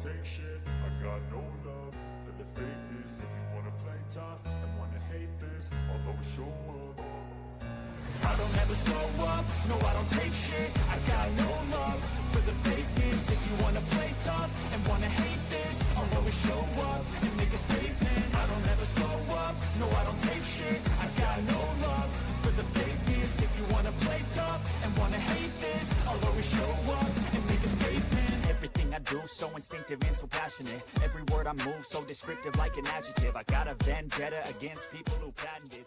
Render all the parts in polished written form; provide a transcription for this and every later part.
take shit. I got no love for the fakeness. If you wanna play tough and wanna hate this, I'll always show up. I don't ever slow up, no I don't take shit. I got no love for the fakeness. If you wanna play tough and wanna hate this, I'll always show up and make a statement. I don't ever slow up, no I don't take shit. I got no love for the fakeness. If you wanna play tough and wanna hate this, I'll always show up and make a statement. Everything I do so instinctive and so passionate. Every word I move so descriptive like an adjective. I got a vendetta against people who patented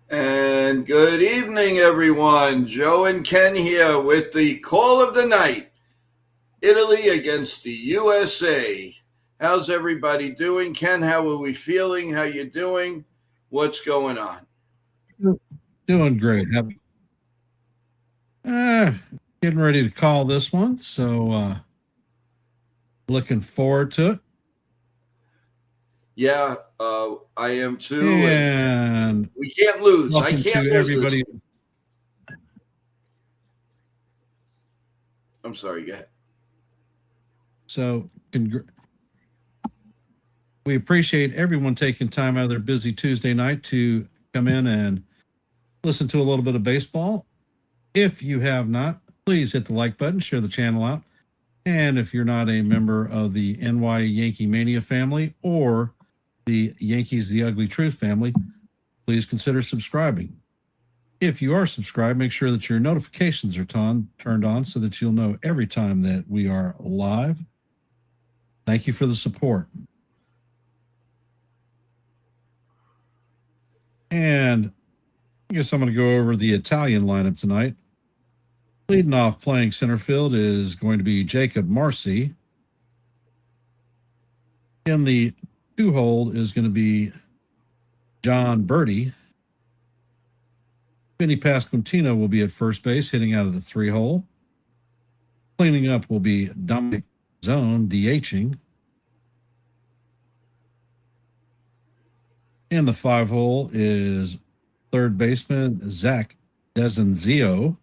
And good evening, everyone. Joe and Ken here with the call of the night. Italy against the USA. How's everybody doing? Ken, how are we feeling? How you doing? What's going on? Doing great. Getting ready to call this one, so looking forward to it. Yeah, I am too. And we can't lose. Welcome to everybody. I'm sorry, go ahead. So we appreciate everyone taking time out of their busy Tuesday night to come in and listen to a little bit of baseball. If you have not, please hit the like button, share the channel out. And if you're not a member of the YankeeMania family or the Yankees, The Ugly Truth family, please consider subscribing. If you are subscribed, make sure that your notifications are turned on so that you'll know every time that we are live. Thank you for the support. And I guess I'm going to go over the Italian lineup tonight. Leading off playing center field is going to be Jacob Marcy. In the two-hole is going to be John Birdie. Vinny Pasquantino will be at first base, hitting out of the three-hole. Cleaning up will be Dominic Zone, DHing. In the five-hole is third baseman Zach Desenzio.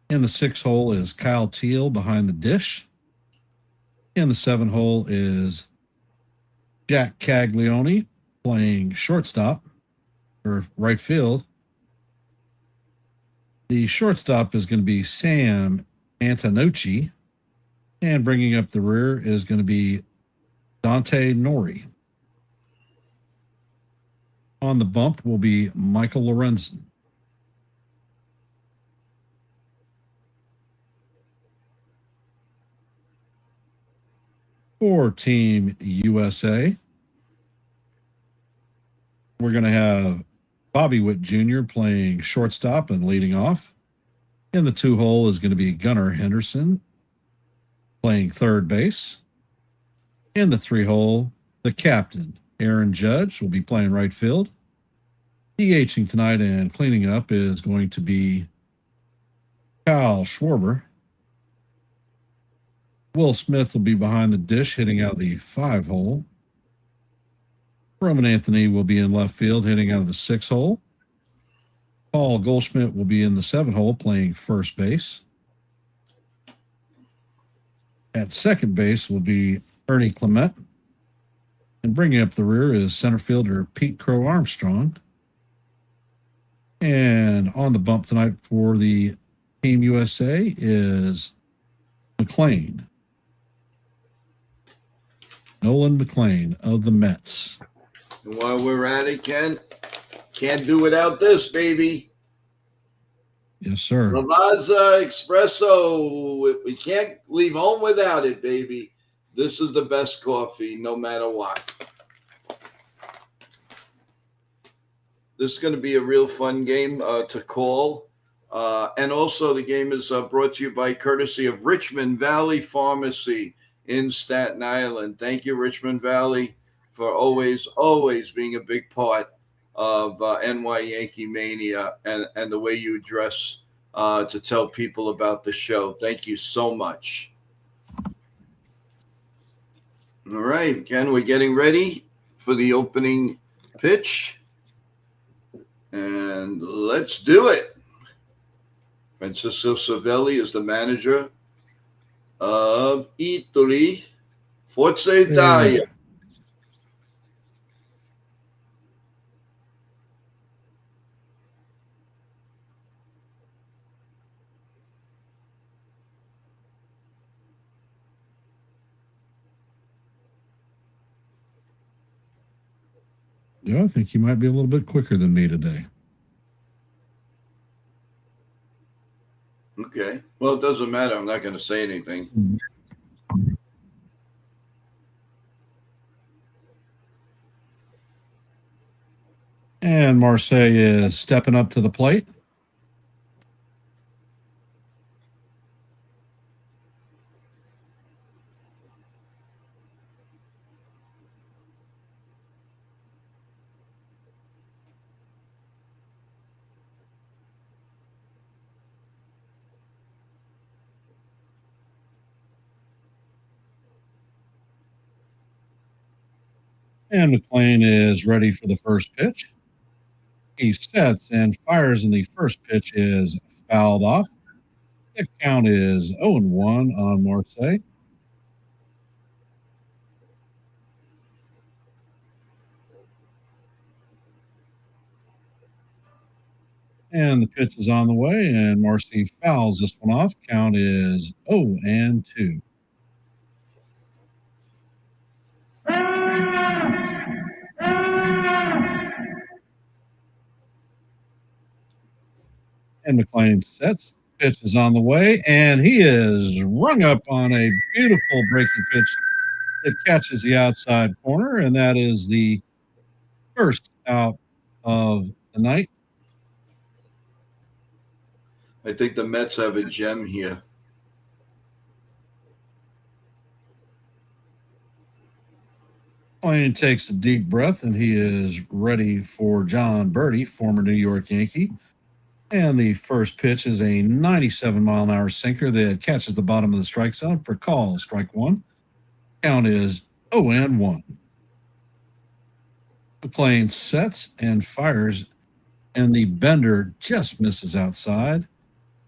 In the sixth hole is Kyle Teal behind the dish. In the seventh hole is Jack Caglione playing shortstop or right field. The shortstop is going to be Sam Antonucci, and bringing up the rear is going to be Dante Nori. On the bump will be Michael Lorenzen. For Team USA, we're going to have Bobby Witt Jr. playing shortstop and leading off. In the two-hole is going to be Gunnar Henderson playing third base. In the three-hole, the captain, Aaron Judge, will be playing right field. DHing tonight and cleaning up is going to be Kyle Schwarber. Will Smith will be behind the dish, hitting out of the five-hole. Roman Anthony will be in left field, hitting out of the six-hole. Paul Goldschmidt will be in the seven-hole, playing first base. At second base will be Ernie Clement. And bringing up the rear is center fielder Pete Crow Armstrong. And on the bump tonight for the Team USA is McLean. Nolan McLean of the Mets. And while we're at it, Ken, can't do without this, baby. Yes, sir. Lavazza Espresso. We can't leave home without it, baby. This is the best coffee, no matter what. This is going to be a real fun game to call. And also the game is brought to you by courtesy of Richmond Valley Pharmacy in Staten Island. Thank you, Richmond Valley, for always being a big part of YankeeMania and the way you address to tell people about the show. Thank you so much. All right, Ken, we're getting ready for the opening pitch. And let's do it. Francisco Cervelli is the manager of Italy. Forza Italia. Yeah, I think you might be a little bit quicker than me today. Okay. Well, it doesn't matter. I'm not going to say anything. And Marseille is stepping up to the plate. And McLean is ready for the first pitch. He sets and fires, and the first pitch is fouled off. The count is 0-1 on Marseille. And the pitch is on the way, and Marcy fouls this one off. Count is 0-2. And McLean sets. Pitch is on the way, and he is rung up on a beautiful breaking pitch that catches the outside corner, and that is the first out of the night. I think the Mets have a gem here. McLean takes a deep breath, and he is ready for John Birdie, former New York Yankee. And the first pitch is a 97-mile-an-hour sinker that catches the bottom of the strike zone for call, strike one. Count is 0-1. McLean sets and fires, and the bender just misses outside.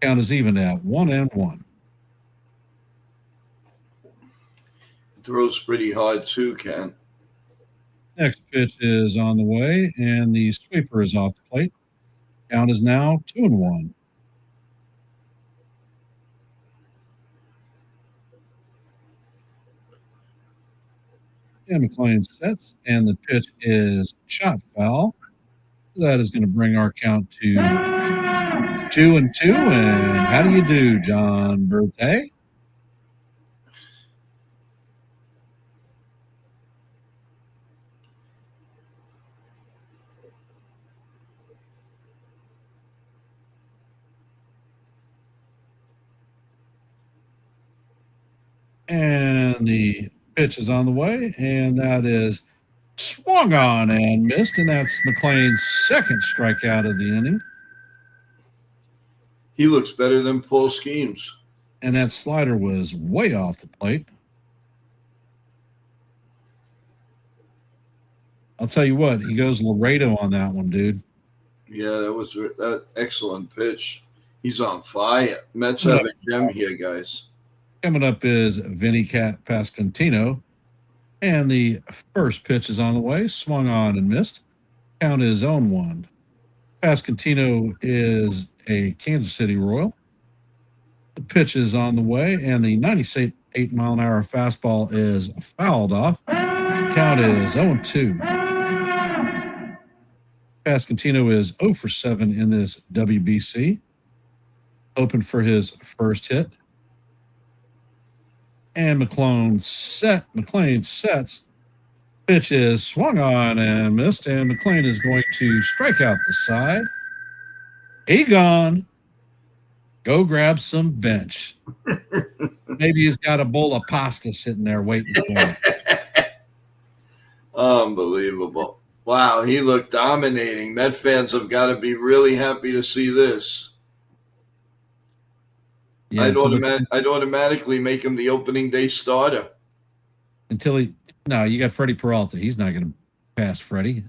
Count is even at 1-1. Throws pretty hard too, Ken. Next pitch is on the way, and the sweeper is off the plate. Count is now 2-1. And McLean sets, and the pitch is shot foul. That is going to bring our count to 2-2. And how do you do, John Berte? And the pitch is on the way, and that is swung on and missed, and that's McLean's second strikeout of the inning. He looks better than Paul Schemes. And that slider was way off the plate. I'll tell you what, he goes Laredo on that one, dude. Yeah, that was that excellent pitch. He's on fire. Mets have a gem here, guys. Coming up is Vinny Pascantino. And the first pitch is on the way, swung on and missed. Count is 0-1. Pascantino is a Kansas City Royal. The pitch is on the way, and the 98-mile-an-hour fastball is fouled off. Count is 0-2. Pascantino is 0 for 7 in this WBC. Open for his first hit. And McLean sets. Pitch is swung on and missed, and McLean is going to strike out the side. He gone. Go grab some bench. Maybe he's got a bowl of pasta sitting there waiting for him. Unbelievable. Wow, he looked dominating. Met fans have got to be really happy to see this. Yeah, I'd automatically make him the opening day starter. You got Freddie Peralta. He's not going to pass Freddie.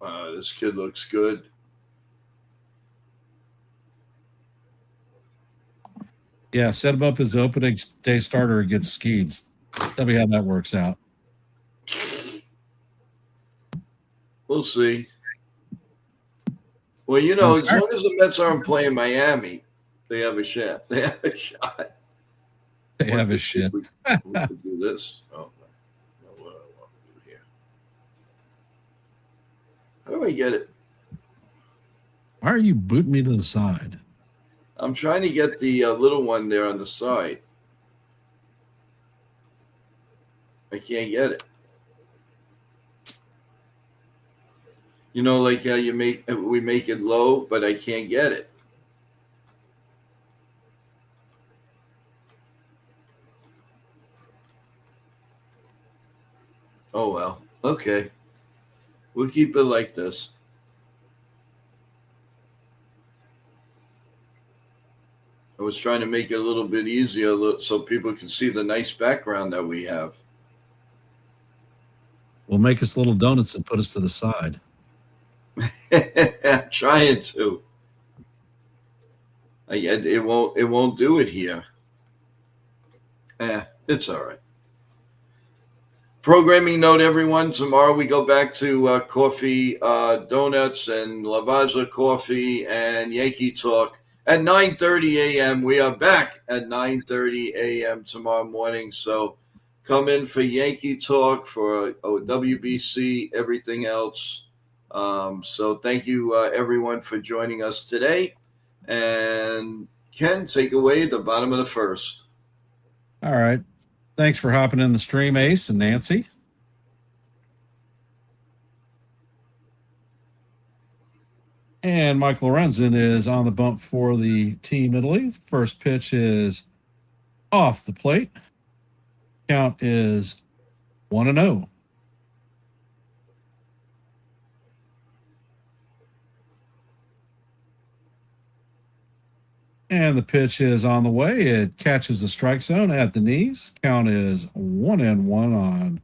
This kid looks good. Yeah, set him up as the opening day starter against Skeens. Tell me how that works out. We'll see. Well, you know, as long as the Mets aren't playing Miami, they have a shot. They have a shot. They have a shit. We could do this. Oh, no, what I want to do here. How do I get it? Why are you booting me to the side? I'm trying to get the little one there on the side. I can't get it. You know, like how we make it low, but I can't get it. Oh well. Okay. We'll keep it like this. I was trying to make it a little bit easier so people can see the nice background that we have. We'll make us little donuts and put us to the side. I'm trying to. It won't do it here. It's all right. Programming note, everyone. Tomorrow we go back to coffee, donuts, and Lavazza coffee and Yankee talk at 9:30 a.m. We are back at 9:30 a.m. tomorrow morning. So come in for Yankee talk, for WBC, everything else. So thank you, everyone, for joining us today. And Ken, take away the bottom of the first. All right. Thanks for hopping in the stream, Ace and Nancy. And Mike Lorenzen is on the bump for the Team Italy. First pitch is off the plate. Count is 1-0. And the pitch is on the way. It catches the strike zone at the knees. Count is 1-1 on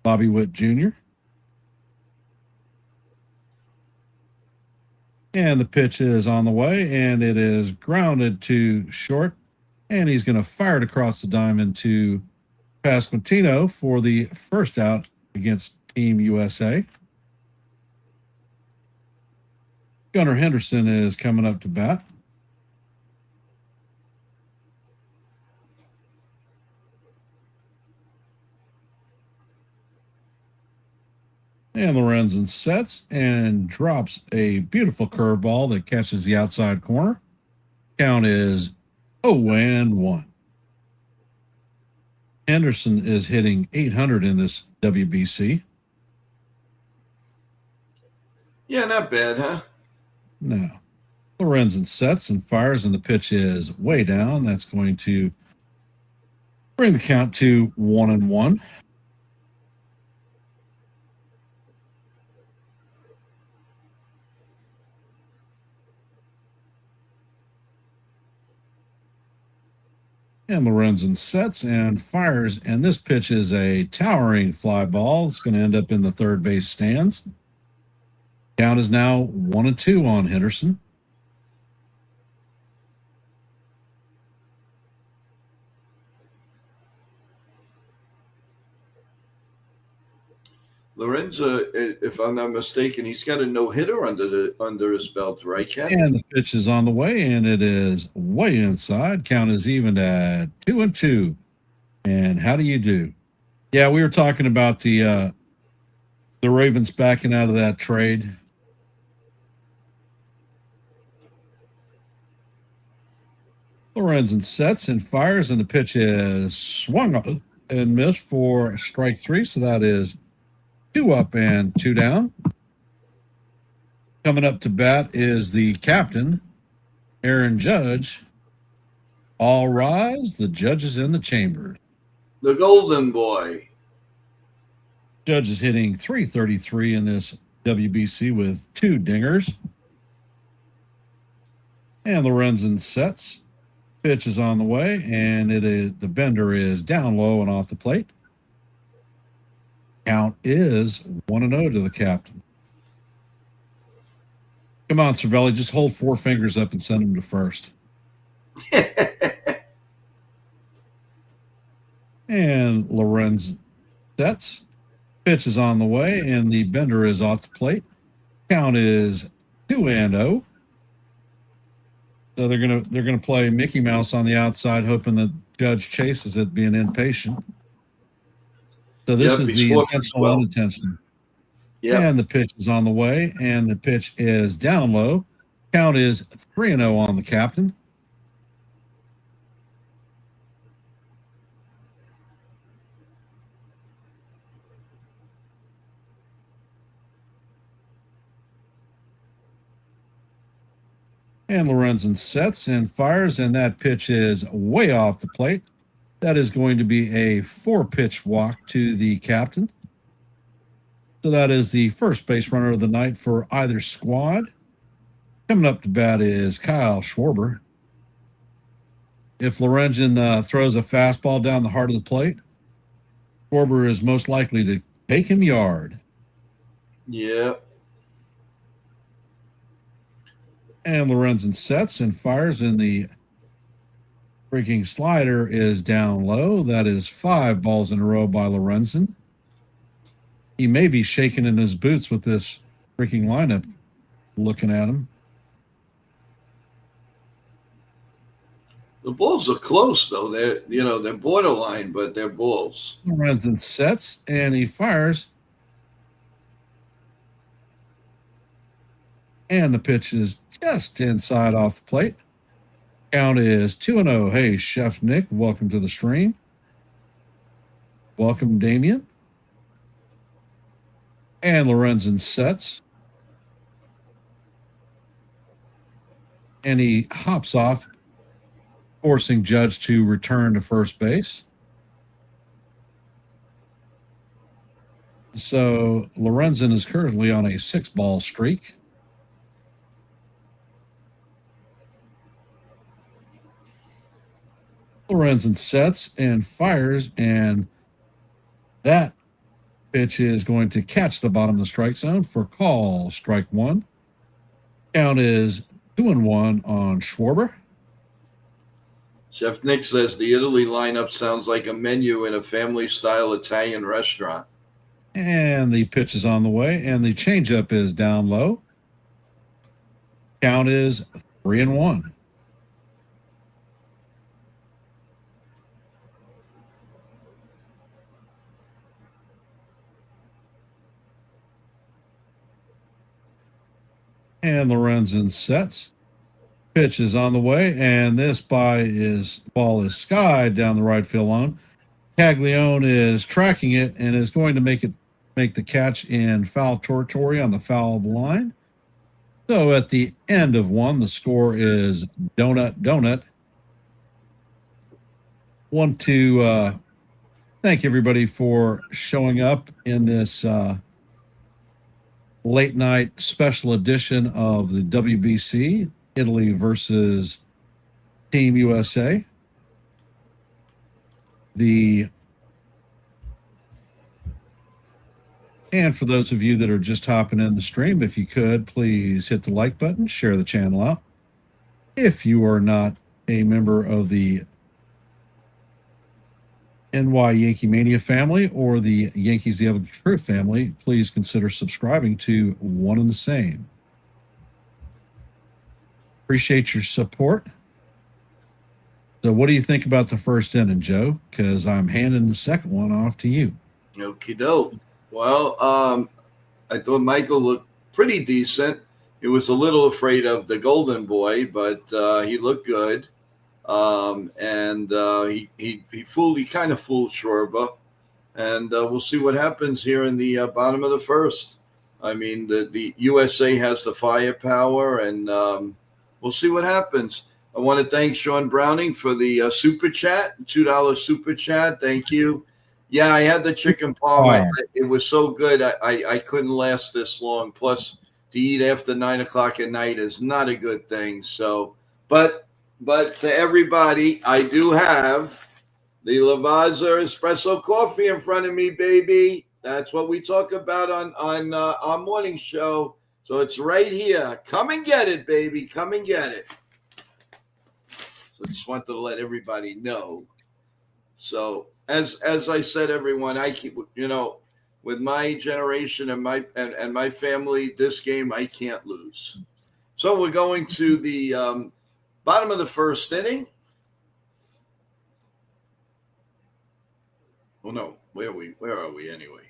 Bobby Witt Jr. And the pitch is on the way, and it is grounded to short. And he's going to fire it across the diamond to Pasquantino for the first out against Team USA. Gunnar Henderson is coming up to bat. And Lorenzen sets and drops a beautiful curveball that catches the outside corner. Count is 0-1. Henderson is hitting .800 in this WBC. Yeah, not bad, huh? No. Lorenzen sets and fires, and the pitch is way down. That's going to bring the count to 1-1. And Lorenzen sets and fires, and this pitch is a towering fly ball. It's going to end up in the third base stands. Count is now 1-2 on Henderson. Lorenzo, if I'm not mistaken, he's got a no-hitter under his belt, right, Ken? And the pitch is on the way, and it is way inside. Count is even at 2-2. And how do you do? Yeah, we were talking about the Ravens backing out of that trade. Lorenzen sets and fires, and the pitch is swung up and missed for strike three. So that is 2 up and 2 down. Coming up to bat is the captain, Aaron Judge. All rise. The judge is in the chamber. The golden boy. Judge is hitting .333 in this WBC with 2 dingers. And Lorenzen sets. Pitch is on the way, and the bender is down low and off the plate. Count is 1-0 to the captain. Come on, Cervelli, just hold 4 fingers up and send him to first. And Lorenz sets. Pitch is on the way, and the bender is off the plate. Count is 2-0. So they're gonna play Mickey Mouse on the outside, hoping that Judge chases it, being impatient. So this is the intentional unintentional. Yeah. And the pitch is on the way, and the pitch is down low. Count is 3-0 on the captain. And Lorenzen sets and fires, and that pitch is way off the plate. That is going to be a 4-pitch walk to the captain. So that is the first base runner of the night for either squad. Coming up to bat is Kyle Schwarber. If Lorenzen throws a fastball down the heart of the plate, Schwarber is most likely to take him yard. Yeah. And Lorenzen sets and fires, and the freaking slider is down low. That is 5 balls in a row by Lorenzen. He may be shaking in his boots with this freaking lineup looking at him. The balls are close, though. They're borderline, but they're balls. Lorenzen sets, and he fires. And the pitch is just inside off the plate. Count is 2-0. Hey, Chef Nick, welcome to the stream. Welcome, Damien. And Lorenzen sets. And he hops off, forcing Judge to return to first base. So Lorenzen is currently on a 6-ball streak. Lorenzen sets and fires, and that pitch is going to catch the bottom of the strike zone for call, strike 1. Count is 2-1 on Schwarber. Chef Nick says the Italy lineup sounds like a menu in a family-style Italian restaurant. And the pitch is on the way, and the changeup is down low. Count is 3-1. And Lorenzen sets. Pitch is on the way, and this ball is skied down the right field line. Caglione is tracking it and is going to make the catch in foul territory on the foul line. So at the end of 1, the score is donut. Want to thank everybody for showing up in this late night special edition of the WBC, Italy versus Team USA. And for those of you that are just hopping in the stream, if you could, please hit the like button, share the channel out. If you are not a member of the YankeeMania family or the Yankees TheUglyTruth family, please consider subscribing to one and the same. Appreciate your support. So what do you think about the first inning, Joe? Because I'm handing the second one off to you. Okie doke. Well, I thought Michael looked pretty decent. He was a little afraid of the Golden Boy, but he looked good. He kind of fooled Schwarber, and we'll see what happens here in the bottom of the first. I mean, the USA has the firepower, and we'll see what happens. I want to thank Sean Browning for the super chat, $2 super chat. Thank you. Yeah, I had the chicken parm. It was so good. I couldn't last this long. Plus, to eat after 9 o'clock at night is not a good thing. So, but to everybody, I do have the Lavazza espresso coffee in front of me, baby. That's what we talk about on our morning show. So it's right here. Come and get it, baby. Come and get it. So just wanted to let everybody know So as I said, everyone, I keep, with my generation and my family, this game I can't lose. So we're going to the bottom of the first inning. Well, no, where are we anyway?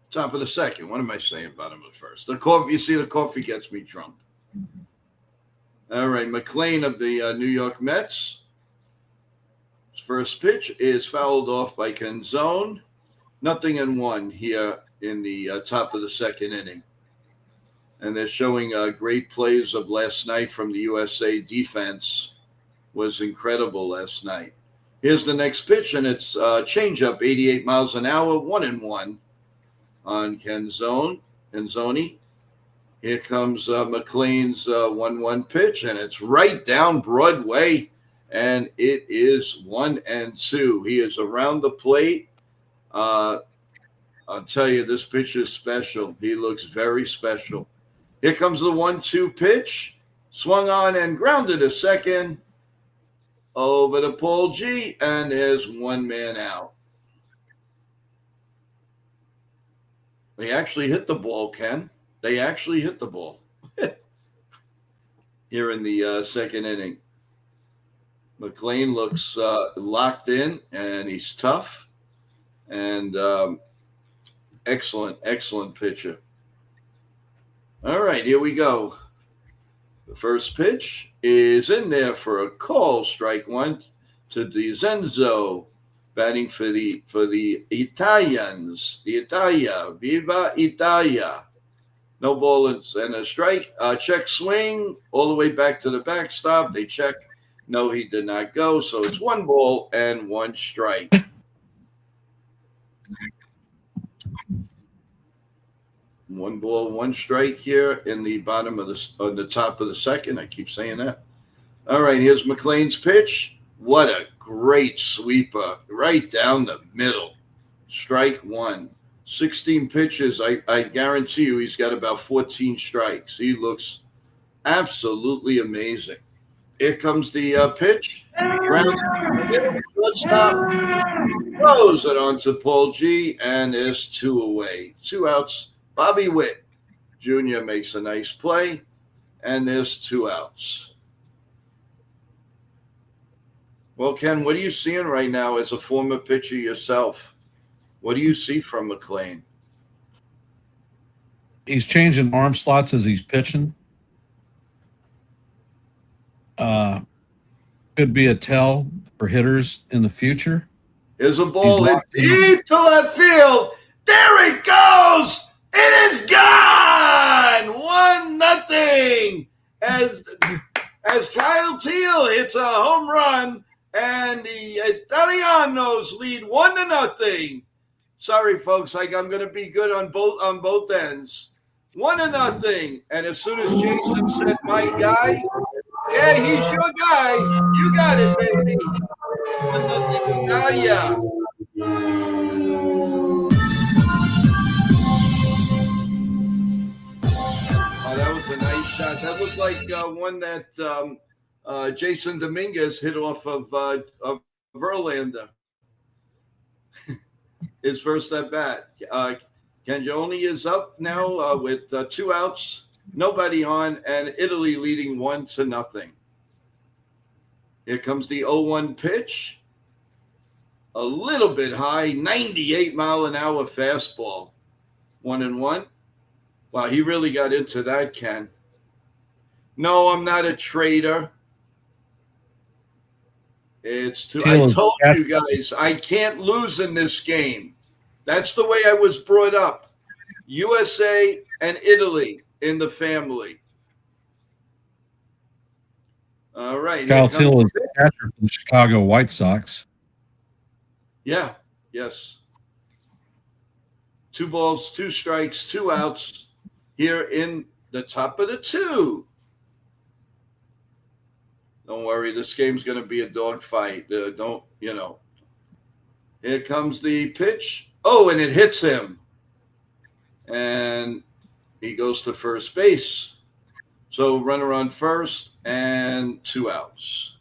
Top of the second. What am I saying? Bottom of the first. The coffee. You see, the coffee gets me drunk. All right, McLean of the New York Mets. His first pitch is fouled off by Canzone. 0-1 here in the top of the second inning. And they're showing great plays of last night from the USA defense. Was incredible last night. Here's the next pitch, and it's changeup, 88 miles an hour, 1-1 on Canzone. Here comes McLean's 1-1 pitch, and it's right down Broadway, and it is 1-2. He is around the plate. I'll tell you, this pitch is special. He looks very special. Here comes the 1-2 pitch. Swung on and grounded to second. Over to Paul G, and there's one man out. They actually hit the ball, Ken. They actually hit the ball here in the second inning. McLean looks locked in, and he's tough. And excellent pitcher. All right, here we go. The first pitch is in there for a call. Strike one to DiZenzo, batting for the Italians. The Italia, Viva Italia. No ball and a strike. Check swing all the way back to the backstop. They check. No, he did not go. So it's 1 ball and 1 strike. One ball, 1 strike here in the bottom of on the top of the second. I keep saying that. All right, here's McLean's pitch. What a great sweeper right down the middle. Strike 1. 16 pitches. I guarantee you he's got about 14 strikes. He looks absolutely amazing. Here comes the pitch. Ground shortstop. Throws it on to Paul G, and there's 2 away. 2 outs. Bobby Witt Jr. makes a nice play, and there's 2 outs. Well, Ken, what are you seeing right now as a former pitcher yourself? What do you see from McLean? He's changing arm slots as he's pitching. Could be a tell for hitters in the future. Here's a ball in deep to left field. There it goes. It is gone. 1-0. As Kyle Teal hits a home run, and the Italianos lead 1-0. Sorry, folks. I'm going to be good on both ends. 1-0. And as soon as Jason said, "My guy," yeah, he's your guy. You got it, baby. 1-0 Italia. Oh, that was a nice shot. That looked like one that Jason Dominguez hit off of Verlander. His first at bat. Cangione is up now with 2 outs, nobody on, and Italy leading 1-0. Here comes the 0-1 pitch. A little bit high, 98-mile-an-hour fastball. 1-1. Wow, he really got into that, Ken. No, I'm not a trader. It's too. I told you guys, I can't lose in this game. That's the way I was brought up. USA and Italy in the family. All right. Kyle Teal is the catcher for the Chicago White Sox. Yeah. Yes. 2 balls, 2 strikes, 2 outs here in the top of the 2. Don't worry, this game's going to be a dogfight. Here comes the pitch. Oh, and it hits him. And he goes to first base. So runner on first and 2 outs.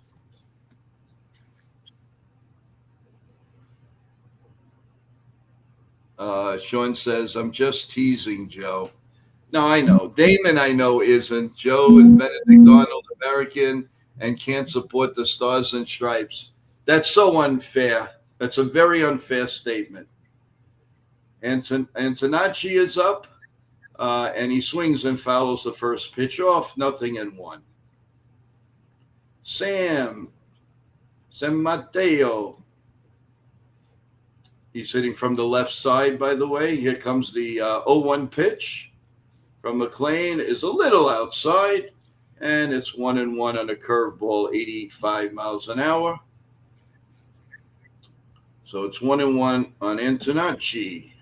Sean says, I'm just teasing, Joe. No, I know. Damon, I know, isn't. Joe is Benedict Arnold American and can't support the Stars and Stripes. That's so unfair. That's a very unfair statement. Antonacci is up, and he swings and fouls the first pitch off, 0-1. San Mateo. He's hitting from the left side, by the way. Here comes the 0-1 pitch from McLean. Is a little outside, and it's 1-1 on a curveball, 85 miles an hour. So it's 1-1 on Antonacci.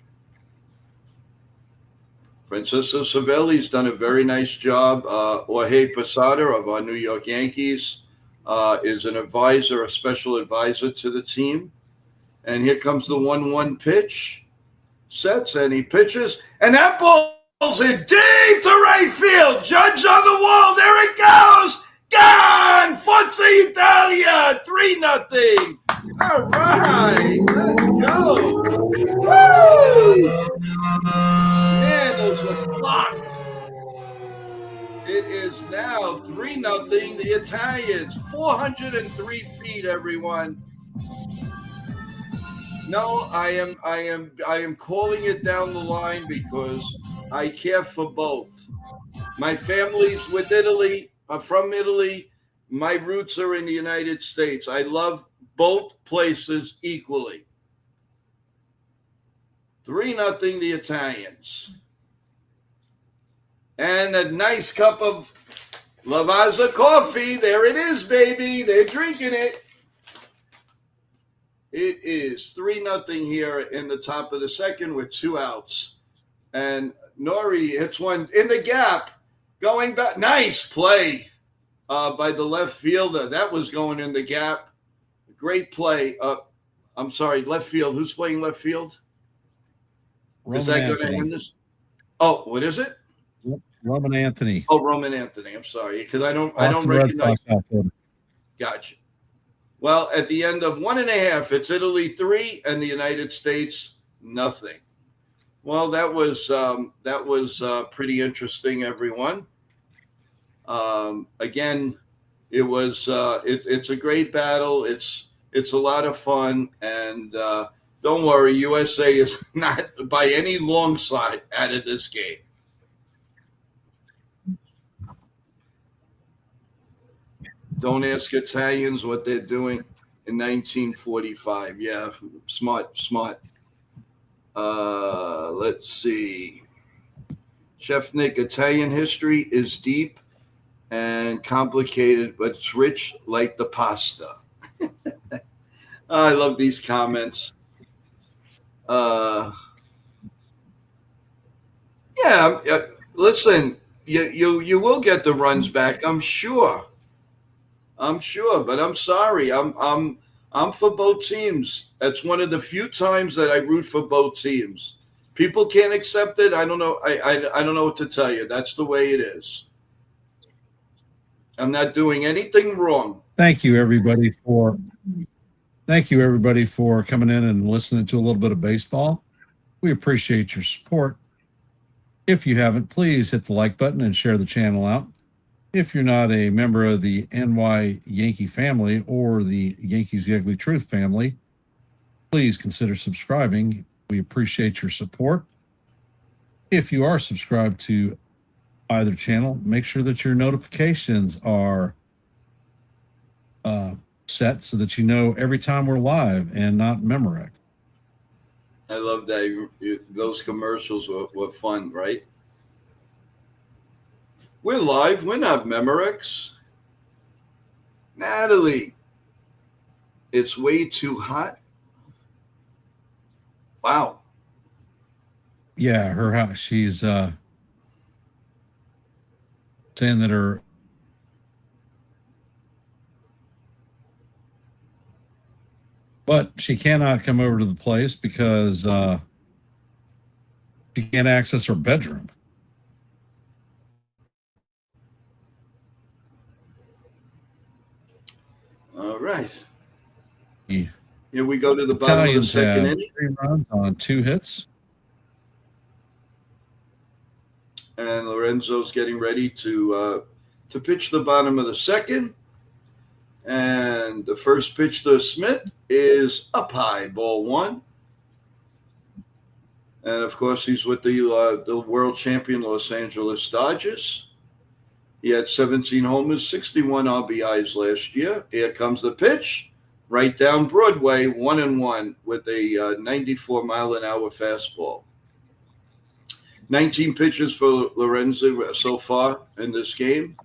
Francisco Cervelli's done a very nice job. Jorge Posada of our New York Yankees is an advisor, a special advisor to the team. And here comes the 1-1 pitch. Sets, and he pitches. And that ball's in deep to right field. Judge on the wall. There it goes. Gone. Forza Italia. 3-0. All right. Let's go. Woo! Man, those were blocked. It is now 3-0. The Italians, 403 feet, everyone. No, I am calling it down the line because I care for both. My family's with Italy. I'm from Italy. My roots are in the United States. I love both places equally. 3-0 the Italians. And a nice cup of Lavazza coffee. There it is, baby. They're drinking it. It is 3-0 here in the top of the second with 2 outs. And Nori hits one in the gap. Going back. Nice play by the left fielder. That was going in the gap. Great play. I'm sorry, left field. Who's playing left field? Is that going to end this? Oh, what is it? Roman Anthony. Oh, Roman Anthony. I'm sorry, because I don't recognize. Gotcha. Well, at the end of 1.5, it's Italy 3 and the United States 0. Well, that was pretty interesting, everyone. Again, it was it's a great battle. It's a lot of fun, and don't worry, USA is not by any long shot out of this game. Don't ask Italians what they're doing in 1945. Yeah, smart. Let's see. Chef Nick, Italian history is deep and complicated, but it's rich like the pasta. I love these comments. Yeah, listen, you will get the runs back, I'm sure, but I'm sorry. I'm for both teams. That's one of the few times that I root for both teams. People can't accept it. I don't know. I don't know what to tell you. That's the way it is. I'm not doing anything wrong. Thank you, everybody, for coming in and listening to a little bit of baseball. We appreciate your support. If you haven't, please hit the like button and share the channel out. If you're not a member of the NY Yankee family or the Yankees The Ugly Truth family, please consider subscribing. We appreciate your support. If you are subscribed to either channel, make sure that your notifications are set so that you know every time we're live and not Memorex. I love that. Those commercials were fun, right? We're live. We're not Memorex. Natalie, it's way too hot. Wow. Yeah, her house. She's saying that her but she cannot come over to the place because she can't access her bedroom. All right. Yeah. Here we go to the Italians bottom of the second have inning. 3 runs on 2 hits. And Lorenzo's getting ready to pitch the bottom of the second. And the first pitch to Smith is up high, ball one. And of course, he's with the world champion Los Angeles Dodgers. He had 17 homers, 61 RBIs last year. Here comes the pitch, right down Broadway, 1-1 with a 94-mile-an-hour fastball. 19 pitches for Lorenzo so far in this game.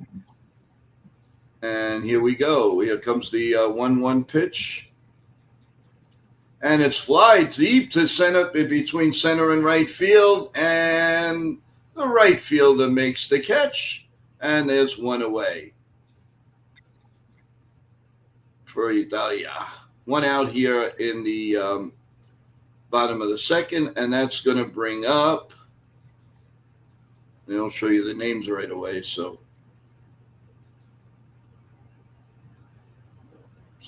And here we go. Here comes the 1-1 pitch. And it's fly deep to center, between center and right field. And the right fielder makes the catch. And there's one away for Italia. One out here in the bottom of the second. And that's going to bring up, I'll show you the names right away. So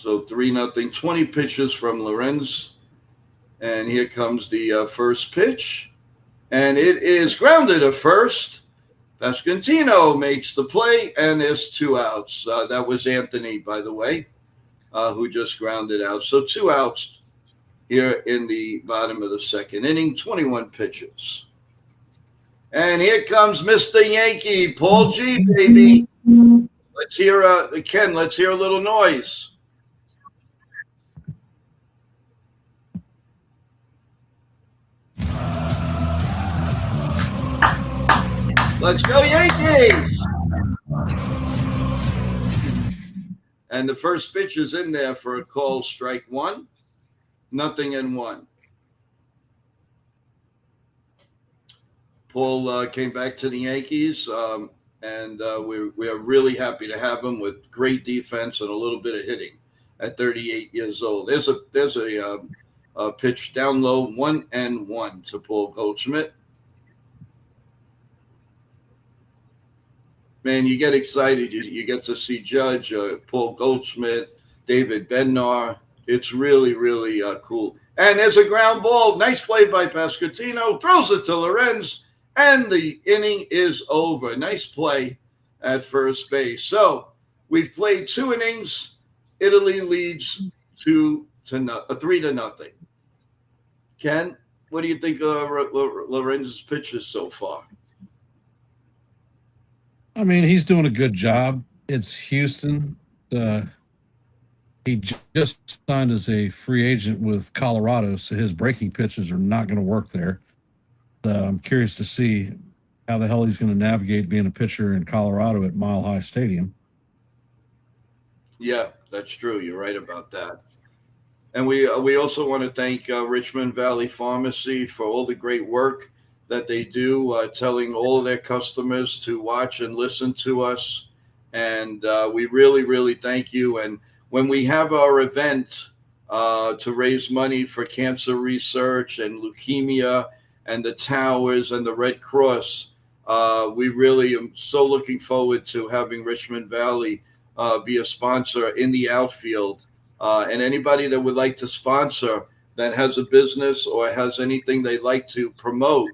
3-0, 20 pitches from Lorenz. And here comes the first pitch. And it is grounded at first. Pasquantino makes the play, and there's 2 outs. That was Anthony, by the way, who just grounded out. So 2 outs here in the bottom of the second inning, 21 pitches. And here comes Mr. Yankee, Paul G, baby. Let's hear, Ken, let's hear a little noise. Let's go, Yankees! And the first pitch is in there for a call, strike 1, 0-1. Paul came back to the Yankees, and we are really happy to have him with great defense and a little bit of hitting at 38 years old. There's a pitch down low, 1-1 to Paul Goldschmidt. Man, you get excited. You get to see Judge, Paul Goldschmidt, David Bednar. It's really, really cool. And there's a ground ball. Nice play by Pasquantino. Throws it to Lorenz, and the inning is over. Nice play at first base. So we've played 2 innings. Italy leads 3-0. Ken, what do you think of Lorenz's pitches so far? I mean, he's doing a good job. It's Houston. He just signed as a free agent with Colorado, so his breaking pitches are not going to work there. I'm curious to see how the hell he's going to navigate being a pitcher in Colorado at Mile High Stadium. Yeah, that's true. You're right about that. And we also want to thank Richmond Valley Pharmacy for all the great work that they do, telling all of their customers to watch and listen to us. And we really, really thank you. And when we have our event to raise money for cancer research and leukemia and the Towers and the Red Cross, we really am so looking forward to having Richmond Valley be a sponsor in the outfield. And anybody that would like to sponsor that has a business or has anything they'd like to promote,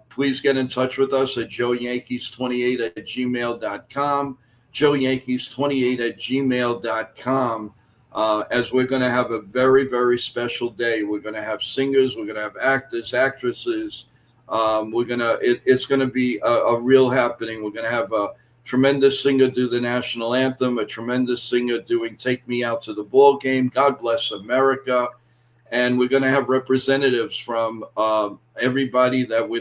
please get in touch with us at joeyankees28@gmail.com, joeyankees28@gmail.com, as we're going to have a very, very special day. We're going to have singers, we're going to have actors, actresses. It's going to be a real happening. We're going to have a tremendous singer do the national anthem, a tremendous singer doing Take Me Out to the Ball Game, God Bless America. And we're going to have representatives from everybody that we're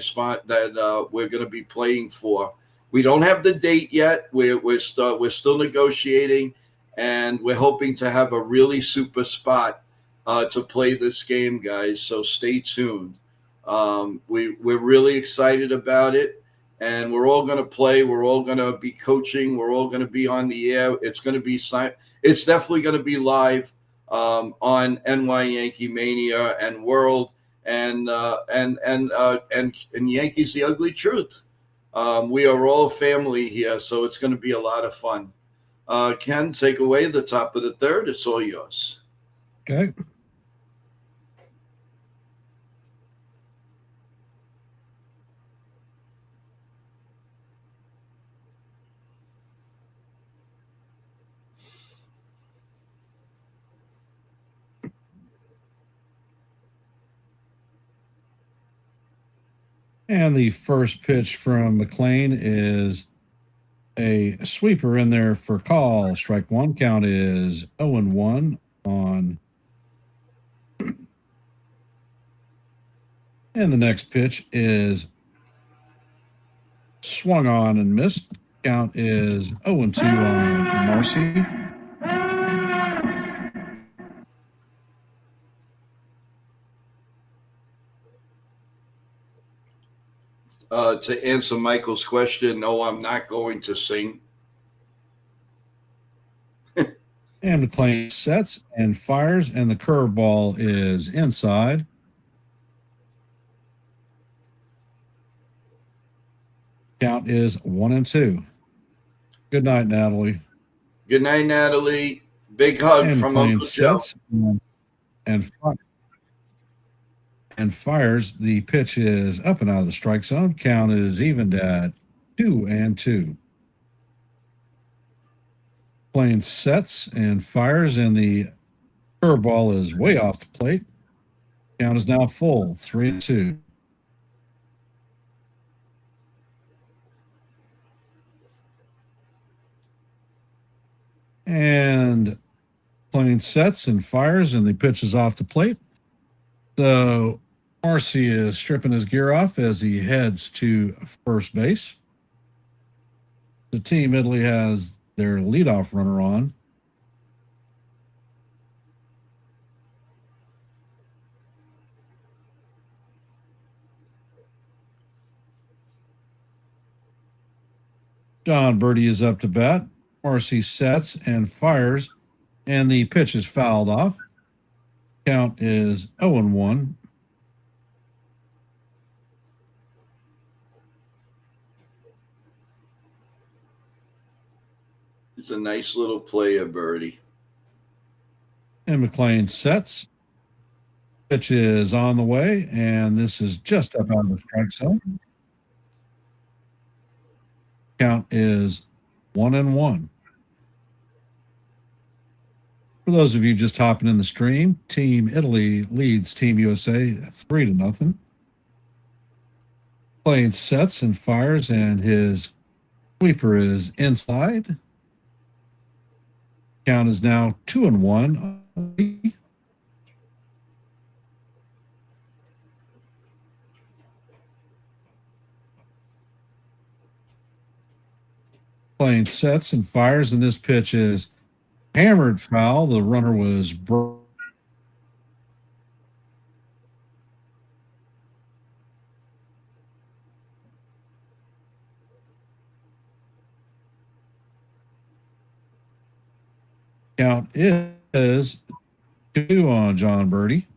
going to be playing for. We don't have the date yet. We're still negotiating, and we're hoping to have a really super spot to play this game, guys. So stay tuned. We're really excited about it, and we're all going to play. We're all going to be coaching. We're all going to be on the air. It's definitely going to be live on NYAnkeeMania and World and Yankees The Ugly Truth. We are all family here, so it's going to be a lot of fun. Ken, take away the top of the third. It's all yours. Okay. And the first pitch from McLean is a sweeper in there for call. Strike one. Count is 0-1 on. And the next pitch is swung on and missed. Count is 0-2 on Marcy. To answer Michael's question, no, I'm not going to sing. And McLean sets and fires, and the curveball is inside. Count is 1-2. Good night, Natalie. Good night, Natalie. Big hug And from McLean Uncle Joe. sets and fires. The pitch is up and out of the strike zone. Count is evened at 2-2. McLean sets and fires, and the curveball is way off the plate. Count is now full, 3-2. And McLean sets and fires, and the pitch is off the plate. So Marcy is stripping his gear off as he heads to first base. The Team Italy has their leadoff runner on. John Birdie is up to bat. Marcy sets and fires, and the pitch is fouled off. Count is 0-1. It's a nice little player, Birdie. And McLean sets. Pitch is on the way, and this is just up out of the strike zone. Count is 1-1. For those of you just hopping in the stream, Team Italy leads Team USA 3-0. McLean sets and fires, and his sweeper is inside. Count is now 2-1. McLean sets and fires, and this pitch is hammered foul. The runner was count is 2 on John Birdie.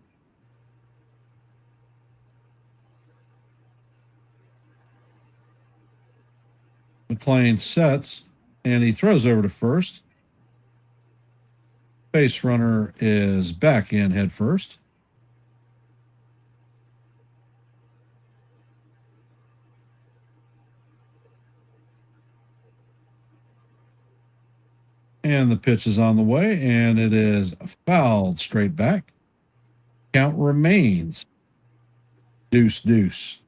McLean sets, and he throws over to first. Base runner is back in head first. And the pitch is on the way, and it is fouled straight back. Count remains 2-2.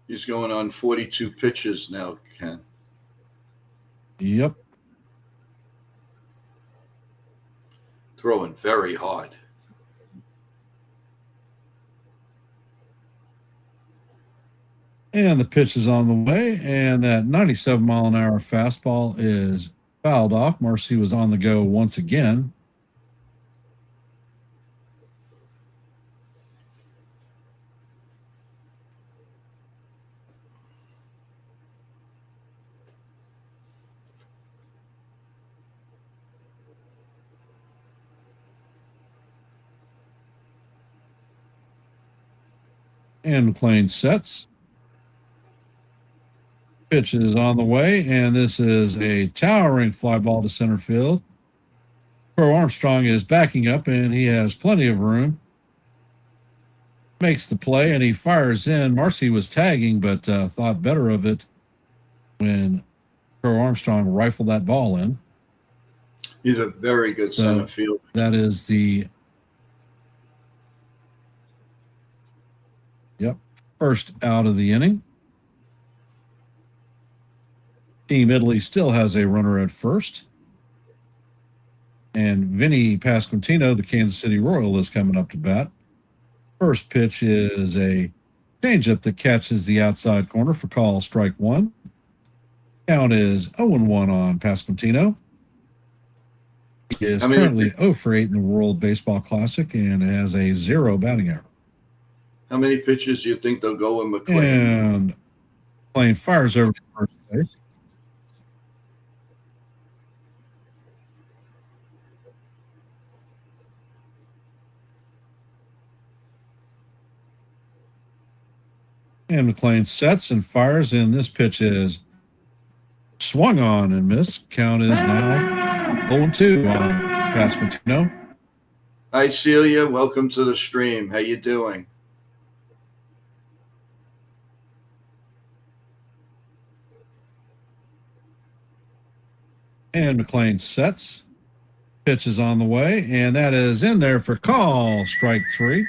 He's going on 42 pitches now, Ken. Yep. Throwing very hard. And the pitch is on the way, and that 97-mile-an-hour fastball is fouled off. Marcy was on the go once again. And McLean sets. Pitch is on the way, and this is a towering fly ball to center field. Crow Armstrong is backing up, and he has plenty of room. Makes the play, and he fires in. Marcy was tagging, but thought better of it when Crow Armstrong rifled that ball in. He's a very good center fielder. That is the First out of the inning. Team Italy still has a runner at first. And Vinny Pasquantino, the Kansas City Royal, is coming up to bat. First pitch is a changeup that catches the outside corner for call strike one. Count is 0-1 on Pasquantino. He is currently 0 for 8 in the World Baseball Classic and has a 0 batting average. How many pitches do you think they'll go in McLean? And McLean fires over to first base. And McLean sets and fires, and this pitch is swung on and missed. Count is now 0-2 on Pasquantino. Hi, Celia. Welcome to the stream. How you doing? And McLean sets. Pitch is on the way, and that is in there for call strike three.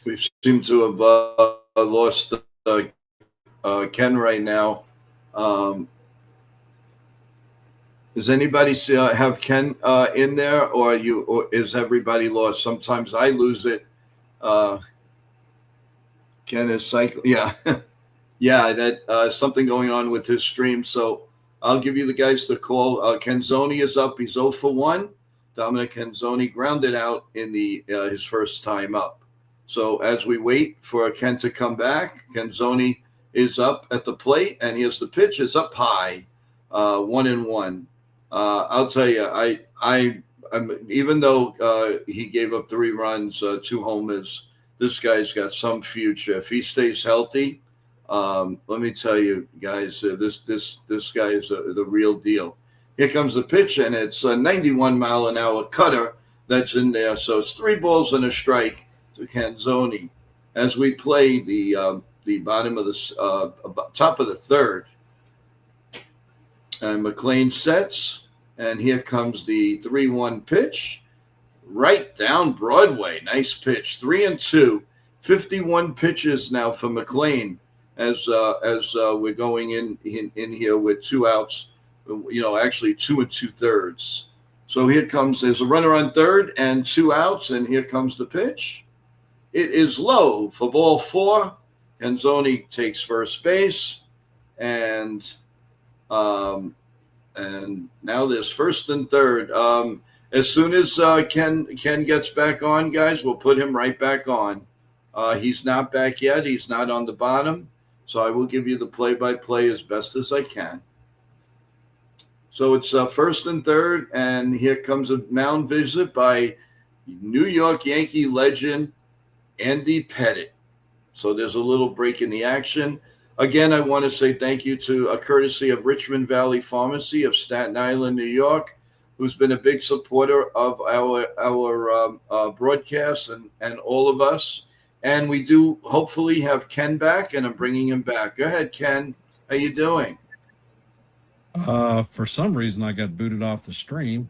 We seem to have lost Ken right now. Does anybody have Ken in there, or is everybody lost? Sometimes I lose it. Ken is cycling. Yeah, yeah. That something going on with his stream. So I'll give you the guys to call. Canzoni is up. He's 0 for 1. Dominic Canzoni grounded out in his first time up. So as we wait for Ken to come back, Canzoni is up at the plate, and here's the pitch. It's up high, 1-1. I'll tell you, I'm even though he gave up 3 runs, 2 homers, this guy's got some future. If he stays healthy, let me tell you guys, this guy is the real deal. Here comes the pitch, and it's a 91-mile-an-hour cutter that's in there. So it's 3 balls and a strike to Canzoni as we play the bottom of the top of the third. And McLean sets, and here comes the 3-1 pitch, right down Broadway. Nice pitch, 3-2, 51 pitches now for McLean as we're going in here with 2 outs. Actually 2 2/3. So here comes, there's a runner on third and 2 outs, and here comes the pitch. It is low for ball 4. Canzoni takes first base, and now there's first and third. As soon as Ken gets back on, guys, we'll put him right back on. He's not back yet. He's not on the bottom, so I will give you the play-by-play as best as I can. So it's first and third, and here comes a mound visit by New York Yankee legend Andy Pettitte. So there's a little break in the action. Again, I want to say thank you to a courtesy of Richmond Valley Pharmacy of Staten Island, New York, who's been a big supporter of our broadcasts and all of us. And we do hopefully have Ken back, and I'm bringing him back. Go ahead, Ken. How you doing? For some reason, I got booted off the stream.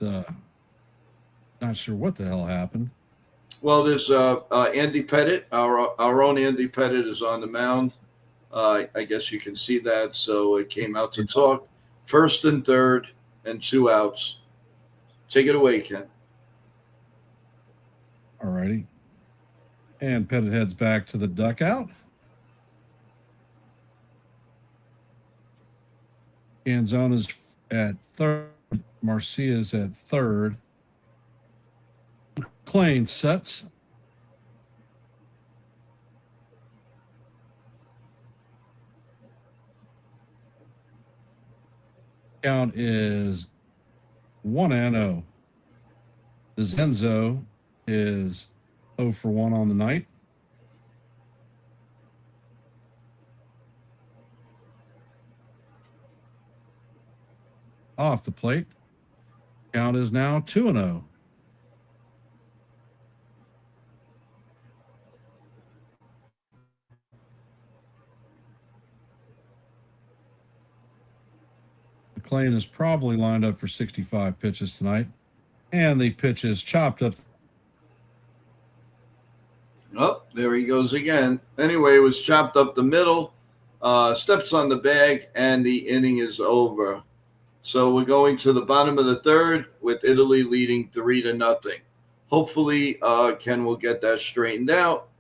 Not sure what the hell happened. Well, there's Andy Pettitte. Our own Andy Pettitte is on the mound. I guess you can see that. So it came out to talk. First and third and 2 outs. Take it away, Ken. All righty. And Pettitte heads back to the dugout. Canzona's at third. Marcia's at third. McLean sets. Count is 1-0. DeZenzo is 0 for 1 on the night. Off the plate, count is now 2-0. McLean is probably lined up for 65 pitches tonight, and the pitch is chopped up. Oh, there he goes again. Anyway, it was chopped up the middle, steps on the bag, and the inning is over. So we're going to the bottom of the third with Italy leading 3-0. Hopefully, Ken will get that straightened out.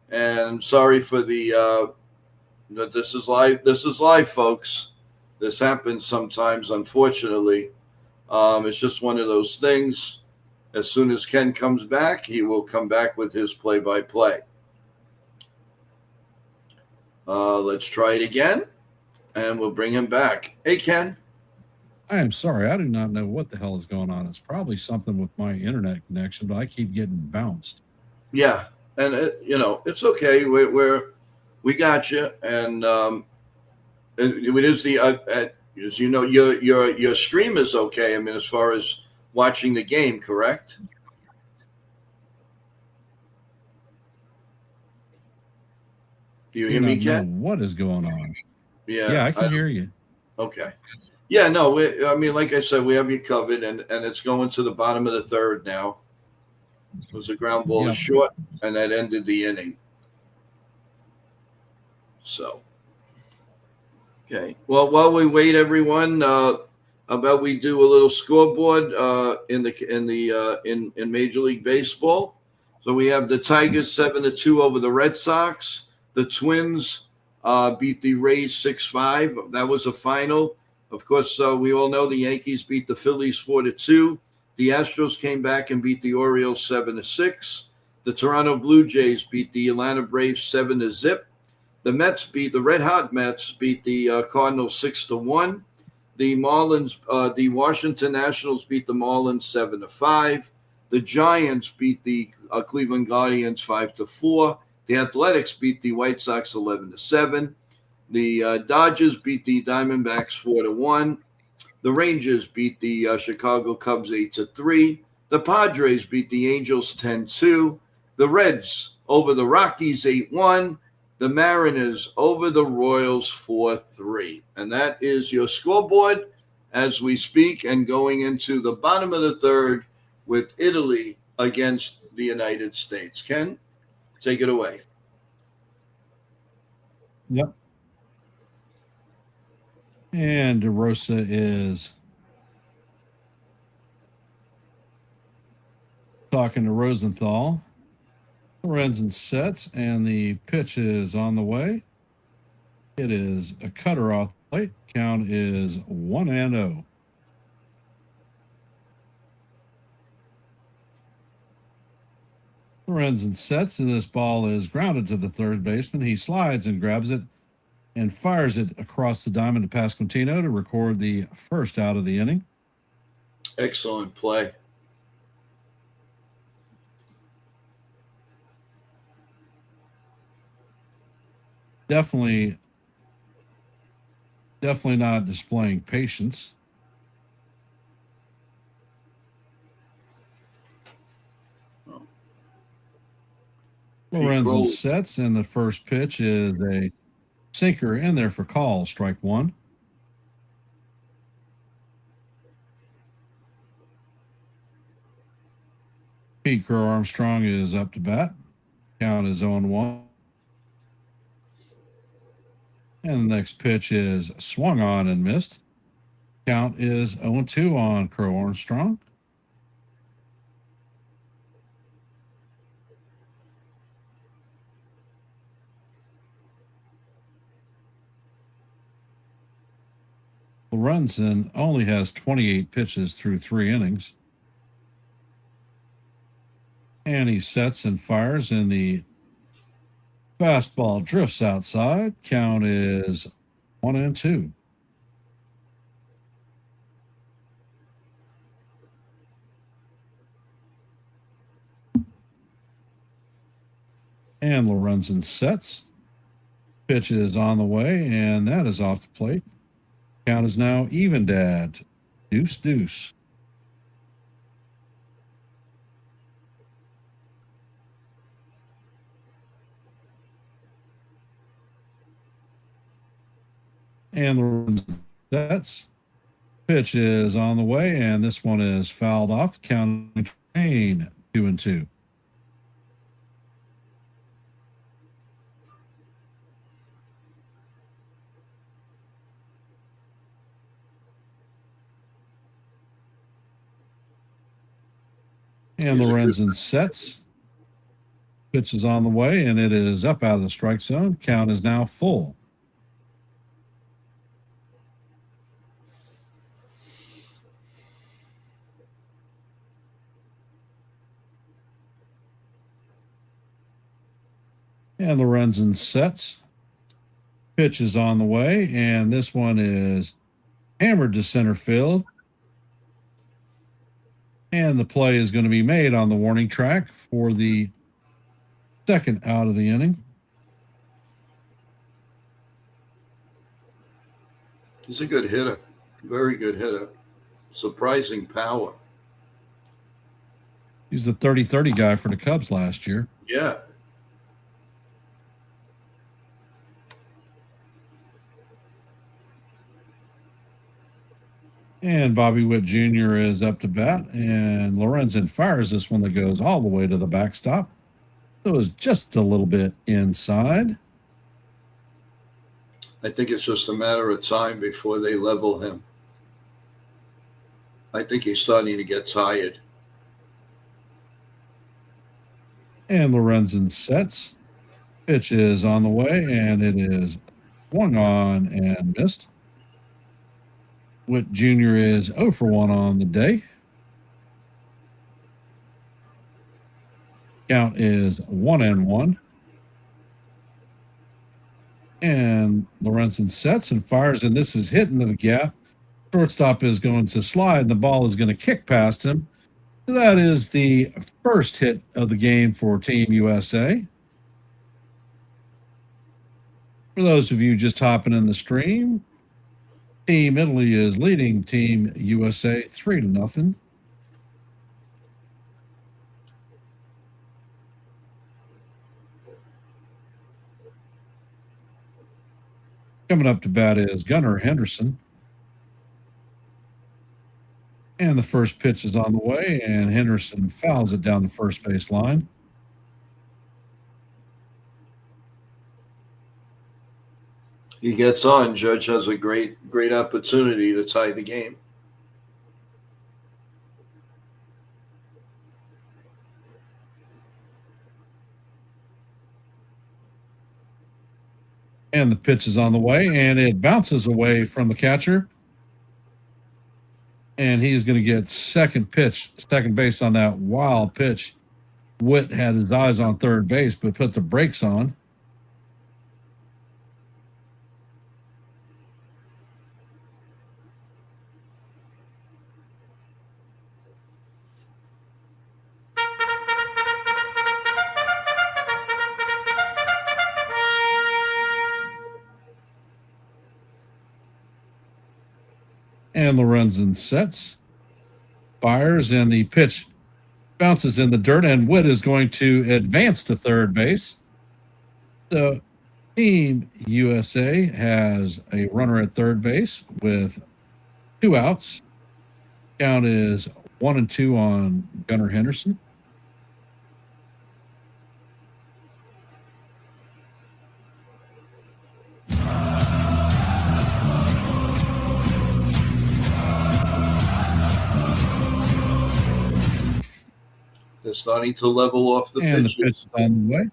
And sorry for the this is live. This is live, folks. This happens sometimes, unfortunately. It's just one of those things. As soon as Ken comes back, he will come back with his play-by-play. Let's try it again, and we'll bring him back. Hey, Ken. I am sorry. I do not know what the hell is going on. It's probably something with my internet connection, but I keep getting bounced. Yeah, and it's okay. We got you, and it is the as you know, your stream is okay. I mean, as far as watching the game, correct? Do you hear me, Ken? What is going on? Yeah, I can hear you. Okay. Yeah, no, I mean, like I said, we have you covered, and it's going to the bottom of the third now. It was a ground ball short, and that ended the inning. So, okay. Well, while we wait, everyone, about we do a little scoreboard in Major League Baseball. So we have the Tigers 7-2 over the Red Sox. The Twins beat the Rays 6-5. That was a final. Of course, we all know the Yankees beat the Phillies 4-2. The Astros came back and beat the Orioles 7-6. The Toronto Blue Jays beat the Atlanta Braves 7-0. The Red Hot Mets beat the Cardinals 6-1. The Washington Nationals beat the Marlins 7-5. The Giants beat the Cleveland Guardians 5-4. The Athletics beat the White Sox 11-7. The Dodgers beat the Diamondbacks 4-1. The Rangers beat the Chicago Cubs 8-3. The Padres beat the Angels 10-2. The Reds over the Rockies 8-1. The Mariners over the Royals 4-3. And that is your scoreboard as we speak, and going into the bottom of the third with Italy against the United States. Ken, take it away. Yep. And DeRosa is talking to Rosenthal. Lorenzen sets, and the pitch is on the way. It is a cutter off the plate. Count is 1-0. Lorenzen sets, and this ball is grounded to the third baseman. He slides and grabs it and fires it across the diamond to Pasquantino to record the first out of the inning. Excellent play. Definitely not displaying patience. Lorenzen sets, and the first pitch is a sinker in there for call, strike one. Pete Crow Armstrong is up to bat. Count is 0-1. And the next pitch is swung on and missed. Count is 0-2 on Crow Armstrong. Lorenzen only has 28 pitches through 3 innings. And he sets and fires, and the fastball drifts outside. Count is 1-2. And Lorenzen sets. Pitch is on the way, and that is off the plate. Count is now evened at 2-2. And Lorenzen sets. Pitch is on the way, and this one is fouled off. Count 2-2. And Lorenzen sets. Pitch is on the way, and it is up out of the strike zone. Count is now full. And Lorenzen sets. Pitch is on the way, and this one is hammered to center field. And the play is going to be made on the warning track for the second out of the inning. He's a good hitter. Very good hitter. Surprising power. He's the 30-30 guy for the Cubs last year. Yeah. And Bobby Witt Jr. is up to bat, and Lorenzen fires this one that goes all the way to the backstop. So it was just a little bit inside. I think it's just a matter of time before they level him. I think he's starting to get tired. And Lorenzen sets. Pitch is on the way, and it is swung on and missed. Witt Jr. is 0 for 1 on the day. Count is 1-1. And Lorenzen sets and fires, and this is hit into the gap. Shortstop is going to slide, and the ball is going to kick past him. So that is the first hit of the game for Team USA. For those of you just hopping in the stream, Team Italy is leading Team USA 3-0. Coming up to bat is Gunnar Henderson. And the first pitch is on the way, and Henderson fouls it down the first base line. He gets on. Judge has a great opportunity to tie the game. And the pitch is on the way, and it bounces away from the catcher. And he's going to get second base on that wild pitch. Witt had his eyes on third base, but put the brakes on. And Lorenzen sets, fires, and the pitch bounces in the dirt, and Witt is going to advance to third base. So Team USA has a runner at third base with 2 outs. Count is 1-2 on Gunnar Henderson. They're starting to level off the And pitches. the pitch is on the way.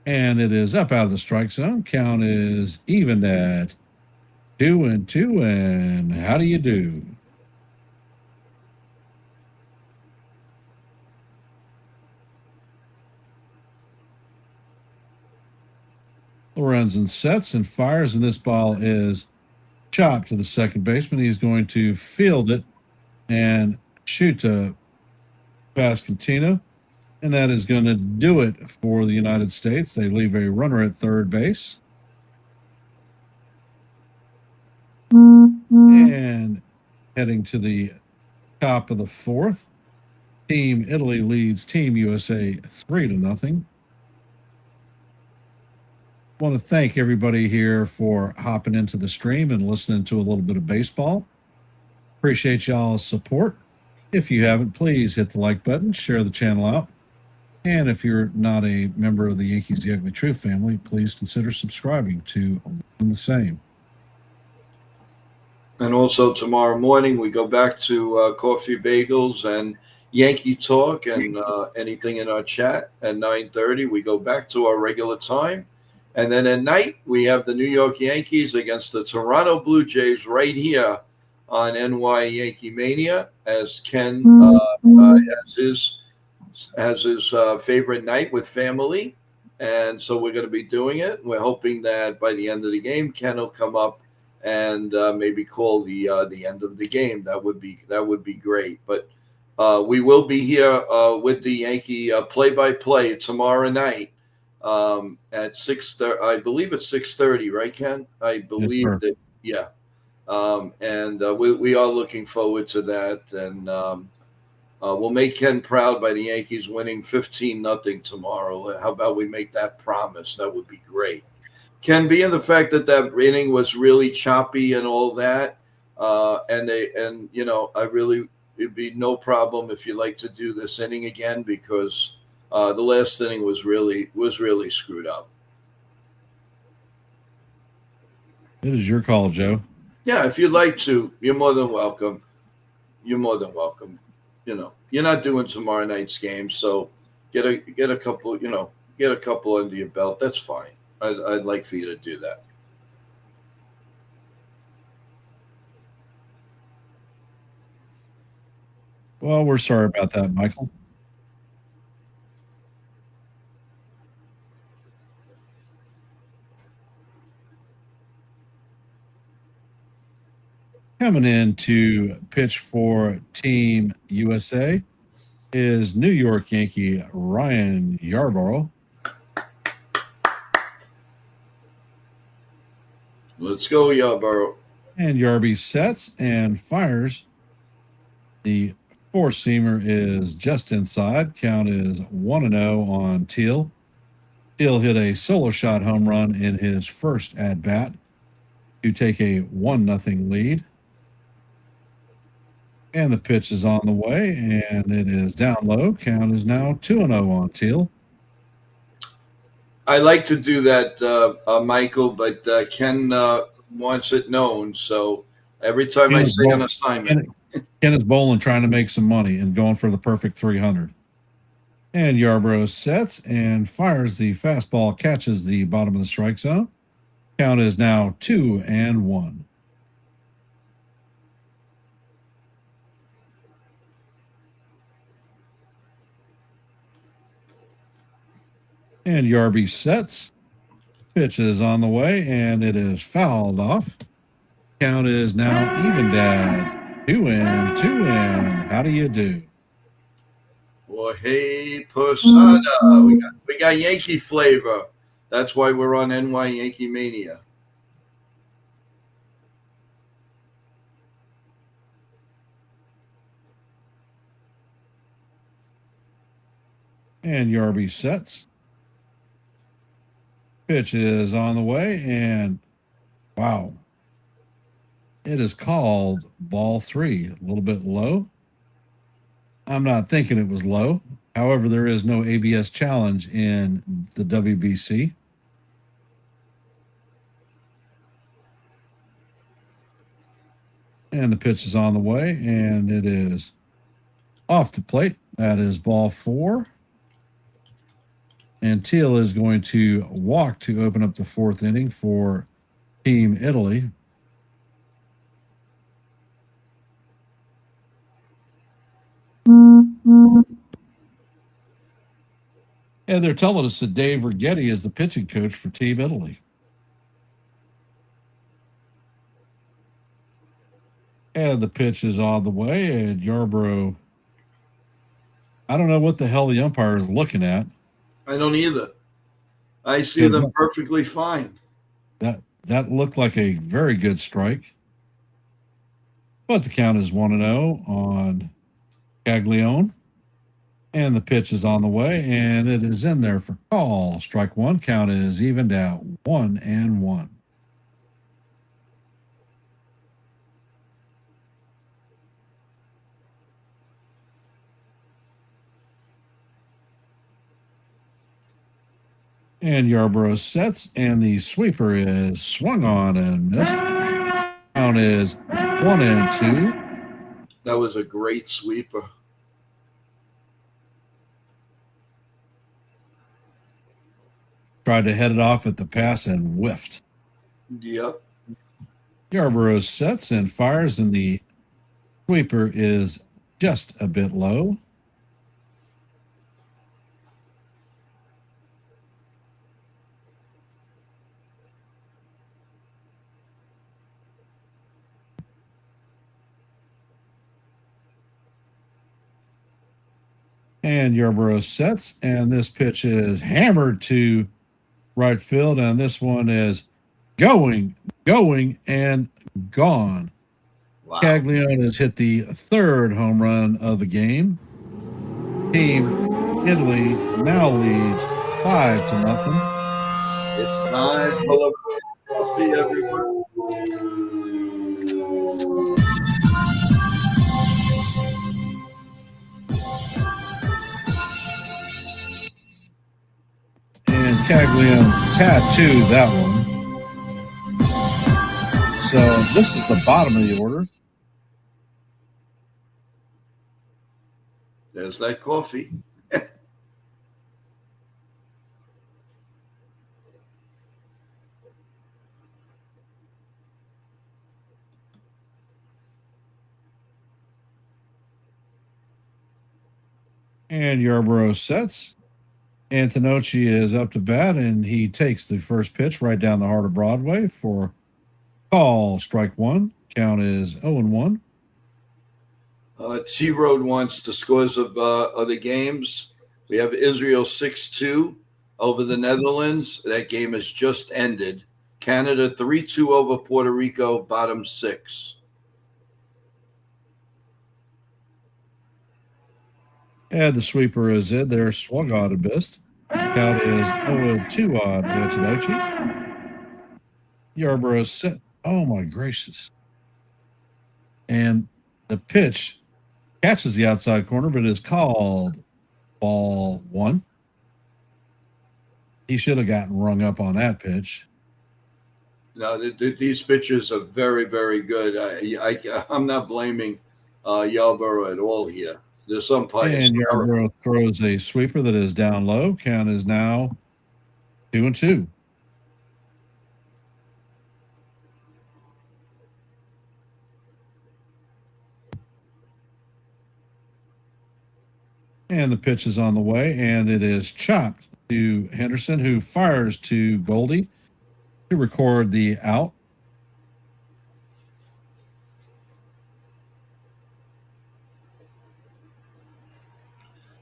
And it is up out of the strike zone. Count is evened at 2-2. And how do you do? Lorenzen sets and fires, and this ball is chopped to the second baseman. He's going to field it and shoot to Pascantino. And that is going to do it for the United States. They leave a runner at third base. And heading to the top of the fourth, Team Italy leads Team USA 3-0. I want to thank everybody here for hopping into the stream and listening to a little bit of baseball. Appreciate y'all's support. If you haven't, please hit the like button, share the channel out. And if you're not a member of the Yankees The Ugly Truth family, please consider subscribing to the same. And also tomorrow morning, we go back to Coffee Bagels and Yankee Talk and anything in our chat. At 9:30, we go back to our regular time. And then at night, we have the New York Yankees against the Toronto Blue Jays right here on YankeeMania, as Ken has his favorite night with family. And so we're going to be doing it. We're hoping that by the end of the game, Ken will come up and maybe call the end of the game. That would be great. But we will be here with the Yankee play-by-play tomorrow night at 6:30. I believe it's 6:30, right, Ken? I believe that. Yeah. And we are looking forward to that. And we'll make Ken proud by the Yankees winning 15-0 tomorrow. How about we make that promise? That would be great. Ken, being the fact that inning was really choppy and all that, it'd be no problem if you'd like to do this inning again, because the last inning was really screwed up. It is your call, Joe. Yeah, if you'd like to, you're more than welcome. You're more than welcome. You're not doing tomorrow night's game, so get a couple under your belt. That's fine. I'd like for you to do that. Well, we're sorry about that, Michael. Coming in to pitch for Team USA is New York Yankee Ryan Yarbrough. Let's go, Yarbrough. And Yarby sets and fires. The four-seamer is just inside. Count is 1-0 on Teal. Teal hit a solo shot home run in his first at-bat to take a 1-0 lead. And the pitch is on the way, and it is down low. Count is now 2-0 on Teal. I like to do that, Michael, but Ken wants it known. So every time I say an assignment. Ken is bowling, trying to make some money and going for the perfect 300. And Yarbrough sets and fires the fastball, catches the bottom of the strike zone. Count is now 2-1. And Yarby sets. Pitch is on the way, and it is fouled off. Count is now even, Dad. 2-2. How do you do? Well, hey, Posada. We got Yankee flavor. That's why we're on YankeeMania. And Yarby sets. Pitch is on the way, and wow. It is called ball 3. A little bit low. I'm not thinking it was low. However, there is no ABS challenge in the WBC. And the pitch is on the way, and it is off the plate. That is ball 4. And Teal is going to walk to open up the fourth inning for Team Italy. And they're telling us that Dave Righetti is the pitching coach for Team Italy. And the pitch is on the way, and Yarbrough, I don't know what the hell the umpire is looking at. I don't either. I see them perfectly fine. That looked like a very good strike. But the count is 1-0 on Caglione. And the pitch is on the way, and it is in there for call. Strike one. Count is evened out 1-1. And Yarborough sets, and the sweeper is swung on and missed. Count is 1-2. That was a great sweeper. Tried to head it off at the pass and whiffed. Yep. Yarborough sets and fires, and the sweeper is just a bit low. And Yarborough sets, and this pitch is hammered to right field, and this one is going, and gone. Wow. Caglione has hit the third home run of the game. Team Italy now leads 5-0. It's time for the coffee, everyone. And Caglione tattooed that one. So this is the bottom of the order. There's that coffee. And Yarborough sets. Antonocci is up to bat, and he takes the first pitch right down the heart of Broadway for call. Strike one. Count is 0-1. T-Road wants the scores of the games. We have Israel 6-2 over the Netherlands. That game has just ended. Canada 3-2 over Puerto Rico, bottom six. And the sweeper is in there, swung on and missed. Count is 0-2 on Antonocci. Yarborough set. Oh, my gracious. And the pitch catches the outside corner, but is called ball one. He should have gotten rung up on that pitch. No, these pitchers are very, very good. I'm not blaming Yarborough at all here. There's some players. And Yarborough throws a sweeper that is down low. Count is now 2-2. And the pitch is on the way, and it is chopped to Henderson, who fires to Goldie to record the out.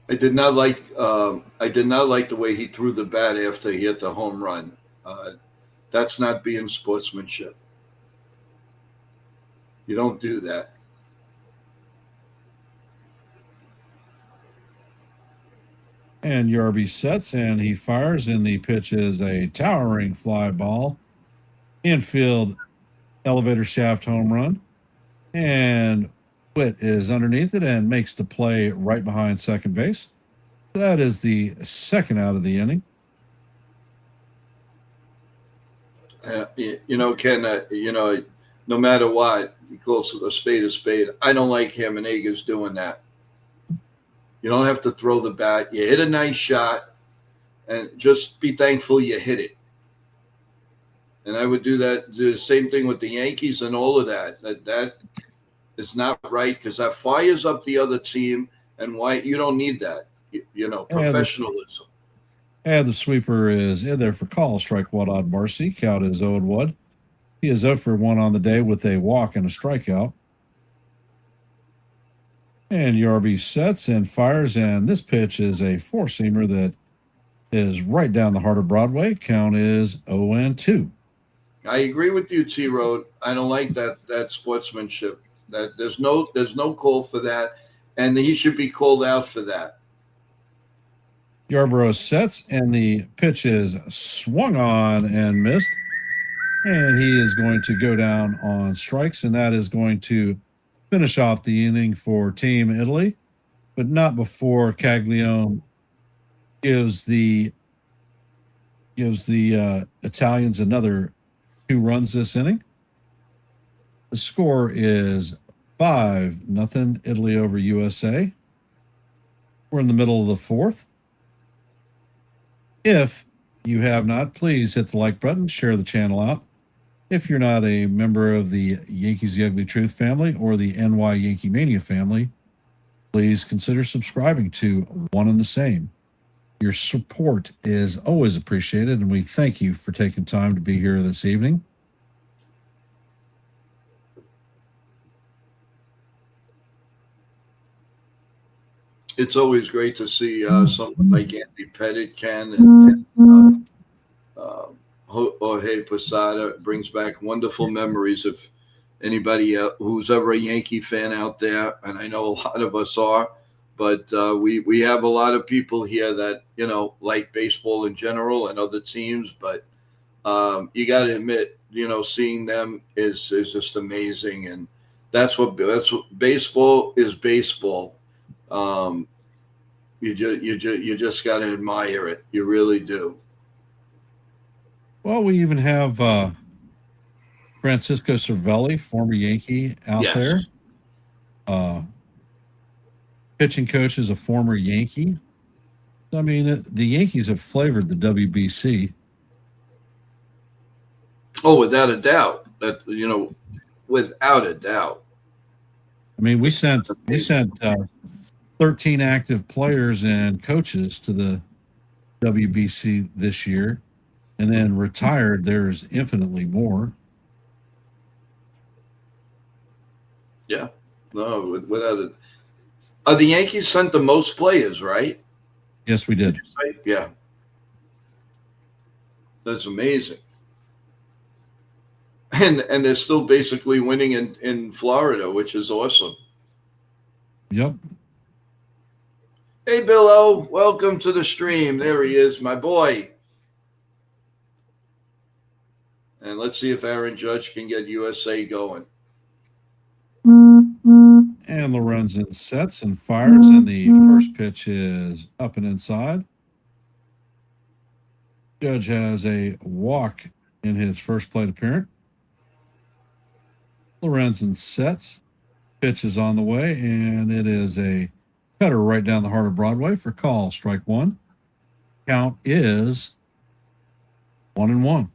I did not like the way he threw the bat after he hit the home run. That's not being sportsmanship. You don't do that. And Yarby sets, and he fires, and the pitch is a towering fly ball. Infield elevator shaft home run. And Witt is underneath it and makes the play right behind second base. That is the second out of the inning. Ken, no matter what, he calls a spade a spade. I don't like Hammonegers doing that. You don't have to throw the bat. You hit a nice shot, and just be thankful you hit it. And I would do the same thing with the Yankees and all of that. That is not right, because that fires up the other team, and why you don't need that. Professionalism. And the sweeper is in there for call. Strike one on Marcy. Count is 0-1. He is 0 for 1 on the day with a walk and a strikeout. And Yarby sets and fires, and this pitch is a four-seamer that is right down the heart of Broadway. Count is 0-2. I agree with you, T Road. I don't like that sportsmanship. That there's no call for that, and he should be called out for that. Yarborough sets, and the pitch is swung on and missed. And he is going to go down on strikes, and that is going to finish off the inning for Team Italy, but not before Caglione gives the Italians another 2 runs this inning. The score is 5-0 Italy over USA. We're in the middle of the fourth. If you have not, please hit the like button, share the channel out. If you're not a member of the Yankees The Ugly Truth family or the NY YankeeMania family, please consider subscribing to one and the same. Your support is always appreciated, and we thank you for taking time to be here this evening. It's always great to see someone like Andy Pettit and Jorge Posada brings back wonderful memories of anybody who's ever a Yankee fan out there, and I know a lot of us are, but we have a lot of people here that, like baseball in general and other teams, but you got to admit, seeing them is just amazing, and that's what baseball is. Baseball. You just got to admire it. You really do. Well, we even have Francisco Cervelli, former Yankee, out there. Pitching coach is a former Yankee. I mean, the Yankees have flavored the WBC. Oh, without a doubt. Without a doubt. I mean, we sent 13 active players and coaches to the WBC this year, and then retired. There's infinitely more. Yeah, no, without it. The Yankees sent the most players, right? Yes, we did. Yeah, that's amazing. And they're still basically winning in Florida, which is awesome. Yep. Hey, Bill O, welcome to the stream. There he is, my boy. And let's see if Aaron Judge can get USA going. And Lorenzen sets and fires, and the first pitch is up and inside. Judge has a walk in his first plate appearance. Lorenzen sets. Pitch is on the way, and it is a cutter right down the heart of Broadway for call. Strike one. Count is 1-1.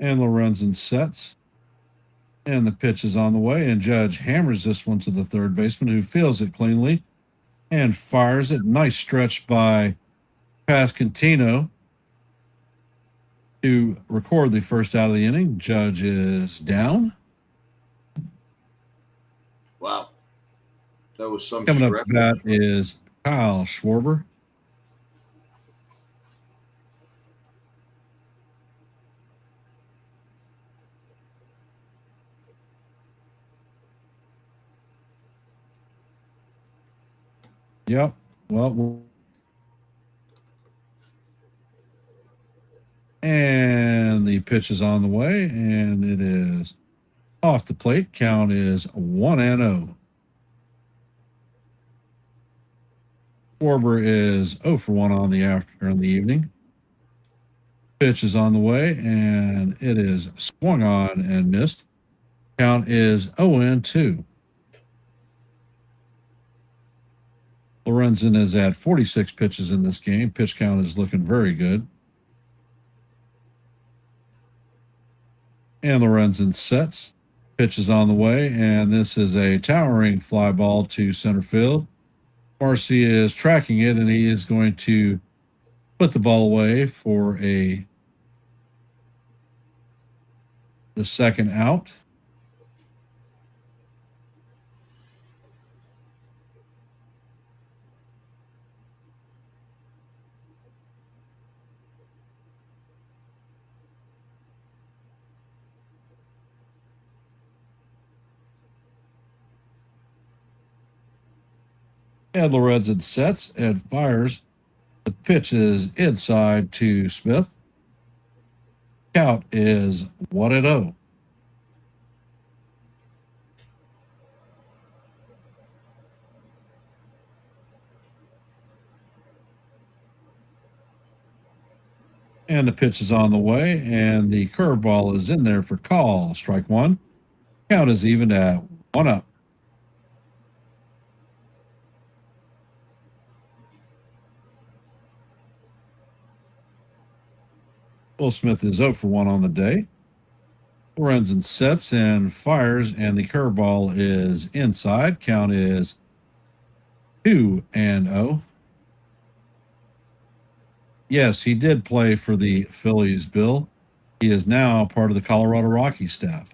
And Lorenzen sets. And the pitch is on the way, and Judge hammers this one to the third baseman, who fields it cleanly and fires it. Nice stretch by Pasquantino to record the first out of the inning. Judge is down. Wow. That was some Coming up, that is Kyle Schwarber. Yep. Well, and the pitch is on the way, and it is off the plate. Count is 1-0. Schwarber is 0 for 1 on the evening. Pitch is on the way, and it is swung on and missed. Count is 0-2. Lorenzen is at 46 pitches in this game. Pitch count is looking very good. And Lorenzen sets. Pitch is on the way, and this is a towering fly ball to center field. Marcy is tracking it, and he is going to put the ball away for the second out. Ed Lorenzen sets and fires. The pitch is inside to Smith. Count is 1-0. And the pitch is on the way, and the curveball is in there for call. Strike one. Count is even at 1-up. Will Smith is 0 for 1 on the day. Lorenzen sets and fires, and the curveball is inside. Count is 2-0. Yes, he did play for the Phillies, Bill. He is now part of the Colorado Rockies staff.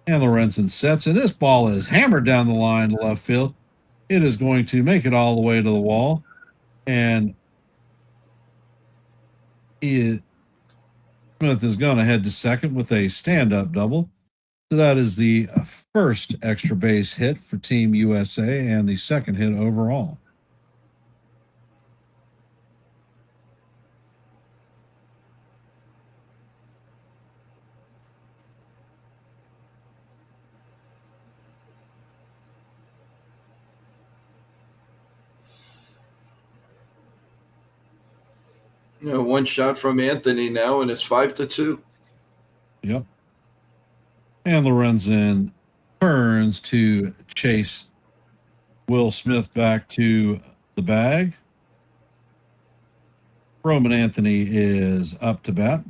And Lorenzen sets, and this ball is hammered down the line to left field. It is going to make it all the way to the wall. And Smith is going to head to second with a stand-up double. So that is the first extra base hit for Team USA and the second hit overall. One shot from Anthony now, and it's 5-2. Yep. And Lorenzen turns to chase Will Smith back to the bag. Roman Anthony is up to bat.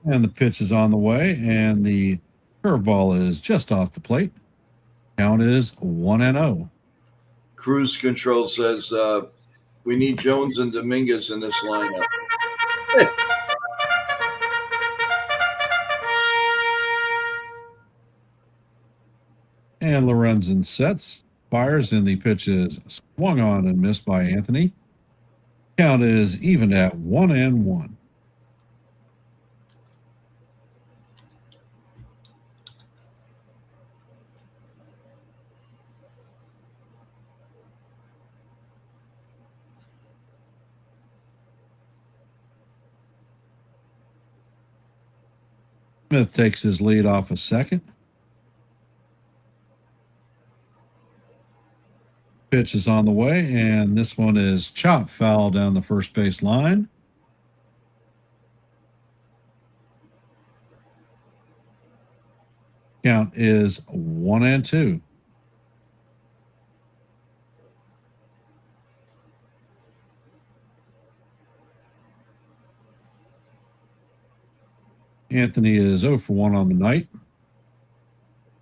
And the pitch is on the way, and the curveball is just off the plate. Count is 1-0. Cruise Control says we need Jones and Dominguez in this lineup. And Lorenzen sets, fires, and the pitch is swung on and missed by Anthony. Count is even at 1-1. Smith takes his lead off a second. Pitch is on the way, and this one is chopped foul down the first base line. Count is 1-2. Anthony is 0 for 1 on the night.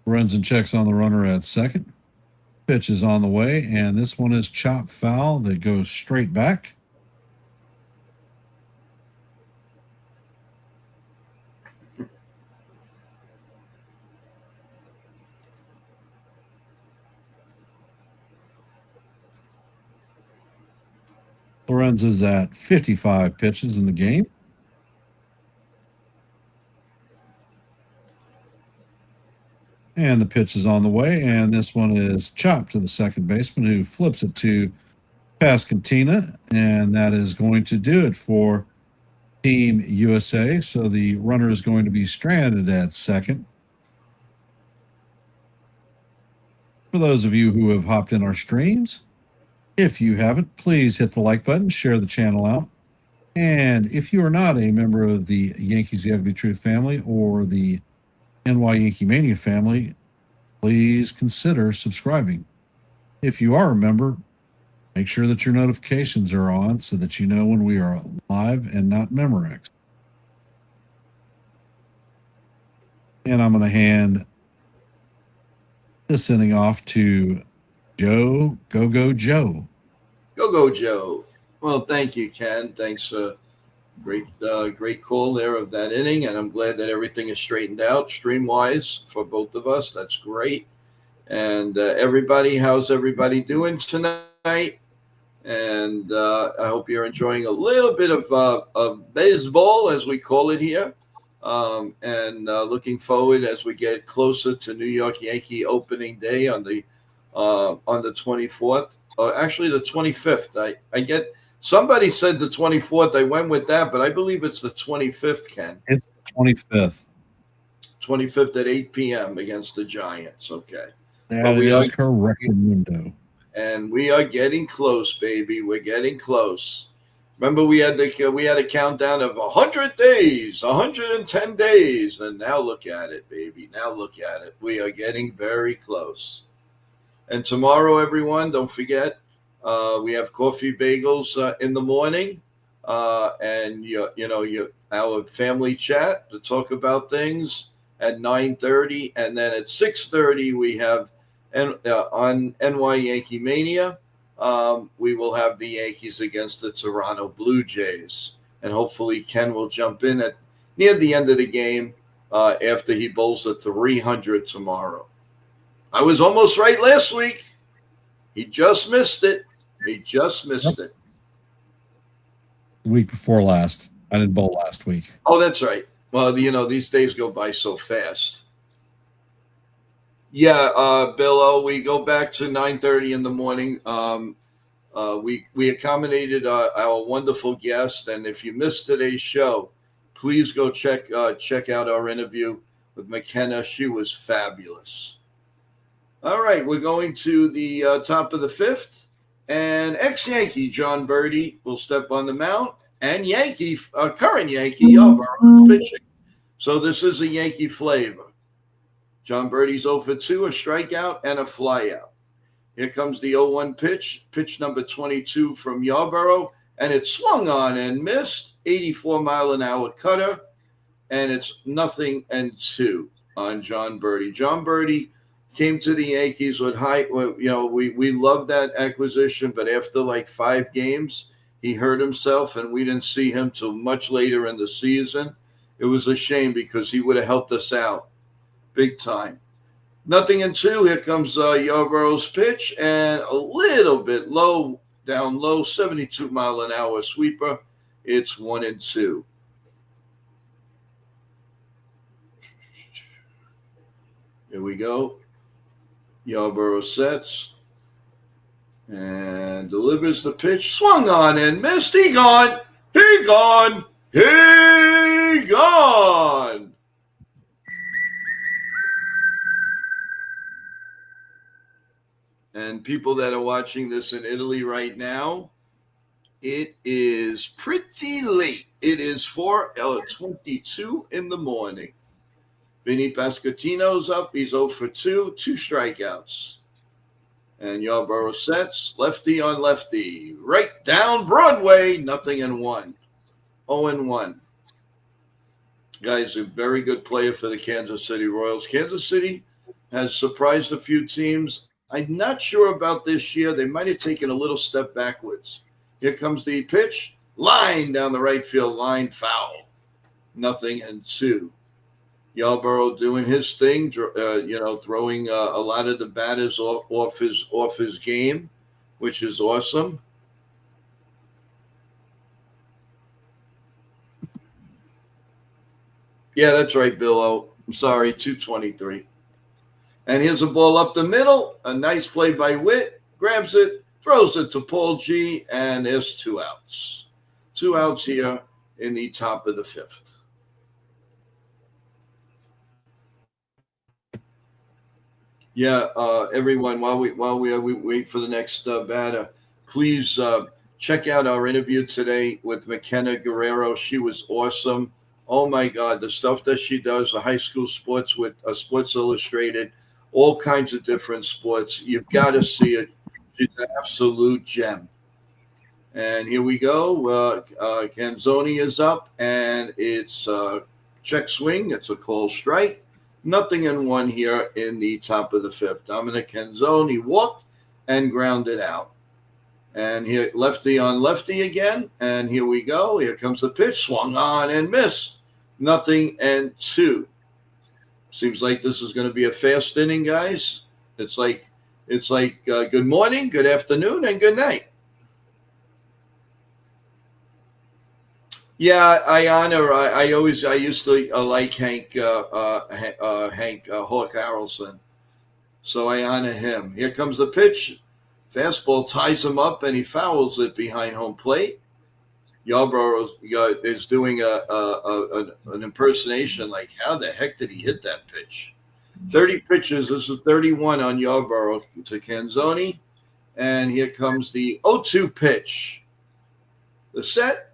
Lorenzen checks on the runner at second. Pitch is on the way, and this one is chopped foul that goes straight back. Lorenzen's at 55 pitches in the game. And the pitch is on the way, and this one is chopped to the second baseman, who flips it to Pascantina, and that is going to do it for Team USA. So the runner is going to be stranded at second. For those of you who have hopped in our streams, if you haven't, please hit the like button, share the channel out. And if you are not a member of the Yankees The Ugly Truth family or the YankeeMania family, please consider subscribing. If you are a member, make sure that your notifications are on so that you know when we are live and not Memorex. And I'm going to hand this inning off to Joe. Go, Joe. Go, Joe. Well, thank you, Ken. Thanks. Great call there of that inning. And I'm glad that everything is straightened out stream-wise for both of us. That's great. And everybody, how's everybody doing tonight? And I hope you're enjoying a little bit of baseball, as we call it here. And looking forward as we get closer to New York Yankee opening day on the 24th, or actually the 25th. I get somebody said the 24th. I went with that, but I believe it's the 25th, Ken. It's the 25th. 25th at 8 p.m. against the Giants. Okay. That is correct, window. And we are getting close, baby. We're getting close. Remember, we had a countdown of 100 days, 110 days, and now look at it, baby. Now look at it. We are getting very close. And tomorrow, everyone, don't forget, we have coffee bagels in the morning, and our family chat to talk about things at 9:30, and then at 6:30 we have on YankeeMania. We will have the Yankees against the Toronto Blue Jays, and hopefully Ken will jump in at near the end of the game after he bowls at 300 tomorrow. I was almost right last week. He just missed it. It. The week before last. I didn't bowl last week. Oh, that's right. Well, these days go by so fast. Yeah, Bill, we go back to 9:30 in the morning. We accommodated our wonderful guest, and if you missed today's show, please go check out our interview with McKenna. She was fabulous. All right, we're going to the top of the fifth, and ex-Yankee John Birdie will step on the mound, and current Yankee Yarborough is pitching. So this is a Yankee flavor. John Birdie's 0 for 2, a strikeout and a flyout. Here comes the 0-1 pitch number 22 from Yarborough, and it swung on and missed, 84-mile-an-hour cutter, and it's 0-2 on John Birdie. John Birdie came to the Yankees with we loved that acquisition, but after like 5 games, he hurt himself, and we didn't see him till much later in the season. It was a shame because he would have helped us out big time. 0-2. Here comes Yarborough's pitch, and a little bit down low, 72-mile-an-hour sweeper. It's 1-2. Here we go. Yarborough sets and delivers the pitch. Swung on and missed. He gone. And people that are watching this in Italy right now, it is pretty late. It is 4:22 in the morning. Vinny Pasquantino's up. He's 0 for 2, 2 strikeouts. And Yarborough sets, lefty on lefty, right down Broadway, 0-1. 0-1. Guy's a very good player for the Kansas City Royals. Kansas City has surprised a few teams. I'm not sure about this year. They might have taken a little step backwards. Here comes the pitch. Line down the right field line, foul. 0-2. Yarborough doing his thing, throwing a lot of the batters off his game, which is awesome. Yeah, that's right, Bill. I'm sorry, 223. And here's a ball up the middle. A nice play by Witt. Grabs it, throws it to Paul G., and there's 2 outs. 2 outs here in the top of the fifth. Yeah, everyone, while we wait for the next batter, please check out our interview today with McKenna Guerrero. She was awesome. Oh, my God, the stuff that she does, the high school sports with Sports Illustrated, all kinds of different sports. You've got to see it. She's an absolute gem. And here we go. Canzoni is up, and it's check swing. It's a call strike. 0-1 here in the top of the fifth. Dominic Canzoni walked and grounded out. And here, lefty on lefty again. And here we go. Here comes the pitch. Swung on and missed. 0-2. Seems like this is going to be a fast inning, guys. It's like good morning, good afternoon, and good night. Yeah, I used to like Hank Hawk Harrelson, so I honor him. Here comes the pitch. Fastball ties him up, and he fouls it behind home plate. Yarbrough is doing an impersonation, like, how the heck did he hit that pitch? 30 pitches. This is 31 on Yarbrough to Canzoni. And here comes the 0-2 pitch. The set.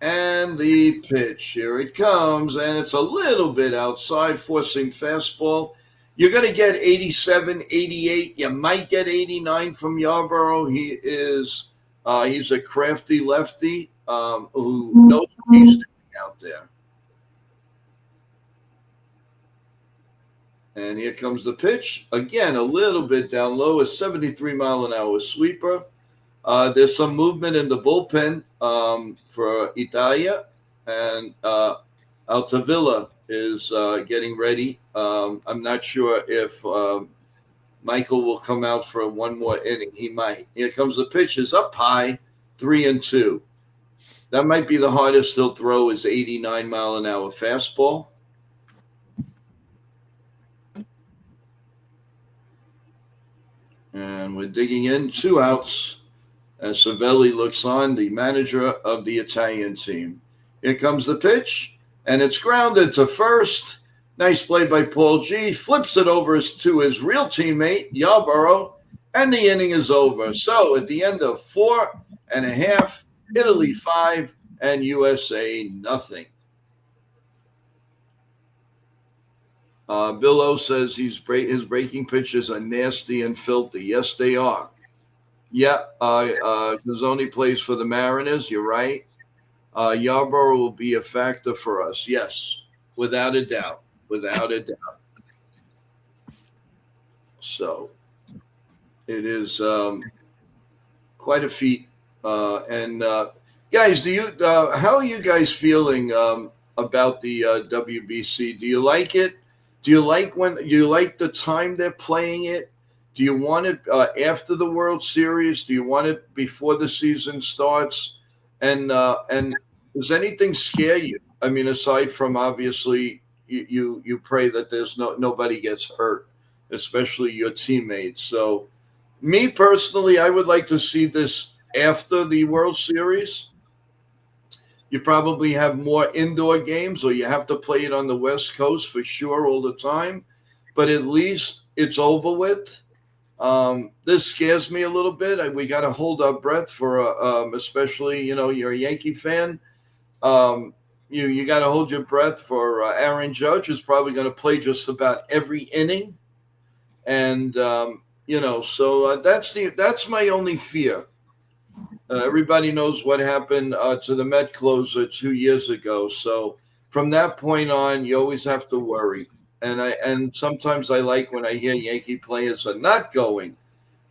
And the pitch. Here it comes. And it's a little bit outside, forcing fastball. You're going to get 87, 88. You might get 89 from Yarbrough. He's a crafty lefty who knows what he's doing out there. And here comes the pitch. Again, a little bit down low, a 73-mile-an-hour sweeper. There's some movement in the bullpen for Italia. And Altavilla is getting ready. I'm not sure if Michael will come out for one more inning. He might. Here comes the pitch. Is up high, 3-2. That might be the hardest he'll throw, is 89-mile-an-hour fastball. And we're digging in, 2 outs, as Savelli looks on, the manager of the Italian team. Here comes the pitch, and it's grounded to first. Nice play by Paul G. Flips it over to his real teammate, Yarbrough, and the inning is over. So at the end of 4.5, Italy 5 and USA nothing. Bill O says his breaking pitches are nasty and filthy. Yes, they are. Yeah, Canzoni plays for the Mariners. You're right. Yarbrough will be a factor for us. Yes, without a doubt. Without a doubt. So it is quite a feat. And guys, how are you guys feeling about the WBC? Do you like it? Do you like the time they're playing it? Do you want it after the World Series? Do you want it before the season starts? And does anything scare you? I mean, aside from obviously you pray that there's nobody gets hurt, especially your teammates. So, me personally, I would like to see this after the World Series. You probably have more indoor games, or you have to play it on the West Coast for sure all the time. But at least it's over with. This scares me a little bit. We got to hold our breath for, especially, you're a Yankee fan. You got to hold your breath for Aaron Judge, who's probably going to play just about every inning. And, so that's my only fear. Everybody knows what happened to the Met closer 2 years ago. So from that point on, you always have to worry. And sometimes I like when I hear Yankee players are not going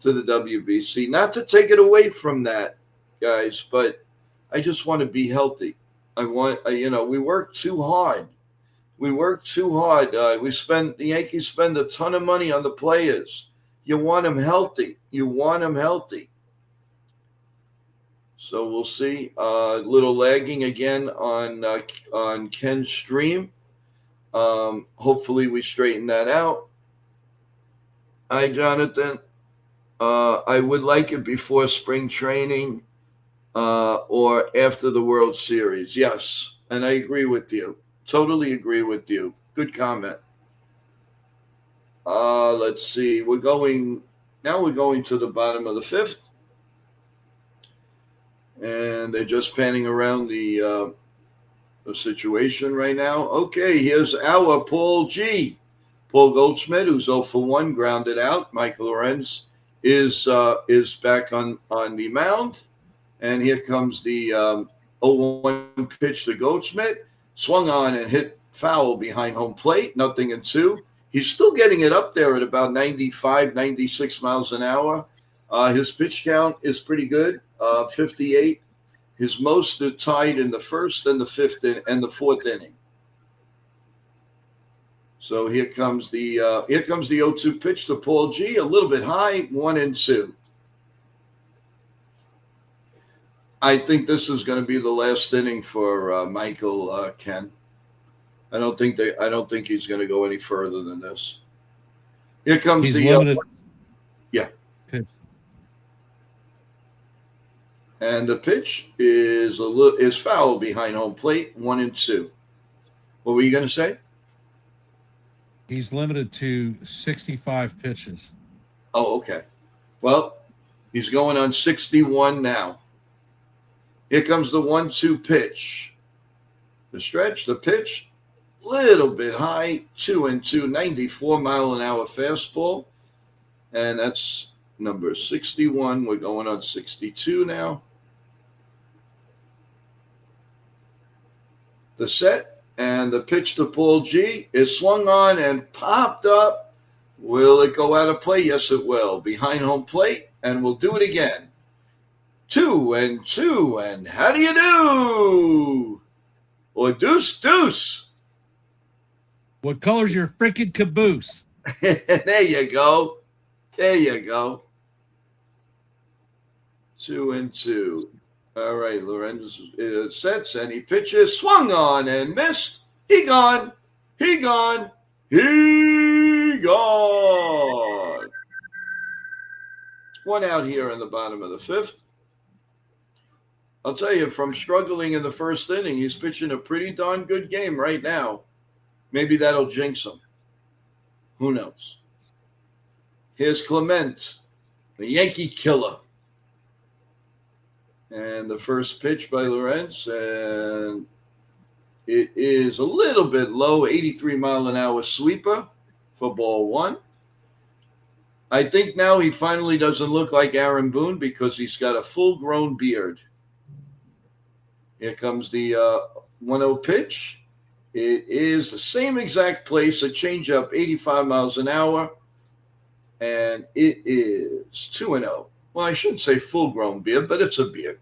to the WBC. Not to take it away from that, guys, but I just want to be healthy. I want, we work too hard. The Yankees spend a ton of money on the players. You want them healthy. So we'll see. A little lagging again on Ken's stream. Hopefully we straighten that out. Hi, Jonathan. I would like it before spring training or after the World Series. Yes, and I agree with you. Totally agree with you. Good comment. Let's see. We're going to the bottom of the fifth. And they're just panning around the situation right now. Okay, here's our Paul G. Paul Goldschmidt, who's 0 for 1, grounded out. Michael Lorenz is back on the mound. And here comes the 0-1 pitch to Goldschmidt. Swung on and hit foul behind home plate, 0-2. He's still getting it up there at about 95, 96 miles an hour. His pitch count is pretty good, 58. His most are tied in the first and the fifth and the fourth inning. So here comes the 0-2 pitch to Paul G, a little bit high, 1-2. I think this is going to be the last inning for Michael Ken. I don't think he's going to go any further than this. Here comes he's the limited. Yeah. Pitch. And the pitch is foul behind home plate, 1-2. What were you going to say? He's limited to 65 pitches. Oh, okay. Well, he's going on 61 now. Here comes the 1-2 pitch. The stretch, the pitch, little bit high, 2-2, 94-mile-an-hour fastball. And that's number 61. We're going on 62 now. The set and the pitch to Paul G is swung on and popped up. Will it go out of play? Yes, it will. Behind home plate, and we'll do it again. 2-2, and how do you do? Or deuce. What color's your freaking caboose? There you go. 2-2. All right, Lorenz sets, and he pitches, swung on and missed. He gone. One out here in the bottom of the fifth. I'll tell you, from struggling in the first inning, he's pitching a pretty darn good game right now. Maybe that'll jinx him. Who knows? Here's Clement, the Yankee killer. And the first pitch by Lorenz, and it is a little bit low, 83-mile-an-hour sweeper for ball one. I think now he finally doesn't look like Aaron Boone because he's got a full-grown beard. Here comes the 1-0 pitch. It is the same exact place, a changeup, 85 miles an hour, and it is 2-0. Well, I shouldn't say full-grown beard, but it's a beard.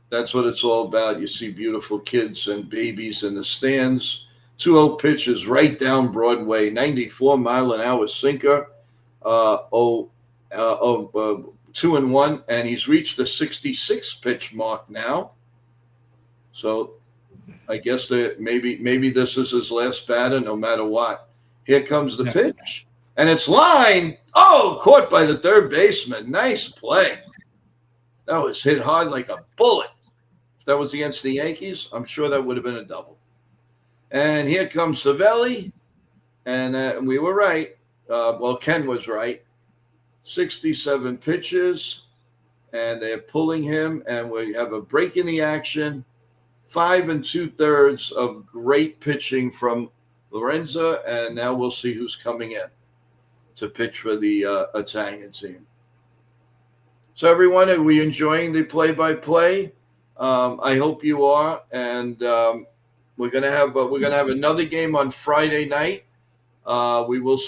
That's what it's all about. You see beautiful kids and babies in the stands. 2-0 pitch is right down Broadway, 94-mile-an-hour sinker. 2-1, and he's reached the 66 pitch mark now. So I guess that maybe this is his last batter, no matter what. Here comes the pitch, and it's line. Oh, caught by the third baseman. Nice play. That was hit hard like a bullet. If that was against the Yankees, I'm sure that would have been a double. And here comes Savelli, and we were right. Ken was right. 67 pitches, and they're pulling him, and we have a break in the action. 5 2/3 of great pitching from Lorenzo, and now we'll see who's coming in to pitch for the Italian team. So everyone, are we enjoying the play-by-play? I hope you are, and we're gonna have another game on Friday night. We will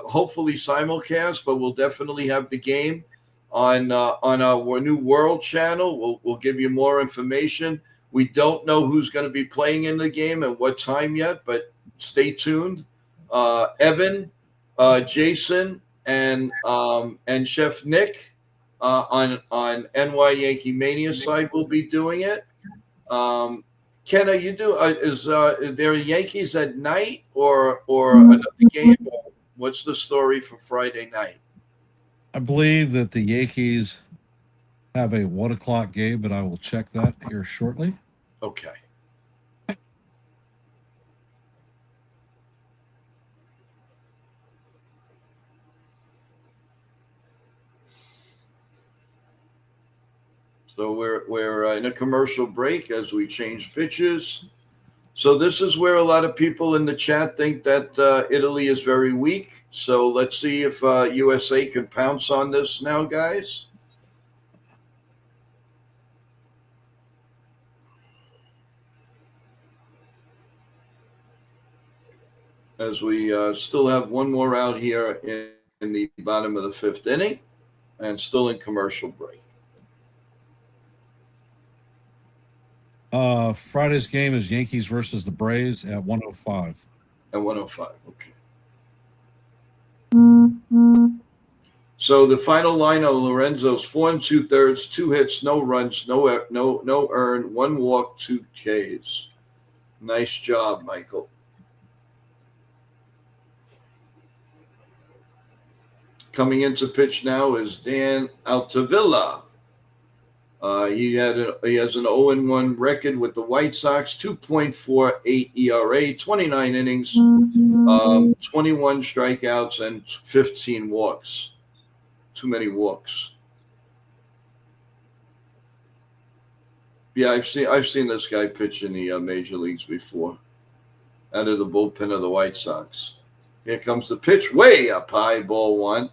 hopefully simulcast, but we'll definitely have the game on our new World channel. We'll give you more information. We don't know who's going to be playing in the game and what time yet, but stay tuned. Evan, Jason, and Chef Nick on NY YankeeMania side will be doing it. Ken, are you is there Yankees at night or another game? What's the story for Friday night? I believe that the Yankees have a 1 o'clock game, but I will check that here shortly. Okay. So we're in a commercial break as we change pitches. So this is where a lot of people in the chat think that Italy is very weak. So let's see if USA can pounce on this now, guys. as we still have one more out here in the bottom of the fifth inning and still in commercial break. Friday's game is Yankees versus the Braves at 1:05. At 1:05, okay. So the final line of Lorenzo's 4 2/3, 2 hits, no runs, no earned, 1 walk, 2 Ks. Nice job, Michael. Coming into pitch now is Dan Altavilla. He has an 0-1 record with the White Sox, 2.48 ERA, 29 innings, 21 strikeouts, and 15 walks. Too many walks. Yeah, I've seen this guy pitch in the major leagues before, out of the bullpen of the White Sox. Here comes the pitch, way up high, ball 1.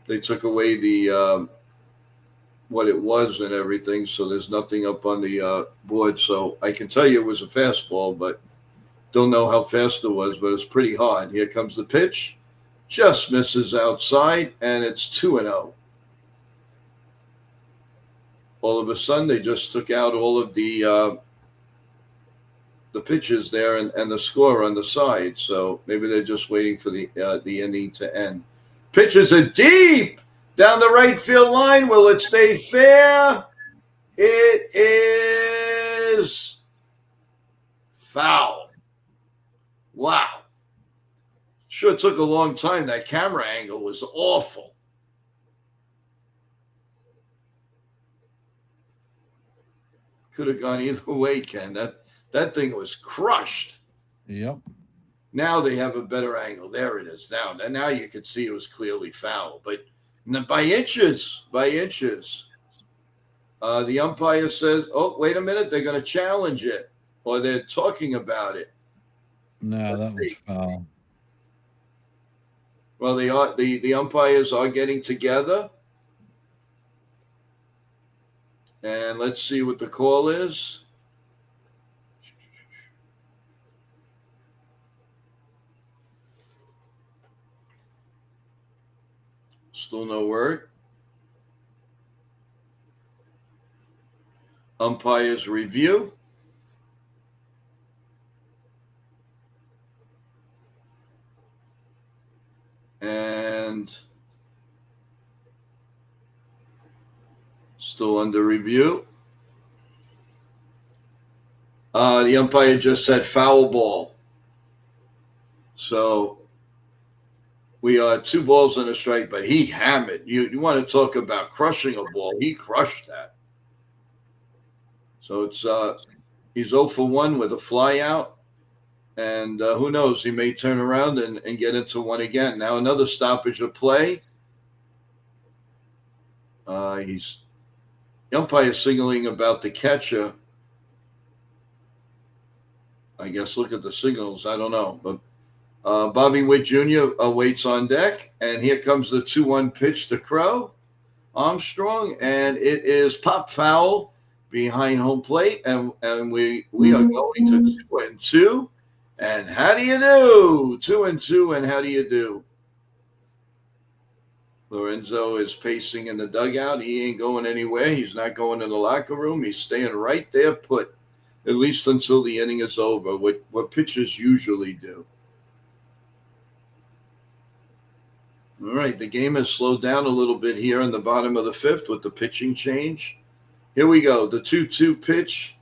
They took away the what it was and everything, so there's nothing up on the board. So I can tell you it was a fastball, but don't know how fast it was, but it's pretty hard. Here comes the pitch. Just misses outside, and it's 2-0. All of a sudden, they just took out all of the pitches there and the score on the side. So maybe they're just waiting for the inning to end. Pitches are deep down the right field line. Will it stay fair? It is foul. Wow. Sure took a long time. That camera angle was awful. Could have gone either way, Ken. That thing was crushed. Yep. Now they have a better angle. There it is. Now you can see it was clearly foul, but by inches. The umpire says, "Oh, wait a minute, they're going to challenge it, or they're talking about it." No, that was foul. Well, the umpires are getting together, and let's see what the call is. Still no word. Umpires review. And still under review. The umpire just said foul ball. So we are 2 balls and a strike, but he hammered. You want to talk about crushing a ball. He crushed that. So it's he's 0 for 1 with a fly out. And who knows, he may turn around and get into one again. Now another stoppage of play. The umpire signaling about the catcher. I guess look at the signals. I don't know. But Bobby Witt Jr. Waits on deck. And here comes the 2-1 pitch to Crow Armstrong. And it is pop foul behind home plate. And we are going to 2-2. And how do you do? 2-2, and how do you do? Lorenzo is pacing in the dugout. He ain't going anywhere. He's not going in the locker room. He's staying right there put, at least until the inning is over, what pitchers usually do. All right, the game has slowed down a little bit here in the bottom of the fifth with the pitching change. Here we go. The 2-2 pitch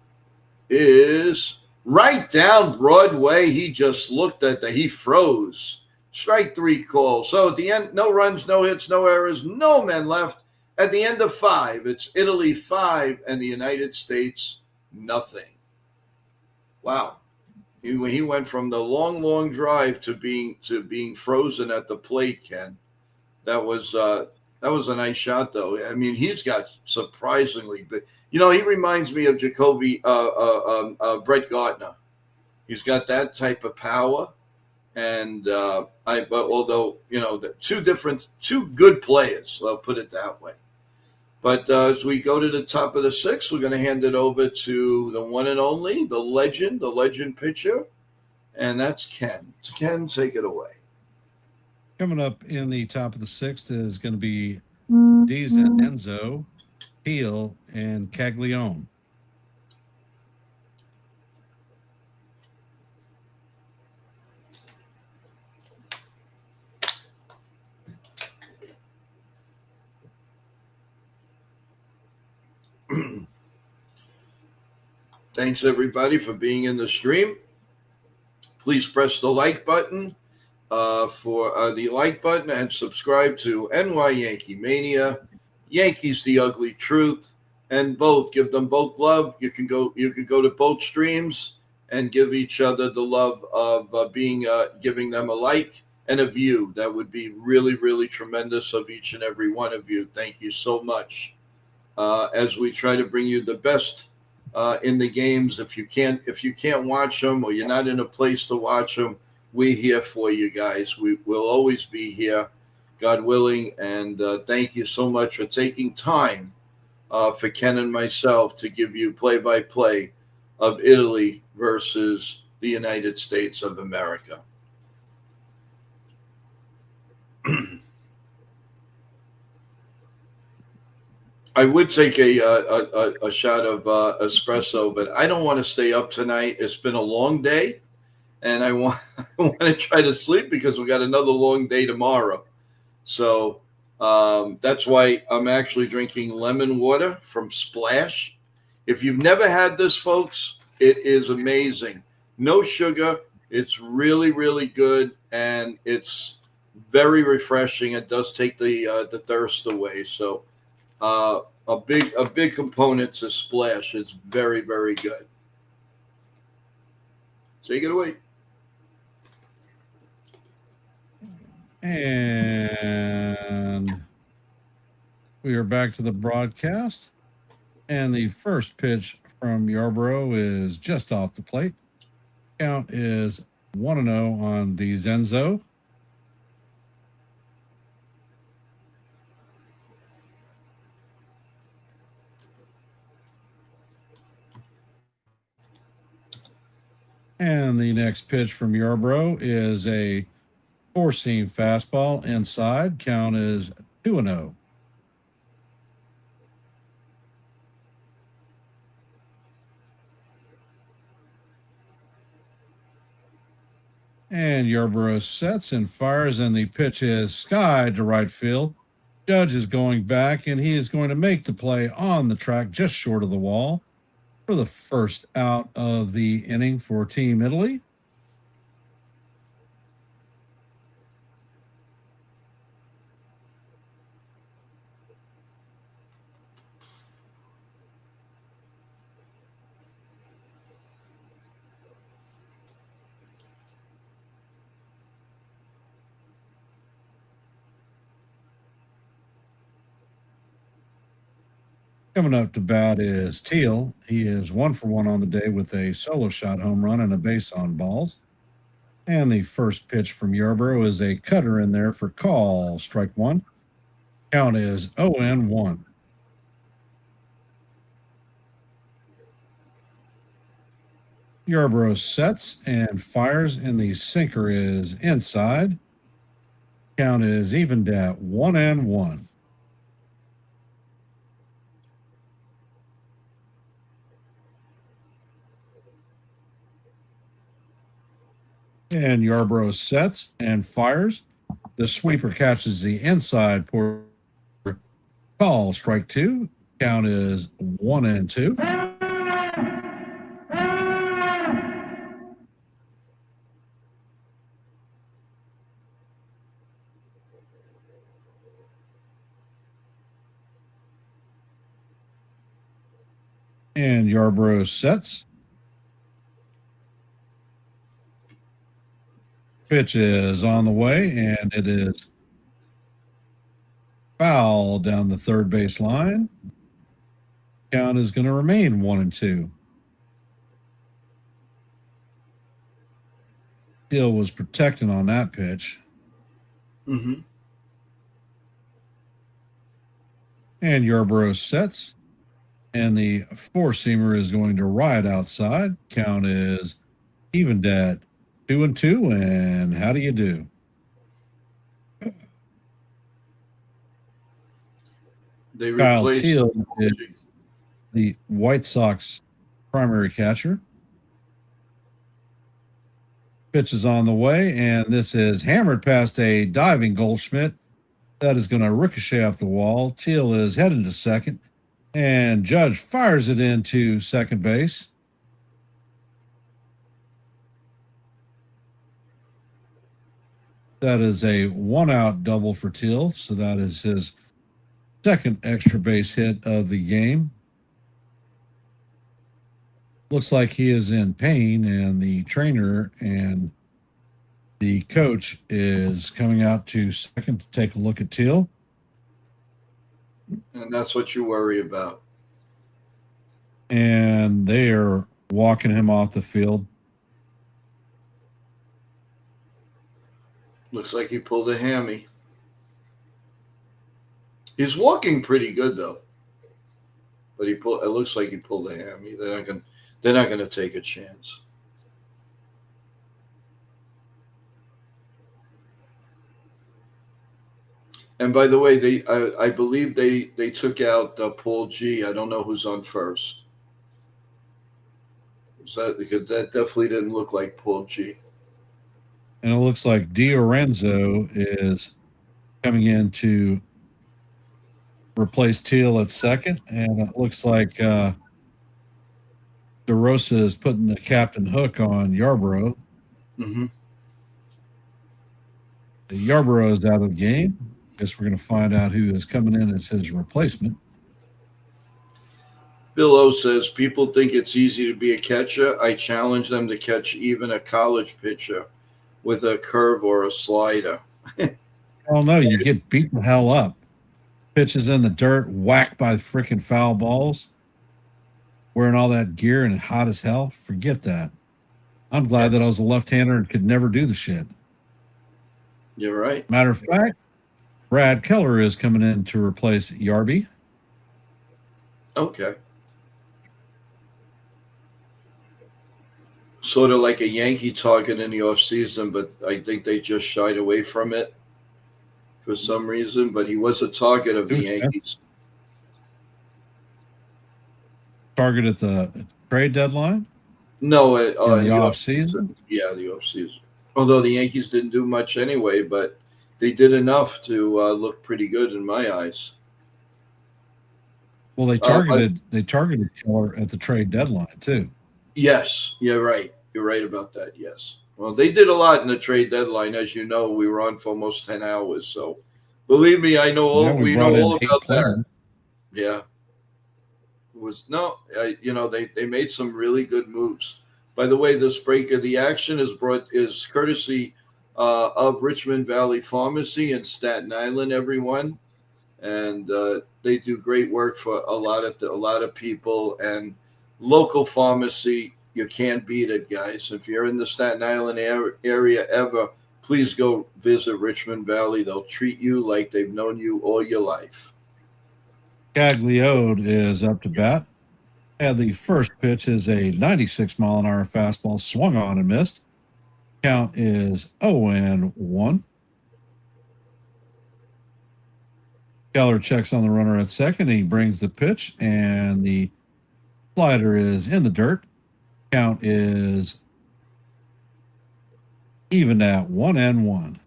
is right down Broadway. He just looked at he froze. Strike 3 call. So at the end, no runs, no hits, no errors, no men left. At the end of 5, it's Italy 5 and the United States nothing. Wow. He went from the long drive to being frozen at the plate, Ken. That was a nice shot, though. I mean, he's got surprisingly big. He reminds me of Brett Gardner. He's got that type of power, and although two good players, I'll put it that way. But as we go to the top of the 6th, we're going to hand it over to the one and only, the legend pitcher, and that's Ken. Ken, take it away. Coming up in the top of the sixth is going to be DiZenzo, Peel, and Caglione. Thanks, everybody, for being in the stream. Please press the like button for the like button and subscribe to NY Yankee Mania, Yankees The Ugly Truth, and both. Give them both love. You can go to both streams and give each other the love of giving them a like and a view. That would be really, really tremendous of each and every one of you. Thank you so much. As we try to bring you the best in the games. If you can't watch them or you're not in a place to watch them, we're here for you guys. We will always be here, God willing. And thank you so much for taking time for Ken and myself to give you play-by-play of Italy versus the United States of America. I would take a shot of espresso, but I don't want to stay up tonight. It's been a long day, and I want to try to sleep because we got another long day tomorrow. So that's why I'm actually drinking lemon water from Splash. If you've never had this, folks, it is amazing. No sugar. It's really, really good, and it's very refreshing. It does take the thirst away. So. A big component to Splash. It's very, very good. Take it away. And we are back to the broadcast. And the first pitch from Yarborough is just off the plate. Count is 1-0 on DiZenzo. And the next pitch from Yarborough is a four-seam fastball inside. Count is 2-0. And Yarborough sets and fires, and the pitch is skied to right field. Judge is going back, and he is going to make the play on the track just short of the wall for the first out of the inning for Team Italy. Coming up to bat is Teal. He is 1-for-1 on the day with a solo shot home run and a base on balls. And the first pitch from Yarborough is a cutter in there for call. Strike one. Count is 0-1. Yarborough sets and fires, and the sinker is inside. Count is evened at 1-1. And Yarborough sets and fires. The sweeper catches the inside portion. Call, strike two. Count is 1-2. And Yarborough sets. Pitch is on the way, and it is foul down the third base line. Count is going to remain 1-2. Steele was protecting on that pitch. Mm-hmm. And Yarborough sets, and the four-seamer is going to ride outside. Count is evened at 2-2, and how do you do? They Kyle replaced Teal is the White Sox primary catcher. Pitch is on the way, and this is hammered past a diving Goldschmidt. That is going to ricochet off the wall. Teal is heading to second, and Judge fires it into second base. That is a one-out double for Teal, so that is his second extra base hit of the game. Looks like he is in pain, and the trainer and the coach is coming out to second to take a look at Teal. And that's what you worry about. And they are walking him off the field. Looks like he pulled a hammy. He's walking pretty good though, but it looks like he pulled a hammy. They're not going to take a chance. And by the way, I believe they took out Paul G. I don't know who's on first. Because that definitely didn't look like Paul G. And it looks like DiOrenzo is coming in to replace Teal at second. And it looks like DeRosa is putting the captain hook on Yarbrough. Mm-hmm. Yarbrough is out of the game. Guess we're going to find out who is coming in as his replacement. Bill O says, people think it's easy to be a catcher. I challenge them to catch even a college pitcher with a curve or a slider. Oh, no, you get beaten the hell up. Pitches in the dirt, whacked by freaking foul balls. Wearing all that gear and hot as hell. Forget that. I'm glad that I was a left-hander and could never do the shit. You're right. Matter of fact, Brad Keller is coming in to replace Yarby. Okay. Sort of like a Yankee target in the offseason, but I think they just shied away from it for some reason. But he was a target of the Yankees. Target at the trade deadline? No, in the offseason? Yeah, the offseason. Although the Yankees didn't do much anyway, but they did enough to look pretty good in my eyes. Well, they targeted Keller at the trade deadline too. Yes, you're right. You're right about that. Yes. Well, they did a lot in the trade deadline, as you know. We were on for almost 10 hours, so believe me, I know all. We know all about that. Yeah. They made some really good moves. By the way, this break of the action is courtesy of Richmond Valley Pharmacy in Staten Island, everyone, and they do great work for a lot of people. And local pharmacy, you can't beat it, guys. If you're in the Staten Island area ever, please go visit Richmond Valley. They'll treat you like they've known you all your life. Caglione is up to bat. And the first pitch is a 96-mile-an-hour fastball swung on and missed. Count is 0-1. Keller checks on the runner at second. He brings the pitch, and the slider is in the dirt. Count is even at 1-1.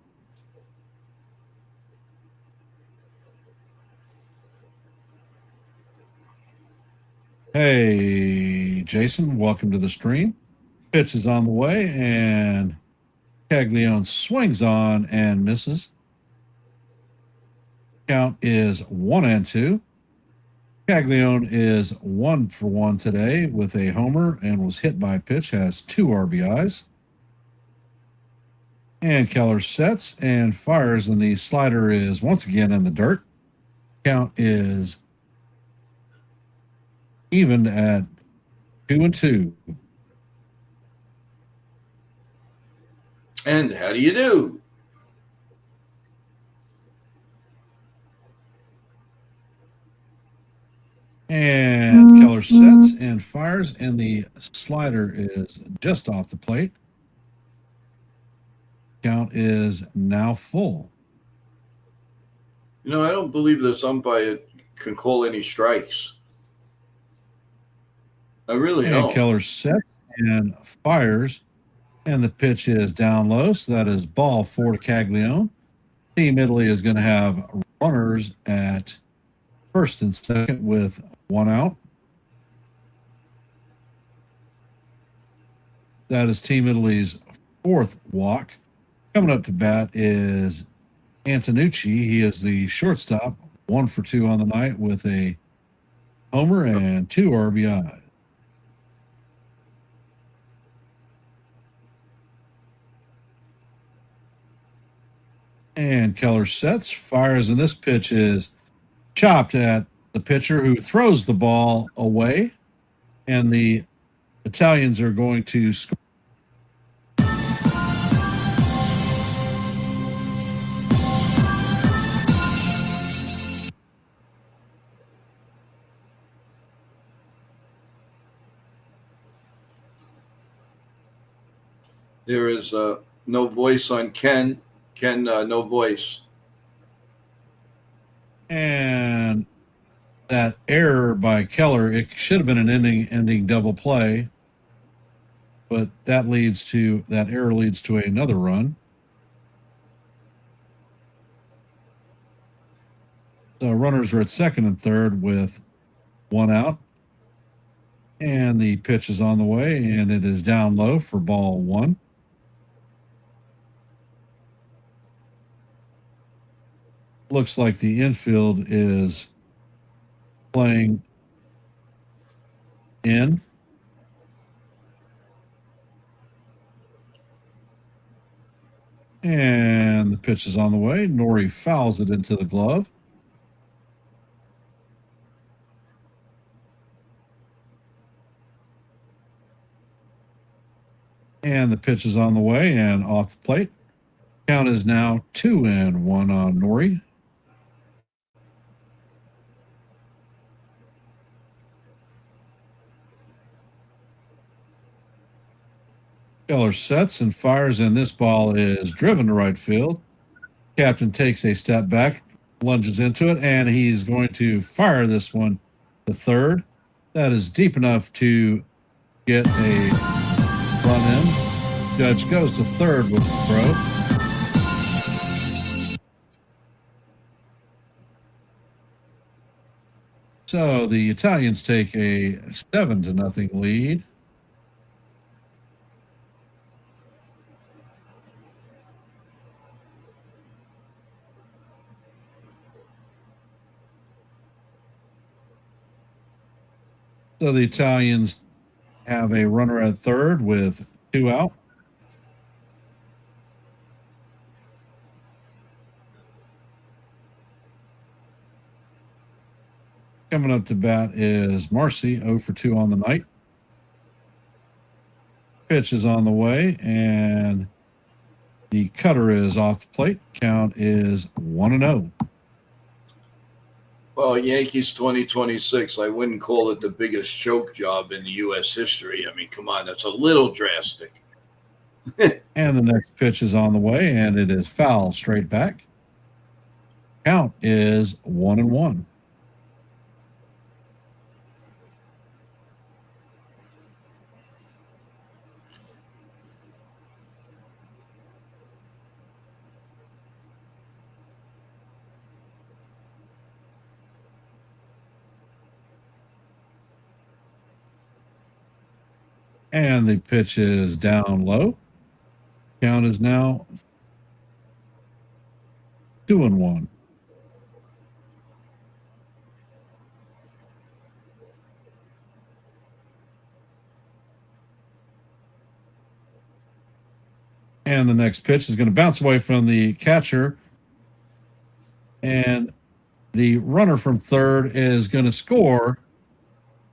Hey, Jason, welcome to the stream. Pitch is on the way, and Caglione swings on and misses. Count is 1-2. Caglione is 1 for 1 today with a homer and was hit by a pitch, has 2 RBIs. And Keller sets and fires, and the slider is once again in the dirt. Count is even at 2-2. And how do you do? And Keller sets and fires, and the slider is just off the plate. Count is now full. You know, I don't believe this umpire can call any strikes. I really And don't. Keller sets and fires. And the pitch is down low. So that is ball 4 to Caglione. Team Italy is going to have runners at first and second with 1 out. That is Team Italy's 4th walk. Coming up to bat is Antonucci. He is the shortstop, 1 for 2 on the night with a homer and 2 RBI. And Keller sets, fires, and this pitch is chopped at the pitcher who throws the ball away. And the Italians are going to score. There is no voice on Ken. Ken, no voice. And that error by Keller, it should have been an ending double play, but that error leads to another run. So runners are at second and third with 1 out. And the pitch is on the way, and it is down low for ball 1. Looks like the infield is playing in. And the pitch is on the way. Nori fouls it into the glove. And the pitch is on the way and off the plate. Count is now 2-1 on Nori. Keller sets and fires, and this ball is driven to right field. Captain takes a step back, lunges into it, and he's going to fire this one to third. That is deep enough to get a run in. Judge goes to third with the throw. So the Italians take a 7-0 lead. So the Italians have a runner at third with 2 out. Coming up to bat is Marcy, 0 for 2 on the night. Pitch is on the way, and the cutter is off the plate. Count is 1-0. Well, Yankees 2026, I wouldn't call it the biggest choke job in the U.S. history. I mean, come on, that's a little drastic. And the next pitch is on the way, and it is foul straight back. Count is 1-1. And the pitch is down low. Count is now 2-1. And the next pitch is going to bounce away from the catcher. And the runner from third is going to score.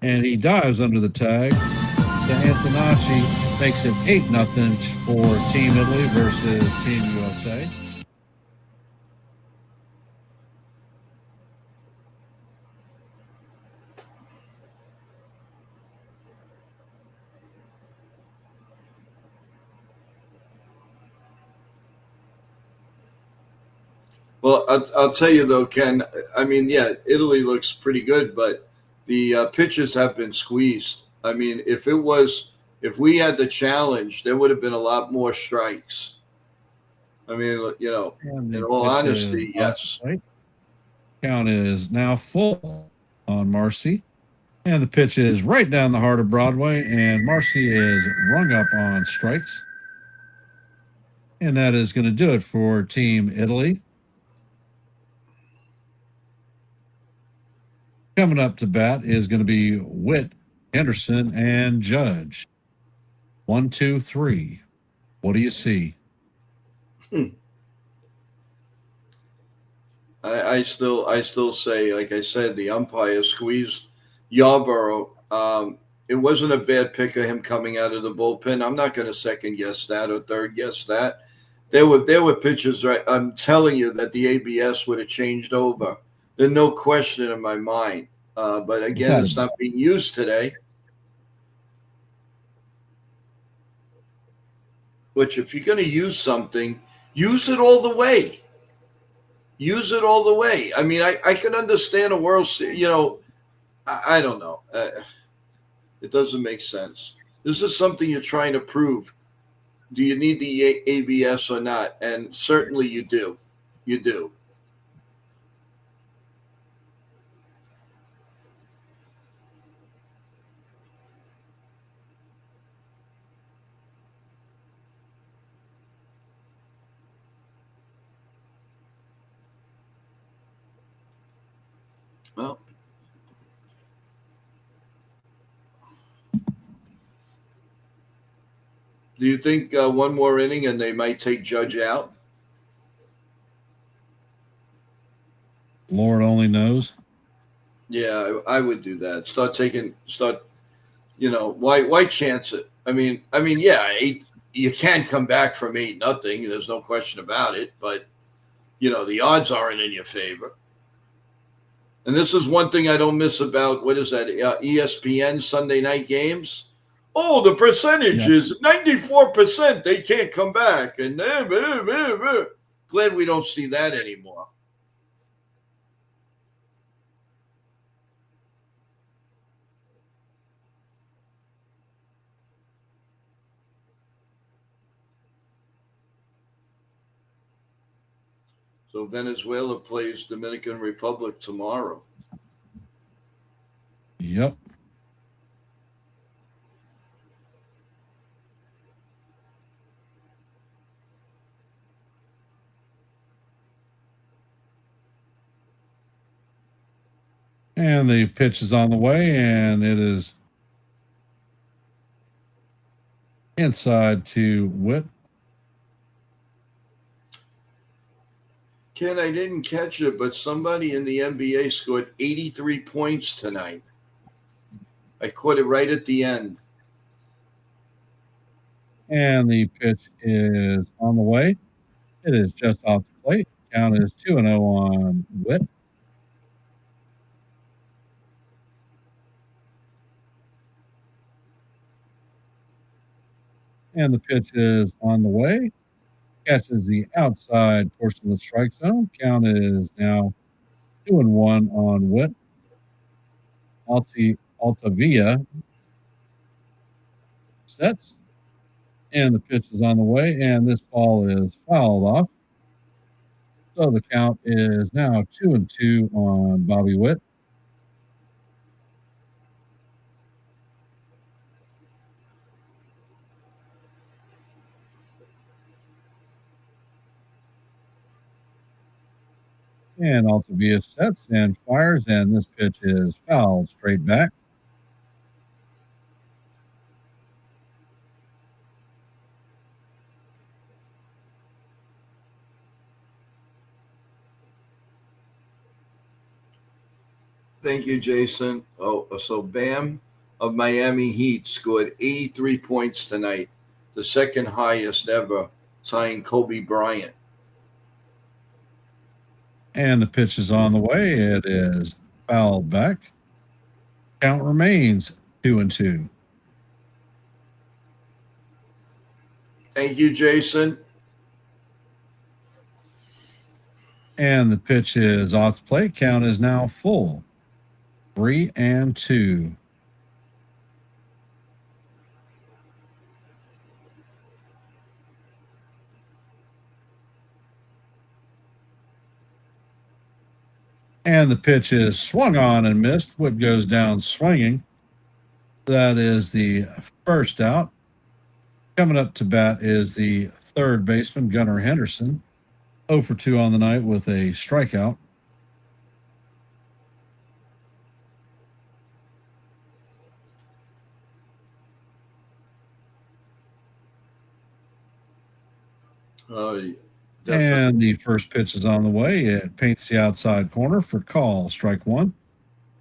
And he dives under the tag. Antonacci makes it 8-0 for Team Italy versus Team USA. Well, I'll tell you though, Ken. I mean, yeah, Italy looks pretty good, but the pitches have been squeezed. I mean, if we had the challenge, there would have been a lot more strikes. I mean, And in the all pitch is honesty, off the yes. plate. Count is now full on Marcy. And the pitch is right down the heart of Broadway. And Marcy is rung up on strikes. And that is going to do it for Team Italy. Coming up to bat is going to be Witt, Henderson, and Judge. 1, 2, 3. What do you see? I still say, like I said, the umpire squeezed Yarborough. It wasn't a bad pick of him coming out of the bullpen. I'm not going to second guess that or third guess that. There were pitches, right? I'm telling you that the ABS would have changed over. There's no question in my mind. But again, it's not being used today. Which, if you're going to use something, use it all the way. Use it all the way. I mean, I can understand a World Series. I don't know. It doesn't make sense. This is something you're trying to prove. Do you need the ABS or not? And certainly you do. You do. Well, do you think one more inning and they might take Judge out? Lord only knows. Yeah, I would do that. Why chance it? I mean, yeah, you can come back from 8-0. There's no question about it, but the odds aren't in your favor. And this is one thing I don't miss about, what is that, ESPN Sunday night games? Oh, the percentage is 94%. They can't come back. And glad we don't see that anymore. So Venezuela plays Dominican Republic tomorrow. Yep. And the pitch is on the way, and it is inside to Witt. Ken, I didn't catch it, but somebody in the NBA scored 83 points tonight. I caught it right at the end. And the pitch is on the way. It is just off the plate. Count is 2-0 on Witt. And the pitch is on the way. Catches the outside portion of the strike zone. Count is now 2-1 on Witt. Altavia sets. And the pitch is on the way. And this ball is fouled off. So the count is now 2-2 on Bobby Witt. And Altavia sets and fires, and this pitch is fouled straight back. Thank you, Jason. Oh, so Bam of Miami Heat scored 83 points tonight, the second highest ever, tying Kobe Bryant. And the pitch is on the way. It is fouled back. Count remains 2-2. Thank you, Jason. And the pitch is off the plate. Count is now full. 3-2. And the pitch is swung on and missed. Wood goes down swinging. That is the first out. Coming up to bat is the third baseman, Gunnar Henderson. 0 for 2 on the night with a strikeout. And the first pitch is on the way. It paints the outside corner for call. Strike one.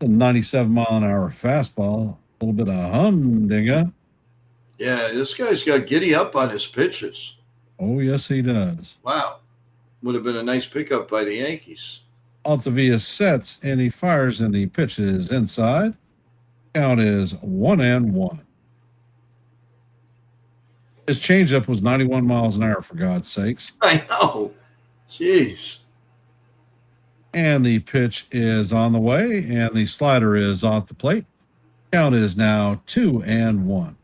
A 97-mile-an-hour fastball. A little bit of humdinger. Yeah, this guy's got giddy up on his pitches. Oh, yes, he does. Wow. Would have been a nice pickup by the Yankees. Altavia sets and he fires and the pitch is inside. Count is 1-1. His changeup was 91 miles an hour, for God's sakes. I know. Jeez. And the pitch is on the way, and the slider is off the plate. Count is now 2-1.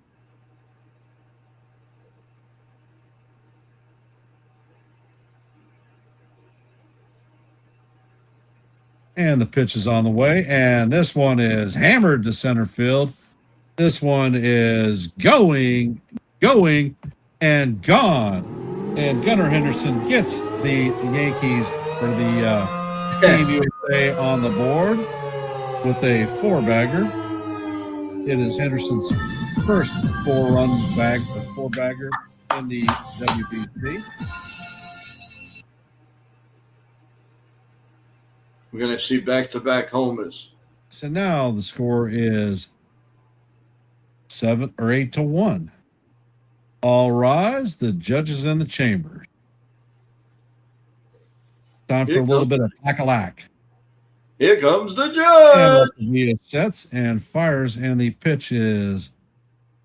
And the pitch is on the way, and this one is hammered to center field. This one is going, and gone. And Gunnar Henderson gets the Yankees for the Team USA on the board with a 4-bagger. It is Henderson's first 4-bagger in the WBC. We're going to see back-to-back homers. So now the score is 7 or 8-1. All rise, the judges in the chamber. Time for a little bit of tackalack. Here comes the judge. And he sets and fires, and the pitch is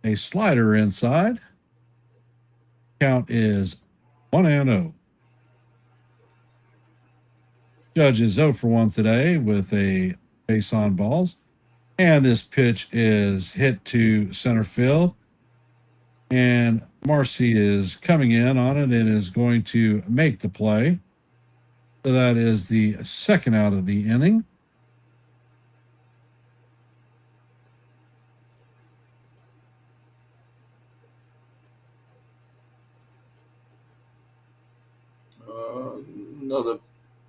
a slider inside. Count is 1-0. Judge is 0 for 1 today with a base on balls. And this pitch is hit to center field. And Marcy is coming in on it and is going to make the play. So that is the second out of the inning.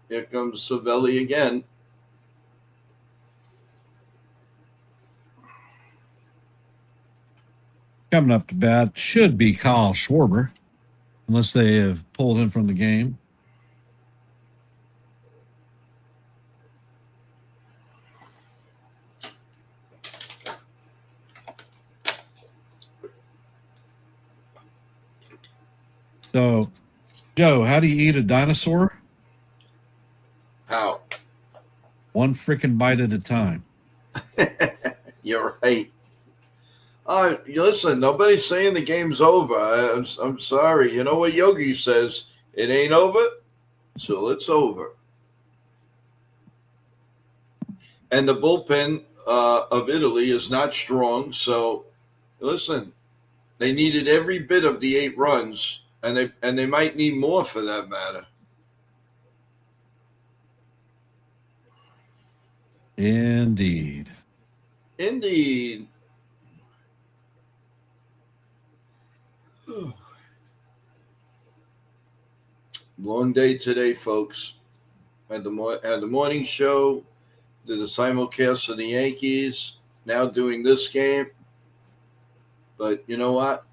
Here comes Savelli again. Coming up to bat should be Kyle Schwarber, unless they have pulled him from the game. So, Joe, how do you eat a dinosaur? How? One freaking bite at a time. You're right. Listen, nobody's saying the game's over. I'm sorry. You know what Yogi says? It ain't over till it's over. And the bullpen of Italy is not strong. So, listen, they needed every bit of the 8 runs, and they might need more for that matter. Indeed. Indeed. Long day today, folks. Had the morning show, did the simulcast of the Yankees, now doing this game. But you know what?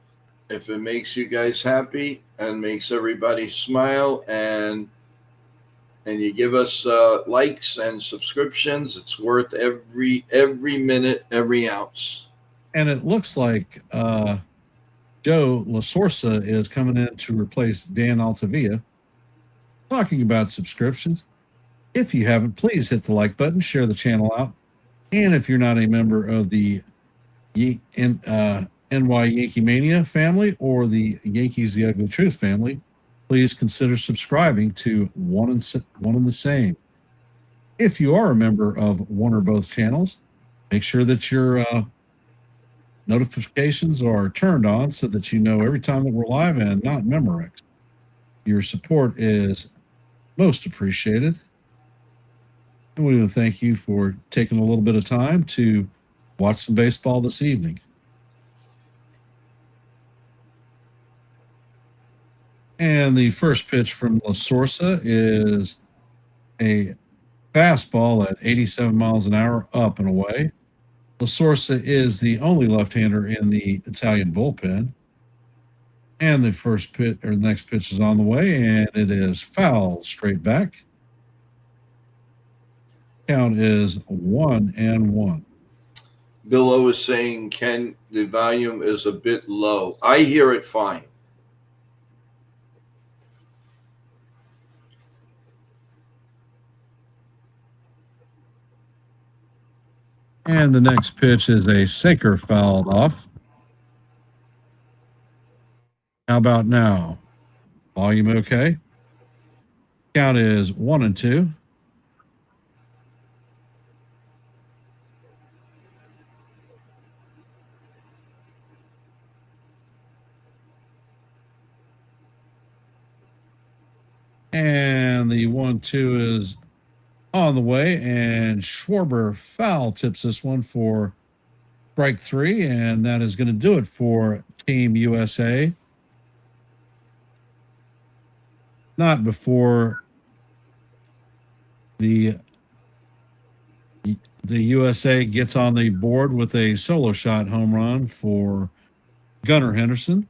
If it makes you guys happy and makes everybody smile and you give us likes and subscriptions, it's worth every minute, every ounce. And it looks like Joe LaSorsa is coming in to replace Dan Altavia. Talking about subscriptions, if you haven't, please hit the like button, share the channel out. And if you're not a member of the NY YankeeMania family or the Yankees The Ugly Truth family, please consider subscribing to One and the Same. If you are a member of one or both channels, make sure that your notifications are turned on so that you know every time that we're live and not Memorex. Your support is most appreciated. And we want to thank you for taking a little bit of time to watch some baseball this evening. And the first pitch from La Sorsa is a fastball at 87 miles an hour up and away. La Sorsa is the only left-hander in the Italian bullpen. And the first pitch or the next pitch is on the way, and it is foul straight back. Count is 1-1. Bill O is saying, Ken, the volume is a bit low. I hear it fine. And the next pitch is a sinker fouled off. How about now? Volume okay? Count is 1-2. And the 1-2 is on the way, and Schwarber foul tips this one for strike 3, and that is going to do it for Team USA. Not before the USA gets on the board with a solo shot home run for Gunnar Henderson.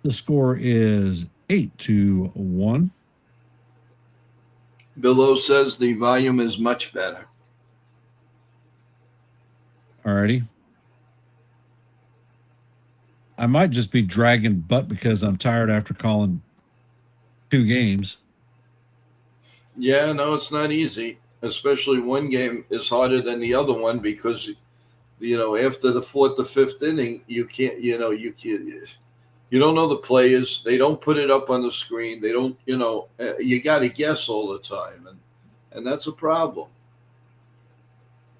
The score is 8-1. Bill O says the volume is much better. Alrighty. I might just be dragging butt because I'm tired after calling 2 games. Yeah, no, it's not easy. Especially one game is harder than the other one because, after the 4th or 5th inning, you don't know the players. They don't put it up on the screen. They don't, you got to guess all the time. And that's a problem.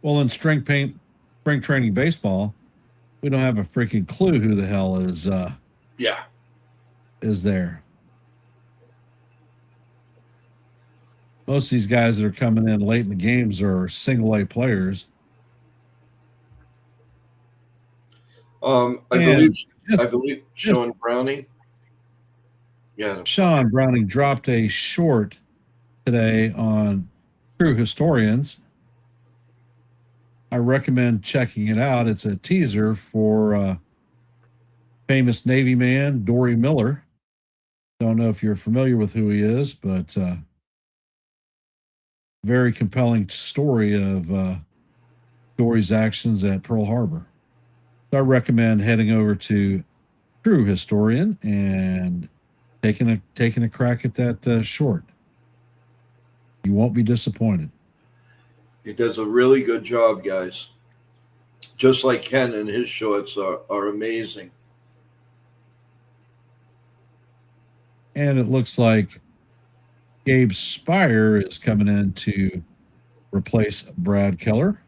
Well, in spring training baseball, we don't have a freaking clue who the hell is there. Most of these guys that are coming in late in the games are single A players. I believe Sean Browning. Yeah. Sean Browning dropped a short today on True Historians. I recommend checking it out. It's a teaser for famous Navy man Dory Miller. Don't know if you're familiar with who he is, but very compelling story of Dory's actions at Pearl Harbor. So I recommend heading over to True Historian and taking a crack at that short. You won't be disappointed. He does a really good job, guys. Just like Ken, and his shorts are amazing. And it looks like Gabe Spire is coming in to replace Brad Keller.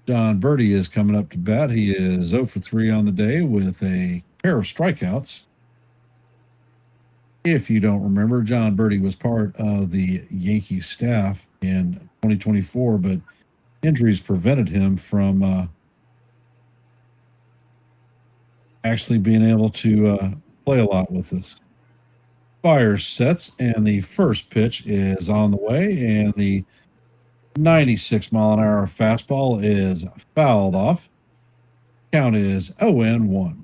John Birdie is coming up to bat. He is 0 for 3 on the day with a pair of strikeouts. If you don't remember, John Birdie was part of the Yankee staff in 2024, but injuries prevented him from actually being able to play a lot with us. Fire sets, and the first pitch is on the way, and the 96-mile-an-hour fastball is fouled off. Count is 0-1.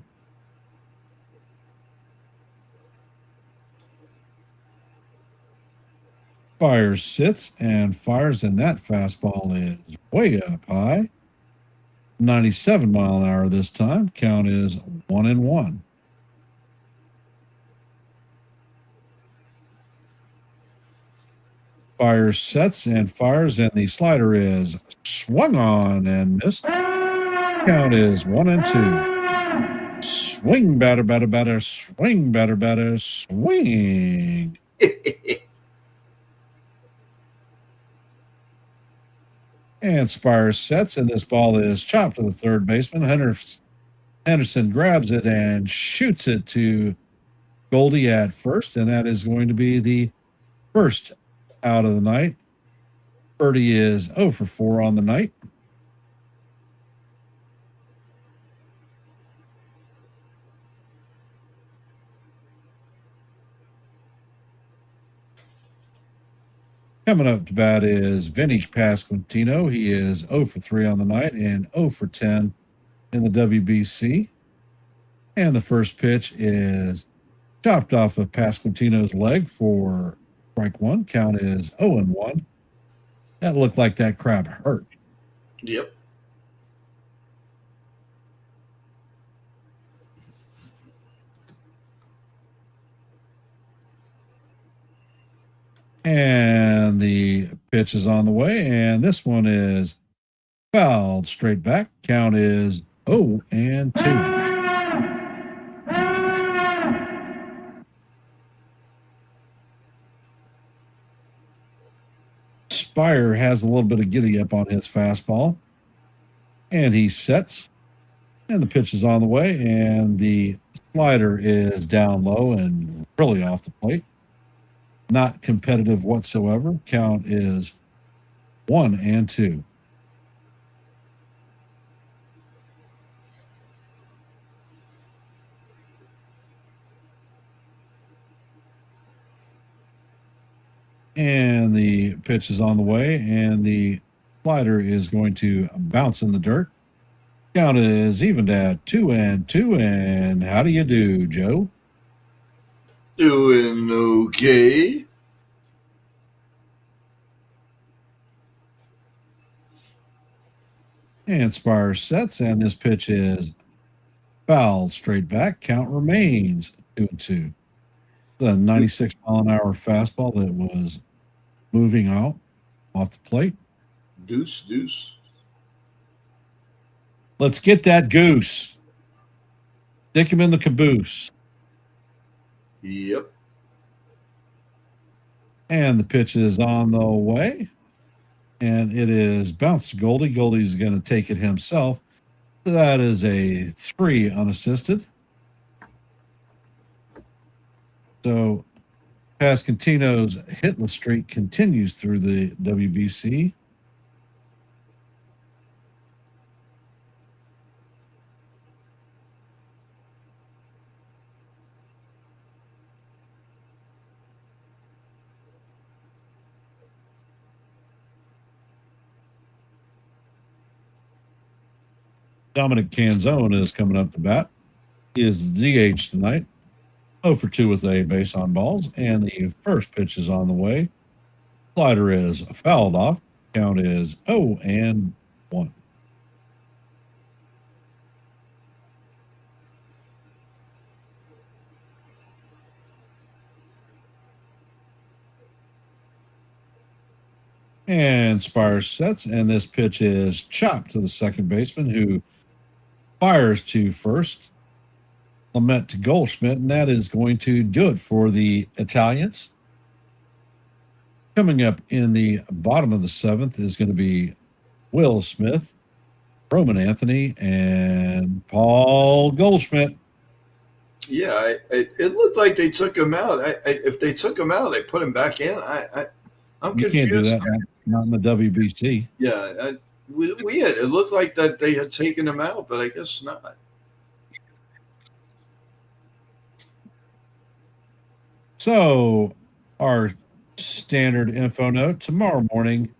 Fire sits and fires, and that fastball is way up high. 97-mile-an-hour this time. Count is 1-1. Fire sets and fires, and the slider is swung on and missed. Count is 1-2. Swing, batter, batter, batter, swing, batter, batter, swing. And Spires sets, and this ball is chopped to the third baseman. Henderson grabs it and shoots it to Goldie at first, and that is going to be the first out of the night. Birdie is 0 for 4 on the night. Coming up to bat is Vinny Pasquantino. He is 0 for 3 on the night and 0 for 10 in the WBC. And the first pitch is chopped off of Pasquantino's leg for strike one. Count is 0-1. That looked like that crap hurt. Yep. And the pitch is on the way, and this one is fouled straight back. Count is 0-2. Spire has a little bit of giddy up on his fastball, and he sets, and the pitch is on the way, and the slider is down low and really off the plate. Not competitive whatsoever. Count is 1-2. And the pitch is on the way, and the slider is going to bounce in the dirt. Count is evened at 2-2. And how do you do, Joe? Doing okay. And Spire sets, and this pitch is fouled straight back. Count remains 2-2. The 96-mile-an-hour fastball that was moving out off the plate. Deuce. Let's get that goose. Stick him in the caboose. Yep. And the pitch is on the way. And it is bounced to Goldie. Goldie's going to take it himself. That is a 3 unassisted. So Pasquantino's hitless streak continues through the WBC. Dominic Canzone is coming up to bat. He is the DH tonight. 0 for 2 with a base on balls, and the first pitch is on the way. Slider is fouled off. Count is 0-1. And Spires sets, and this pitch is chopped to the second baseman, who fires to first. Clement to Goldschmidt, and that is going to do it for the Italians. Coming up in the bottom of the seventh is going to be Will Smith, Roman Anthony, and Paul Goldschmidt. Yeah, it looked like they took him out. If they took him out, they put him back in. I'm confused. You can't do that, not in the WBC. Yeah, weird. It looked like that they had taken him out, but I guess not. So our standard info note, tomorrow morning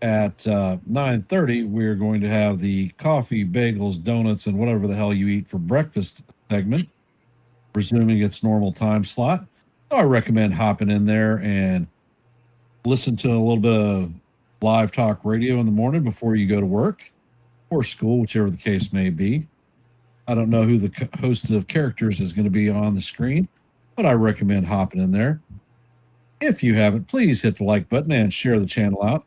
at 9:30, we're going to have the coffee, bagels, donuts, and whatever the hell you eat for breakfast segment, resuming its normal time slot. So I recommend hopping in there and listen to a little bit of live talk radio in the morning before you go to work or school, whichever the case may be. I don't know who the host of characters is going to be on the screen, but I recommend hopping in there. If you haven't, please hit the like button and share the channel out.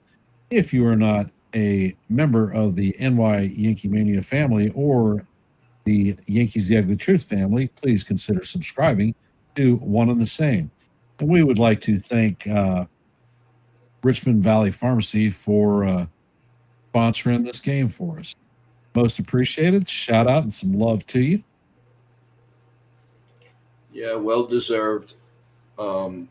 If you are not a member of the NY YankeeMania family or the Yankees The Ugly Truth family, please consider subscribing to one and the same. And we would like to thank Richmond Valley Pharmacy for sponsoring this game for us. Most appreciated. Shout out and some love to you. Yeah, well deserved. From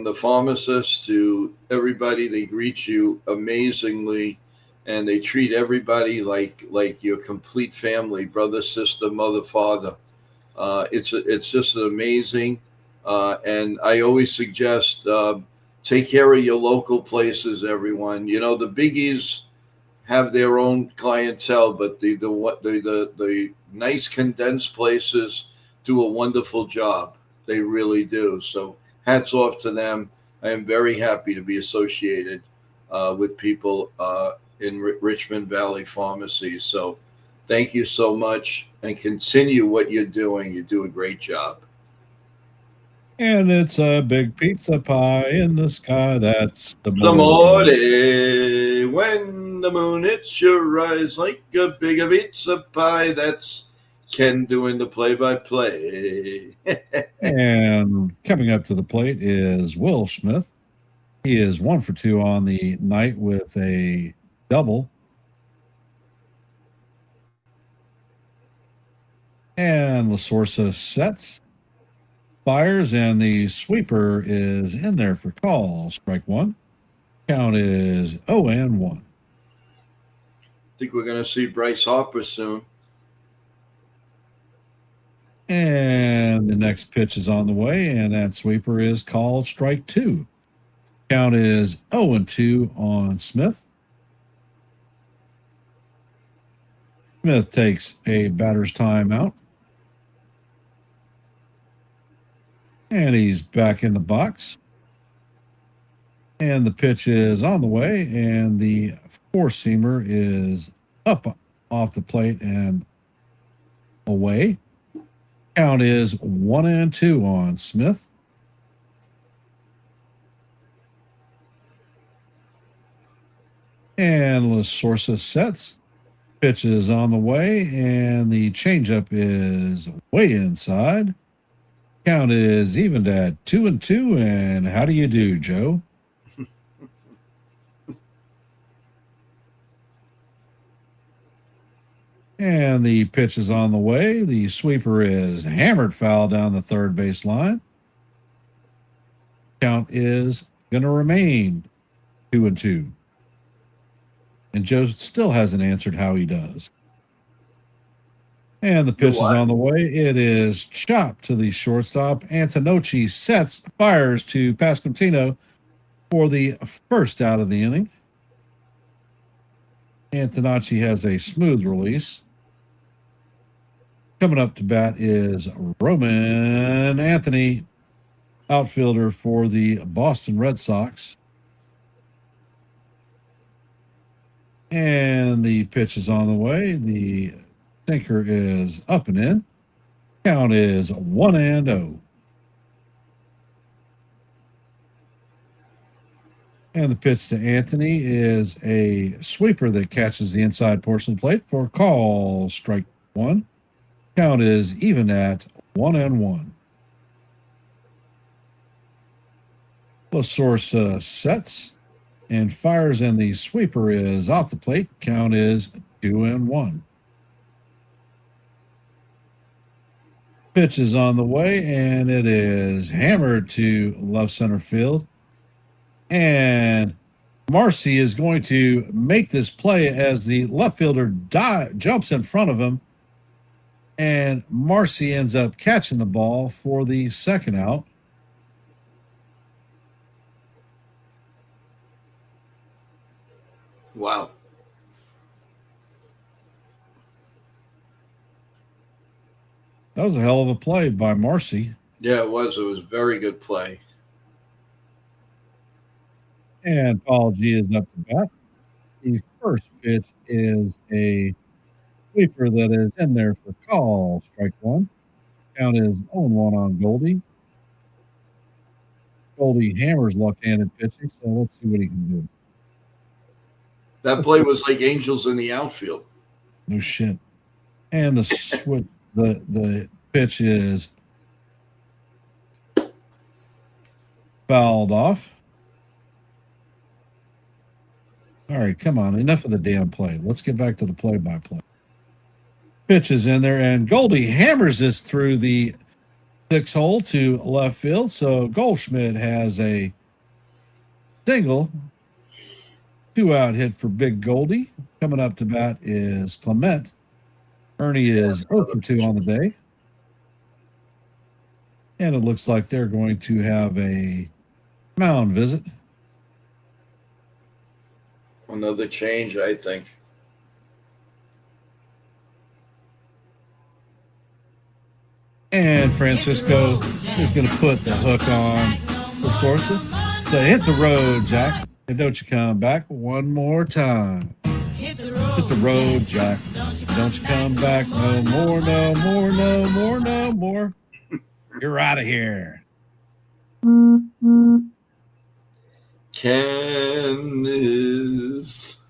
the pharmacist to everybody, they greet you amazingly, and they treat everybody like your complete family, brother, sister, mother, father. It's just amazing, and I always suggest take care of your local places, everyone. You know, the biggies have their own clientele, but the nice condensed places do a wonderful job. They really do. So hats off to them. I am very happy to be associated with people in Richmond Valley Pharmacy. So thank you so much, and continue what you're doing. You do a great job. And it's a big pizza pie in the sky. That's the Amore, when the moon hits your eyes like a big pizza pie. That's Ken doing the play-by-play. And coming up to the plate is Will Smith. He is 1 for 2 on the night with a double. And La Sorsa sets, fires, and the sweeper is in there for call. Strike one. Count is 0-1. I think we're going to see Bryce Harper soon. And the next pitch is on the way, and that sweeper is called strike two. Count is 0-2 on Smith. Smith takes a batter's timeout. And he's back in the box. And the pitch is on the way, and the four-seamer is up off the plate and away. Count is 1-2 on Smith. And La Sorsa sets. Pitch is on the way, and the changeup is way inside. Count is evened at 2-2. And how do you do, Joe? And the pitch is on the way. The sweeper is hammered foul down the third base line. Count is going to remain 2-2. And Joe still hasn't answered how he does. And the pitch is on the way. It is chopped to the shortstop. Antonocci sets, fires to Pasquantino for the first out of the inning. Antonocci has a smooth release. Coming up to bat is Roman Anthony, outfielder for the Boston Red Sox. And the pitch is on the way. The sinker is up and in. Count is 1-0. And the pitch to Anthony is a sweeper that catches the inside portion of the plate for call strike one. Count is even at 1-1. La Sorsa sets and fires, and the sweeper is off the plate. Count is 2-1. Pitch is on the way, and it is hammered to left center field. And Marcy is going to make this play as the left fielder jumps in front of him. And Marcy ends up catching the ball for the second out. Wow. That was a hell of a play by Marcy. Yeah, it was. It was a very good play. And Paul G is up to bat. The first pitch is a sweeper that is in there for call. Strike one. Count is 0-1 on Goldie. Goldie hammers left-handed pitching, so let's see what he can do. That play was like angels in the outfield. No shit. And the pitch is fouled off. All right, come on. Enough of the damn play. Let's get back to the play-by-play. Pitch is in there, and Goldie hammers this through the 6 hole to left field. So Goldschmidt has a single, 2-out hit for Big Goldie. Coming up to bat is Clement. Ernie is 0 for 2 on the day. And it looks like they're going to have a mound visit. Another change, I think. And Francisco is going to put the hook on the Sorsa. So hit the road, Jack. And don't you come back one more time. Hit the road, Jack. Don't you come back no more, no more, no more, no more. You're out of here. Ken is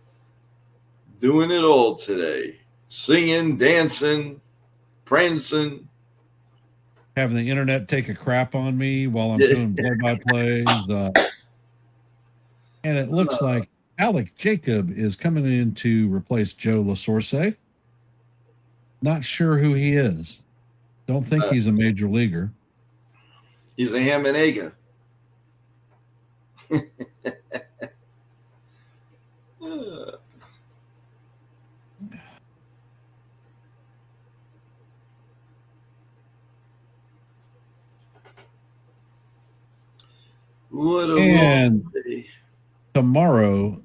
doing it all today. Singing, dancing, prancing. Having the internet take a crap on me while I'm doing play-by-plays. And it looks like Alec Jacob is coming in to replace Joe LaSource. Not sure who he is. Don't think he's a major leaguer. He's a ham and egger. What a And long day. tomorrow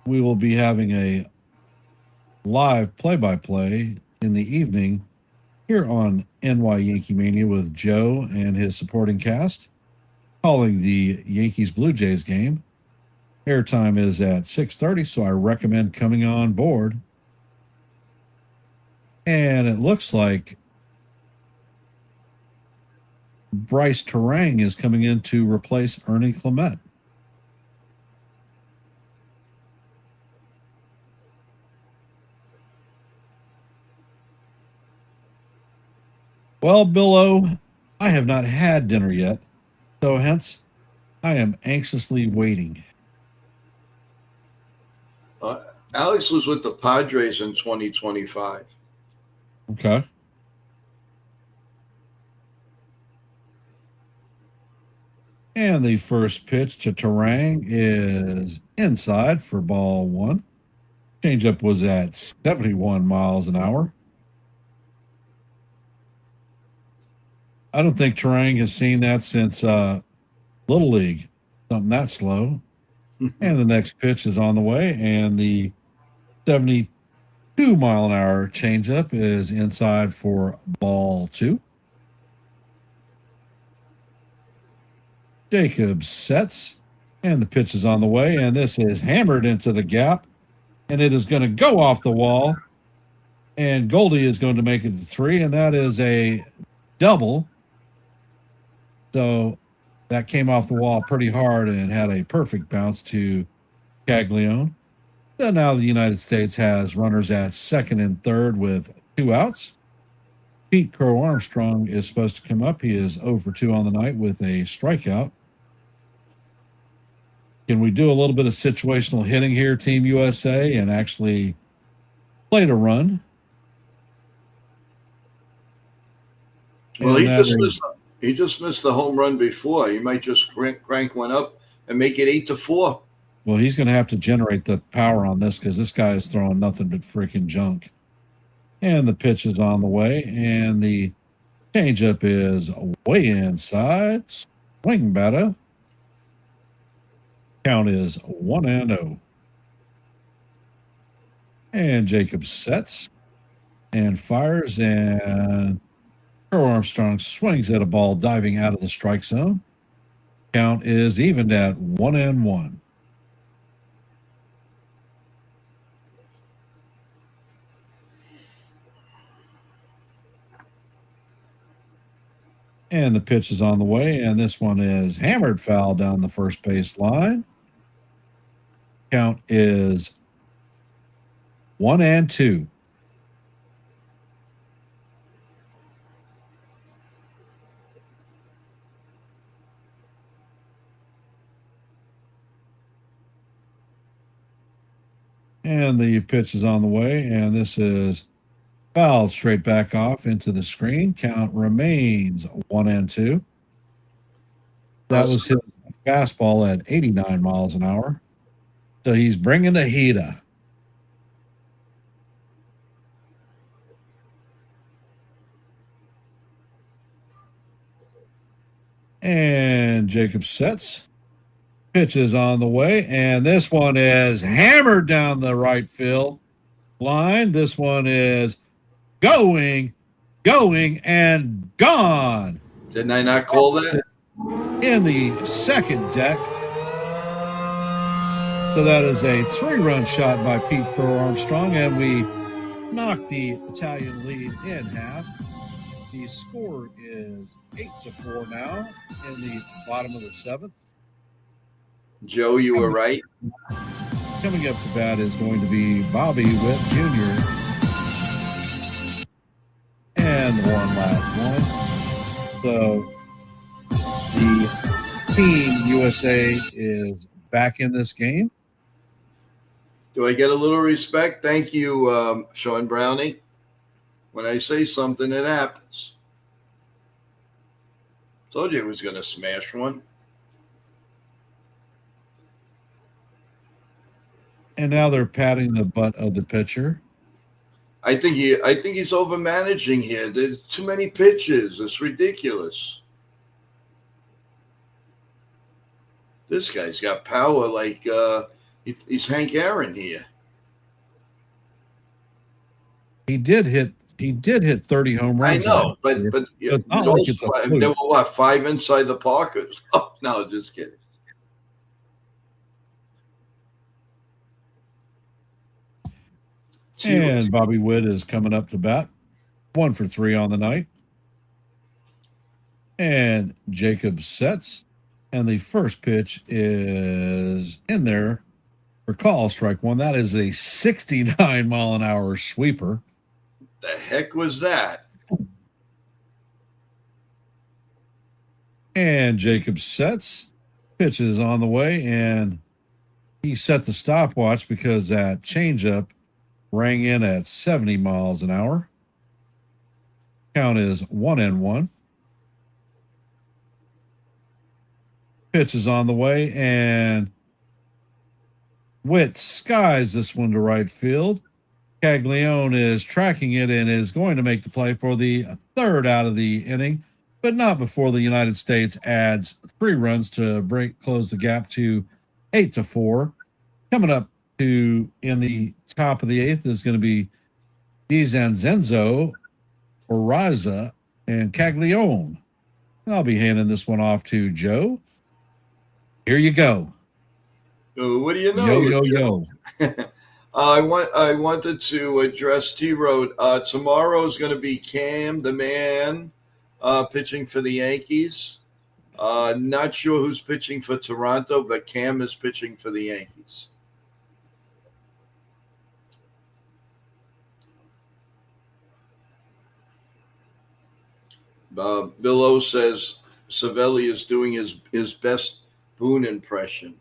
we will be having a live play-by-play in the evening here on NYYankeeMania with Joe and his supporting cast, calling the Yankees Blue Jays game. Airtime is at 6:30, so I recommend coming on board. And it looks like Bryce Terang is coming in to replace Ernie Clement. Well, Bill O, I have not had dinner yet, so hence I am anxiously waiting. Alex was with the Padres in 2025. Okay. And the first pitch to Terang is inside for ball 1. Changeup was at 71 miles an hour. I don't think Terang has seen that since Little League. Something that slow. And the next pitch is on the way, and the 72-mile-an-hour changeup is inside for ball 2. Jacobs sets, and the pitch is on the way, and this is hammered into the gap, and it is going to go off the wall, and Goldie is going to make it to 3, and that is a double. So that came off the wall pretty hard and had a perfect bounce to Caglione. So now the United States has runners at second and third with 2 outs. Pete Crow Armstrong is supposed to come up. He is 0 for 2 on the night with a strikeout. Can we do a little bit of situational hitting here, Team USA, and actually play to run? Well, he just missed the home run before. He might just crank one up and make it 8-4. Well, he's going to have to generate the power on this because this guy is throwing nothing but freaking junk. And the pitch is on the way, and the changeup is way inside. Swing batter. Count is 1-0. And Jacob sets and fires, and Crow Armstrong swings at a ball diving out of the strike zone. Count is evened at 1-1. And the pitch is on the way, and this one is hammered foul down the first base line. Count is 1-2. And the pitch is on the way, and this is fouled straight back off into the screen. Count remains 1-2. That was his fastball at 89 miles an hour. So he's bringing the heater. And Jacob sets. Pitch is on the way, and this one is hammered down the right field line. This one is going, and gone. Didn't I not call that? In the second deck. So that is a 3-run shot by Pete Crow Armstrong, and we knock the Italian lead in half. The score is 8-4 now in the bottom of the 7th. Joe, you were right. Coming up to bat is going to be Bobby Witt Jr. And one last one. So the Team USA is back in this game. Do I get a little respect? Thank you, Sean Brownie. When I say something, it happens. Told you it was going to smash one. And now they're patting the butt of the pitcher. I think he's over managing here. There's too many pitches. It's ridiculous. This guy's got power like he's Hank Aaron here. He did hit 30 home runs. I know, but it's not like it's there were what, 5 inside the Parkers? Oh, no, just kidding. And Bobby Witt is coming up to bat. 1 for 3 on the night. And Jacob sets. And the first pitch is in there for call, strike 1. That is a 69 mile an hour sweeper. The heck was that? And Jacob sets. Pitch is on the way. And he set the stopwatch because that changeup rang in at 70 miles an hour. Count is 1-1. Pitch is on the way, and Witt skies this one to right field. Caglione is tracking it and is going to make the play for the 3rd out of the inning, but not before the United States adds 3 runs to close the gap to 8-4. Coming up in the top of the 8th is going to be DiZanzenzo, Oraza, and Caglione. I'll be handing this one off to Joe. Here you go. What do you know? Yo. I wanted to address T-Road. Tomorrow is going to be Cam, the man, pitching for the Yankees. Not sure who's pitching for Toronto, but Cam is pitching for the Yankees. Bill O says Savelli is doing his best Boone impression.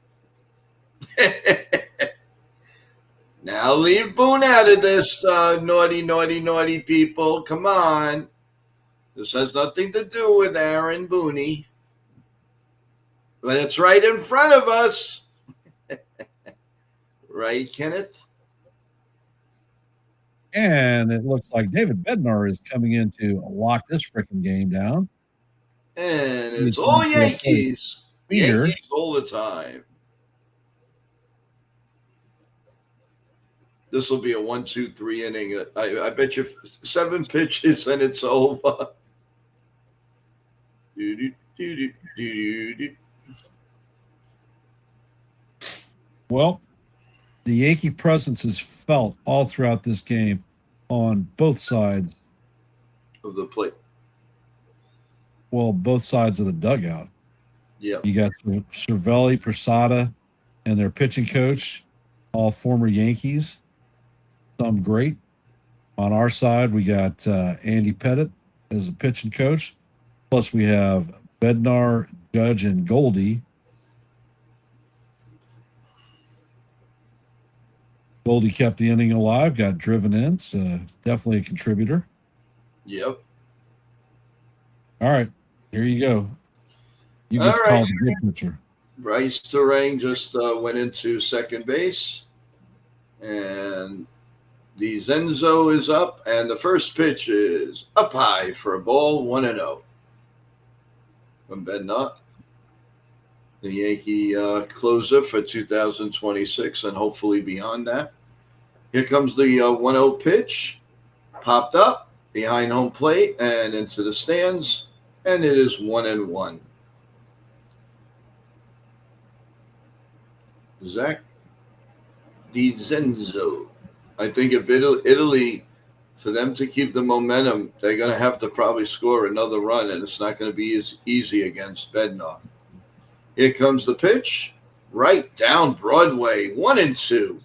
Now leave Boone out of this, naughty people. Come on. This has nothing to do with Aaron Booney. But it's right in front of us. Right, Kenneth? And it looks like David Bednar is coming in to lock this freaking game down. And it's all Yankees. Yankees all the time. This will be a 1-2-3 inning. I bet you 7 pitches and it's over. Well, the Yankee presence is felt all throughout this game on both sides of the plate. Well, both sides of the dugout. Yeah. You got Cervelli, Posada, and their pitching coach, all former Yankees. some great. On our side, we got Andy Pettit as a pitching coach. Plus, we have Bednar, Judge, and Goldie. Goldie kept the inning alive, got driven in, so definitely a contributor. Yep. All right, here you go. You get All to right. call the good pitcher. Bryce Terang just went into second base. And the Zenzo is up, and the first pitch is up high for a ball, 1-0. From Bednar, the Yankee closer for 2026 and hopefully beyond that. Here comes the 1-0 pitch. Popped up behind home plate and into the stands, and it is 1-1. Zach DiZenzo. I think if Italy, for them to keep the momentum, they're going to have to probably score another run, and it's not going to be as easy against Bednar. Here comes the pitch. Right down Broadway, 1-2.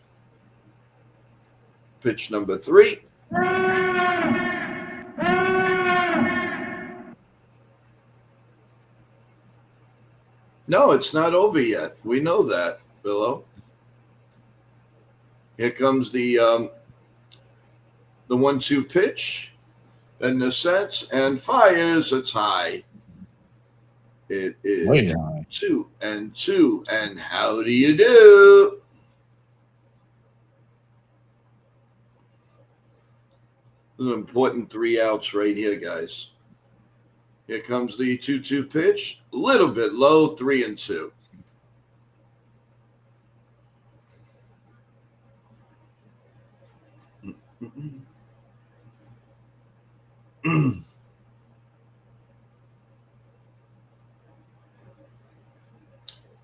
Pitch number 3. No, it's not over yet. We know that, Billo. Here comes the 1-2 pitch. Bednar sets and fires. It's high. It is Way high. 2-2. And how do you do? This is an important 3 outs right here, guys. Here comes the 2-2 pitch. A little bit low, 3-2.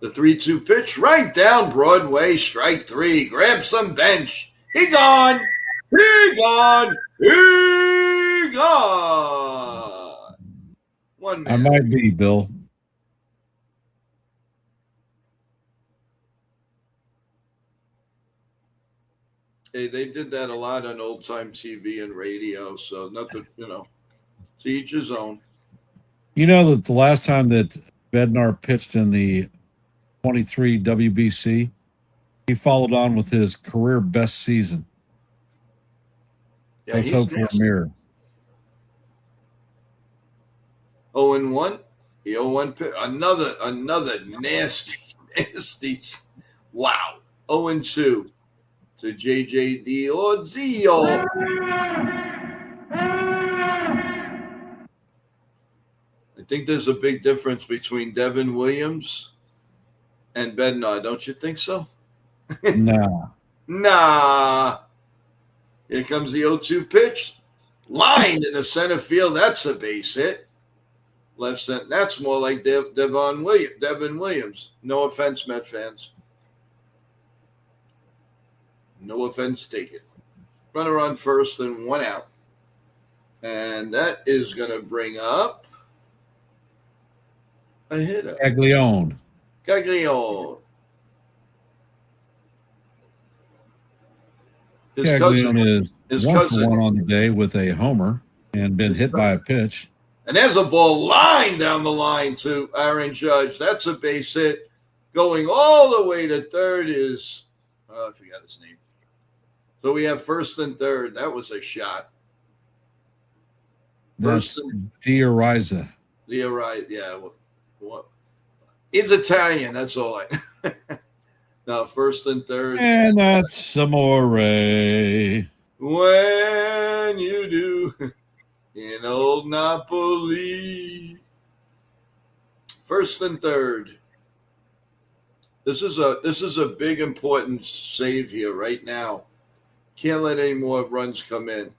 The 3-2 pitch right down Broadway, strike 3. Grab some bench. He gone. He gone. He gone. 1 minute. I might be, Bill. Hey, they did that a lot on old time TV and radio, so nothing, to each his own. You know that the last time that Bednar pitched in the 23 WBC, he followed on with his career best season. Yeah, Let's hope for a mirror. 0-1. The 0-1 pitch. Another nasty. Wow. 0-2 to JJ Diozio. I think there's a big difference between Devin Williams and Bednar. Don't you think so? Nah. Here comes the 0-2 pitch. Line in the center field. That's a base hit. Left center. That's more like Devin Williams. No offense, Met fans. No offense taken. Runner on first and 1 out. And that is going to bring up a hitter. Caglione. Caglione is 1 for 1 on the day with a homer and been hit by a pitch. And there's a ball line down the line to Aaron Judge. That's a base hit. Going all the way to third is, I forgot his name. So we have first and third. That was a shot. That's Diariza. Yeah. What? It's Italian. That's all I. No, first and third. And that's Amore. When you do in old Napoli. First and third. This is a big important save here right now. Can't let any more runs come in.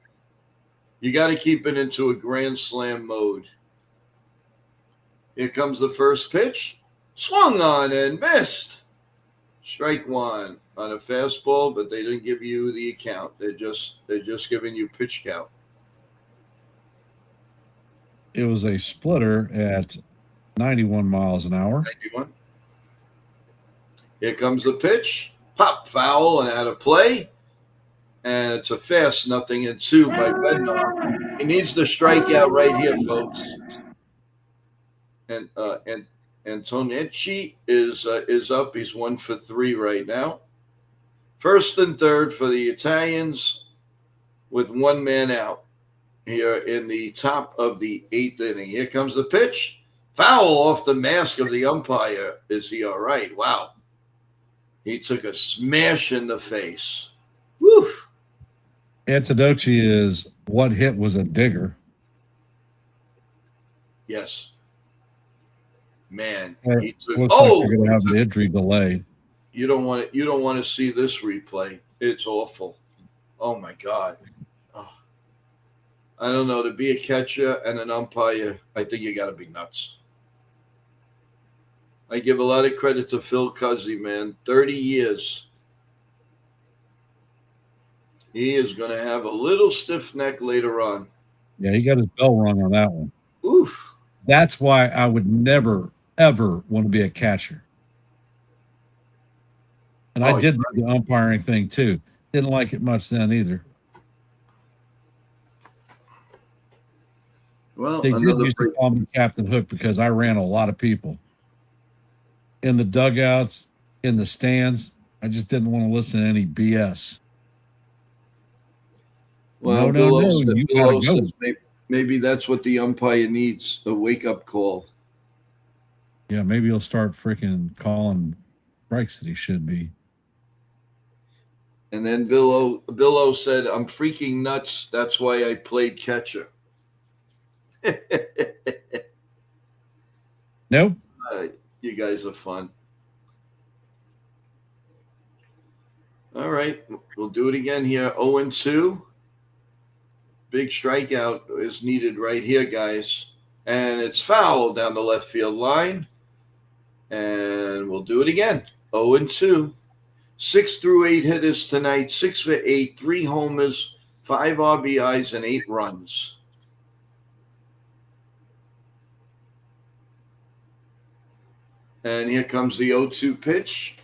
You got to keep it into a grand slam mode. Here comes the first pitch. Swung on and missed. Strike 1 on a fastball, but they didn't give you the account. They're just giving you pitch count. It was a splitter at 91 miles an hour. 91. Here comes the pitch. Pop foul and out of play. And it's a fast 0-2 by Bednar. He needs the strikeout right here, folks. And Antonucci is up. He's 1 for 3 right now. First and third for the Italians with one man out here in the top of the 8th inning. Here comes the pitch. Foul off the mask of the umpire. Is he all right? Wow. He took a smash in the face. Woof. Antonucci is what hit was a digger. Yes. Man. Looks He took, like oh, they're going to have an injury delay. you don't want to see this replay. It's awful. Oh my God. Oh. I don't know. To be a catcher and an umpire, I think you got to be nuts. I give a lot of credit to Phil Cuzzy, man. 30 years. He is going to have a little stiff neck later on. Yeah, he got his bell rung on that one. Oof. That's why I would never, ever want to be a catcher. And I did the umpiring thing too. Didn't like it much then either. Well, they did used to call me Captain Hook because I ran a lot of people in the dugouts, in the stands. I just didn't want to listen to any BS. Well, no, you gotta go. Maybe that's what the umpire needs, a wake-up call. Yeah, maybe he'll start freaking calling strikes that he should be. And then Bill O said, I'm freaking nuts. That's why I played catcher. Nope. You guys are fun. All right. We'll do it again here. 0-2. Big strikeout is needed right here, guys. And it's foul down the left field line. And we'll do it again. 0-2. 6 through 8 hitters tonight. 6 for 8, 3 homers, 5 RBIs, and 8 runs. And here comes the 0-2 pitch.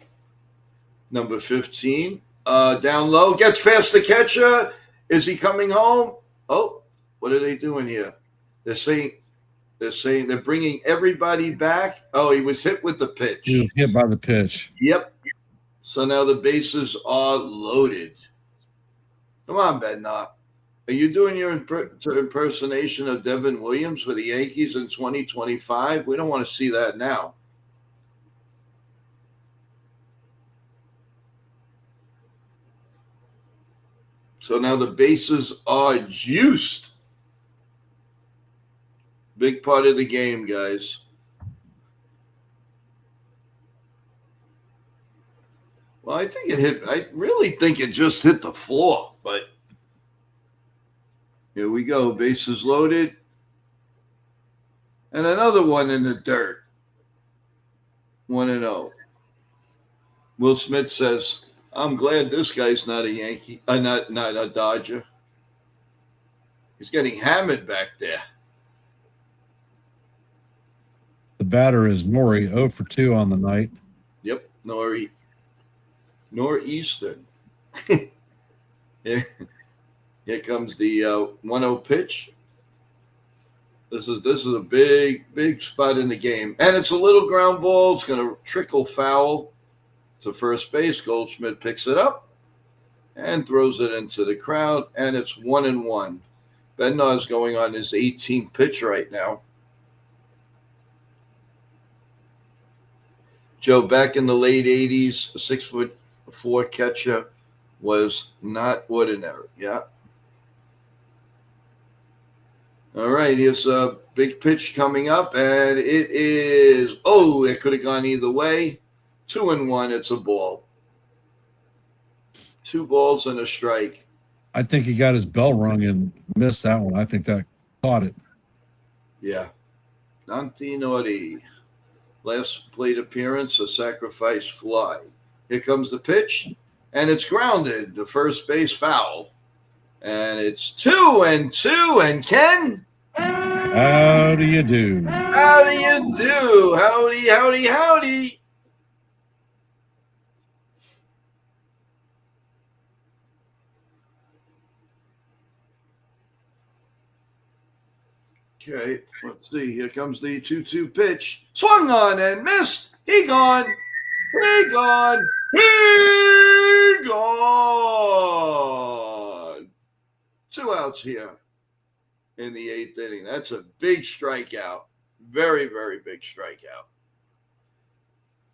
Number 15. Down low. Gets past the catcher. Is he coming home? Oh, what are they doing here? They're saying they're bringing everybody back. Oh, he was hit with the pitch. He was hit by the pitch. Yep. So now the bases are loaded. Come on, Bednar. Are you doing your impersonation of Devin Williams for the Yankees in 2025? We don't want to see that now. So now the bases are juiced. Big part of the game, guys. Well, I think it hit. I really think it just hit the floor, but here we go. Bases loaded. And another one in the dirt. 1-0. Will Smith says, I'm glad this guy's not a Yankee. Not a Dodger. He's getting hammered back there. The batter is Nori, 0 for 2 on the night. Yep, Northeastern. Here comes the 1-0 pitch. This is a big spot in the game. And it's a little ground ball. It's going to trickle foul to first base. Goldschmidt picks it up and throws it into the crowd. And it's 1-1. Bednar is going on his 18th pitch right now. Joe, back in the late 80s, a 6'4" catcher was not ordinary. Yeah. All right, here's a big pitch coming up, and it is, it could have gone either way. 2-1, it's a ball. 2 balls and a strike. I think he got his bell rung and missed that one. I think that caught it. Yeah. Dante Nordi. Last plate appearance, a sacrifice fly. Here comes the pitch, and it's grounded. The first base foul. And it's 2-2. And Ken? How do you do? How do you do? Howdy. Okay, let's see. Here comes the 2-2 pitch. Swung on and missed. He gone. He gone. He gone. 2 outs here in the 8th inning. That's a big strikeout. Very, very big strikeout.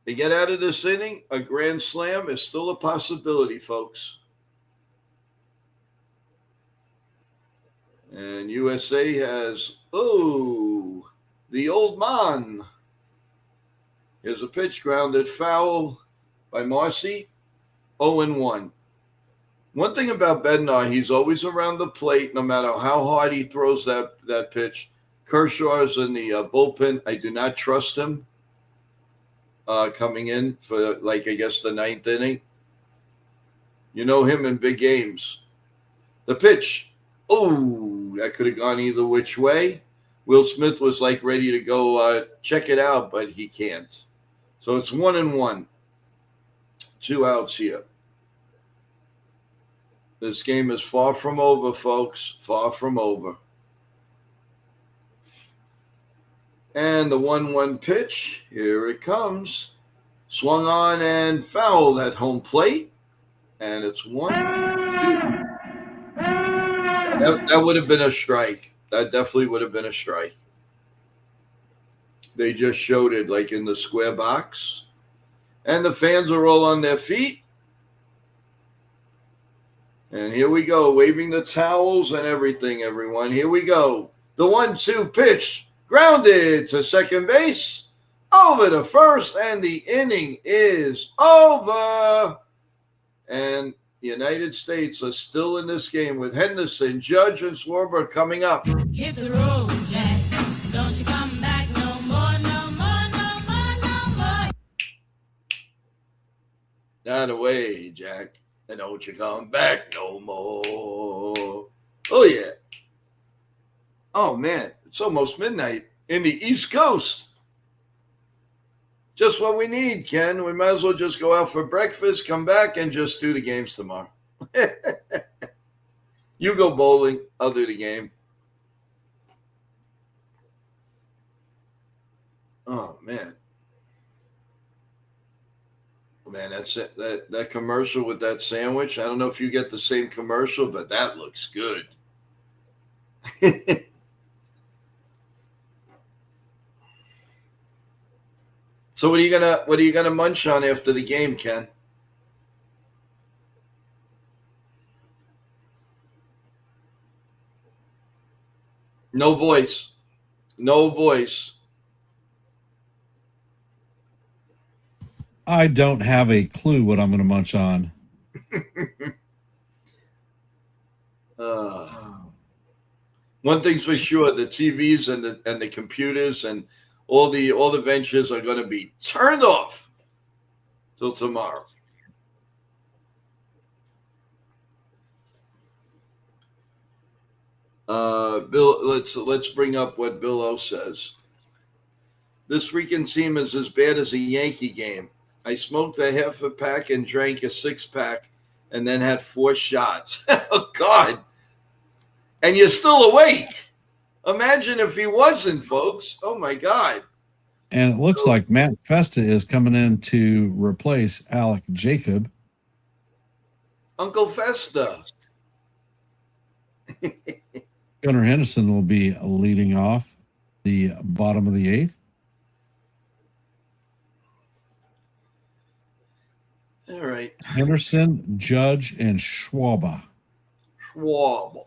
To get out of this inning, a grand slam is still a possibility, folks. And USA has, the old man. Here's a pitch grounded foul by Marcy, 0-1. One thing about Bednar, he's always around the plate no matter how hard he throws that pitch. Kershaw's in the bullpen. I do not trust him coming in for, I guess, the 9th inning. You know him in big games. The pitch. That could have gone either which way. Will Smith was ready to go check it out, but he can't. So it's 1-1. 2 outs here. This game is far from over, folks. Far from over. And the 1-1 pitch. Here it comes. Swung on and fouled at home plate. And it's 1-2. That would have been a strike. That definitely would have been a strike. They just showed it in the square box. And the fans are all on their feet. And here we go, waving the towels and everything, everyone. Here we go. The 1-2 pitch, grounded to second base, over to first, and the inning is over. And the United States are still in this game with Henderson, Judge, and Schwarber coming up. Hit the road, Jack. Don't you come back no more, no more, no more, no more. Not away, Jack. And don't you come back no more. Oh, yeah. Oh, man. It's almost midnight in the East Coast. Just what we need, Ken. We might as well just go out for breakfast, come back, and just do the games tomorrow. You go bowling. I'll do the game. Oh, man. Man, that's it. That commercial with that sandwich. I don't know if you get the same commercial, but that looks good. So what are you gonna munch on after the game, Ken? No voice. No voice. I don't have a clue what I'm going to munch on. One thing's for sure: the TVs and the computers and all the ventures are going to be turned off till tomorrow. Bill, let's bring up what Bill O says. This freaking team is as bad as a Yankee game. I smoked a half a pack and drank a 6-pack and then had 4 shots. Oh, God. And you're still awake. Imagine if he wasn't, folks. Oh, my God. And it looks like Matt Festa is coming in to replace Alec Jacob. Uncle Festa. Gunnar Henderson will be leading off the bottom of the 8th. All right. Henderson, Judge, and Schwaba. Schwab.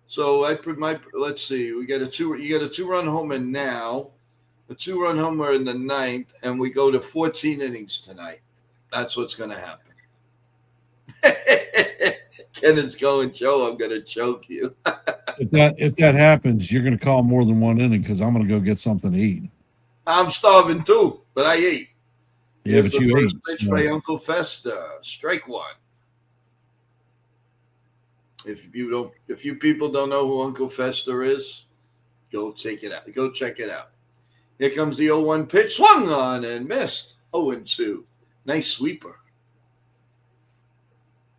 So I put let's see. You got a 2-run homer now, a 2-run homer in the 9th, and we go to 14 innings tonight. That's what's going to happen. Ken is going, Joe, I'm going to choke you. If that happens, you're going to call more than 1 inning because I'm going to go get something to eat. I'm starving too, but I ate. Yeah, but you ate. Pitch by Uncle Festa. Strike 1. If you people don't know who Uncle Festa is, go check it out. Go check it out. Here comes the 0-1 pitch. Swung on and missed. 0-2. Nice sweeper.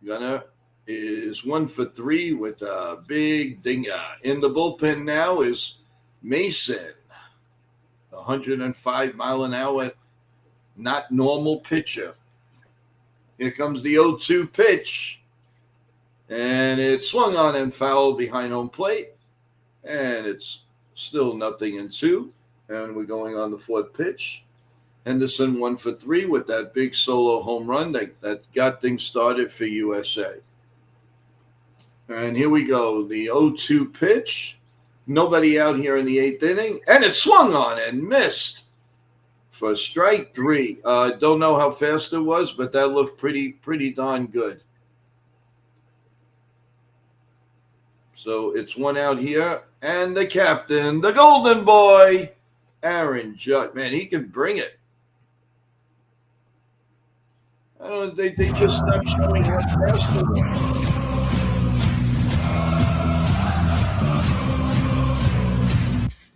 Gunnar is 1 for 3 with a big ding. In the bullpen now is Mason, 105 mile an hour, not normal pitcher. Here comes the 0-2 pitch, and it swung on and fouled behind home plate, and it's still 0-2, and we're going on the fourth pitch. Henderson 1 for 3 with that big solo home run that got things started for USA. And here we go, the 0-2 pitch. Nobody out here in the 8th inning, and it swung on and missed for strike 3. Don't know how fast it was, but that looked pretty darn good. So it's 1 out here, and the captain, the golden boy, Aaron Judge. Man, he can bring it. I don't know, they just stopped showing how fast it was.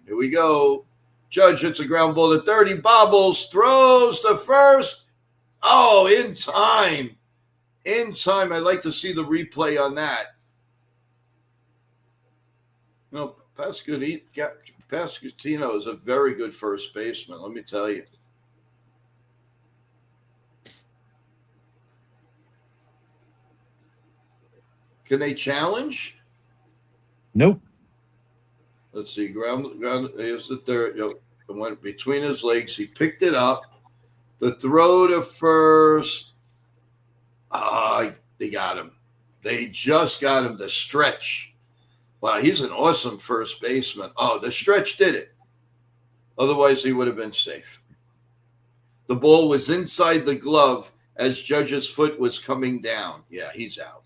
Here we go. Judge hits a ground ball to third. He bobbles, throws to first. Oh, in time. In time. I'd like to see the replay on that. No, Pasquantino is a very good first baseman, let me tell you. Can they challenge? Nope. Let's see. Ground. Here's the third. It went between his legs. He picked it up. The throw to first. They got him. They just got him. The stretch. Wow, he's an awesome first baseman. Oh, the stretch did it. Otherwise, he would have been safe. The ball was inside the glove as Judge's foot was coming down. Yeah, he's out.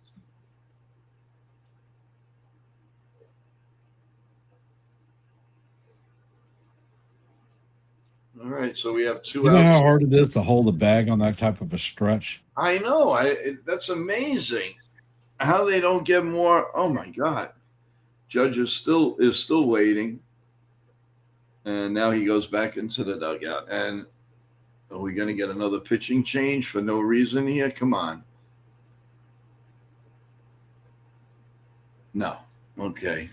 All right, so we have 2 You know outs. how hard it is to hold a bag on that type of a stretch? I know. That's amazing. How they don't get more. Oh my God. Judge is still waiting. And now he goes back into the dugout. And are we going to get another pitching change for no reason here? Come on. No. Okay.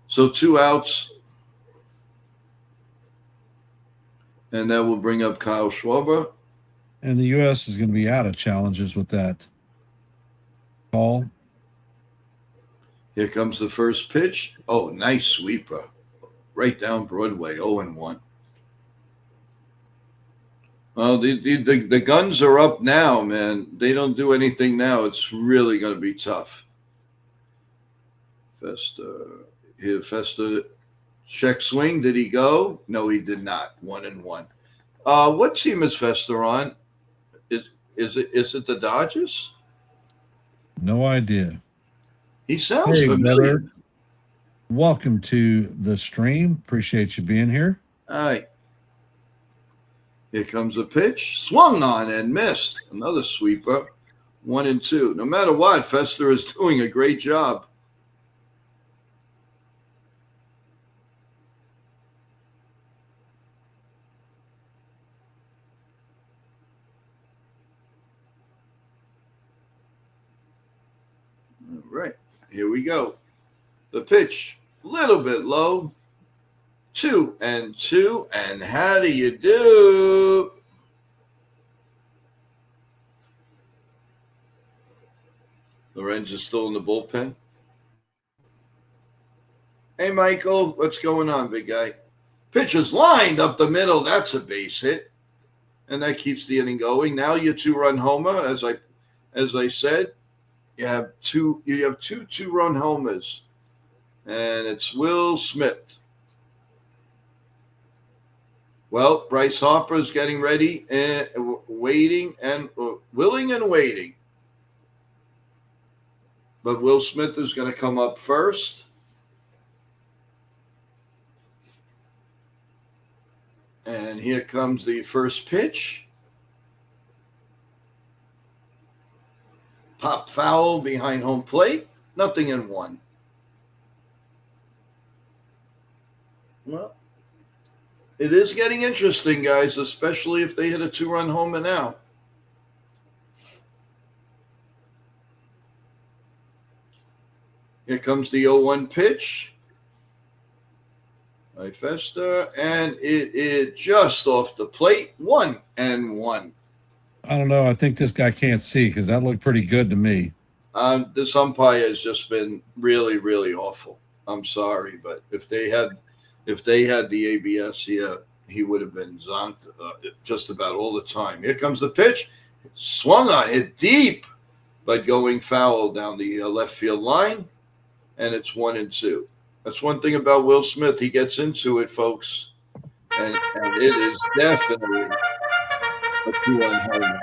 So 2 outs. And that will bring up Kyle Schwarber. And the U.S. is going to be out of challenges with that call. Here comes the first pitch. Oh, nice sweeper. Right down Broadway, 0-1. Well, the guns are up now, man. They don't do anything now. It's really going to be tough. Festa. Check swing. Did he go? No, he did not. 1-1. What team is Festa on? Is it the Dodgers? No idea. He sounds Hey, familiar. brother. Welcome to the stream. Appreciate you being here. All right. Here comes a pitch. Swung on and missed. Another sweeper. 1-2. No matter what, Festa is doing a great job. All right. Here we go. The pitch, a little bit low. 2-2. And how do you do? Lorenz is still in the bullpen. Hey, Michael, what's going on, big guy? Pitch is lined up the middle. That's a base hit. And that keeps the inning going. Now your 2-run homer, as I said, you have two 2-run homers. And it's Will Smith. Well, Bryce Harper is getting ready and waiting and willing and waiting. But Will Smith is going to come up first. And here comes the first pitch. Pop foul behind home plate. 0-1. Well, it is getting interesting, guys, especially if they hit a 2-run homer now. Here comes the 0-1 pitch. By Festa, and it is just off the plate. 1-1. I don't know. I think this guy can't see because that looked pretty good to me. This umpire has just been really, really awful. I'm sorry, but if they had the ABS, yeah, he would have been zonked just about all the time. Here comes the pitch. Swung on, hit deep, but going foul down the left field line, and it's 1-2. That's one thing about Will Smith. He gets into it, folks, and it is definitely a 2-1 homer.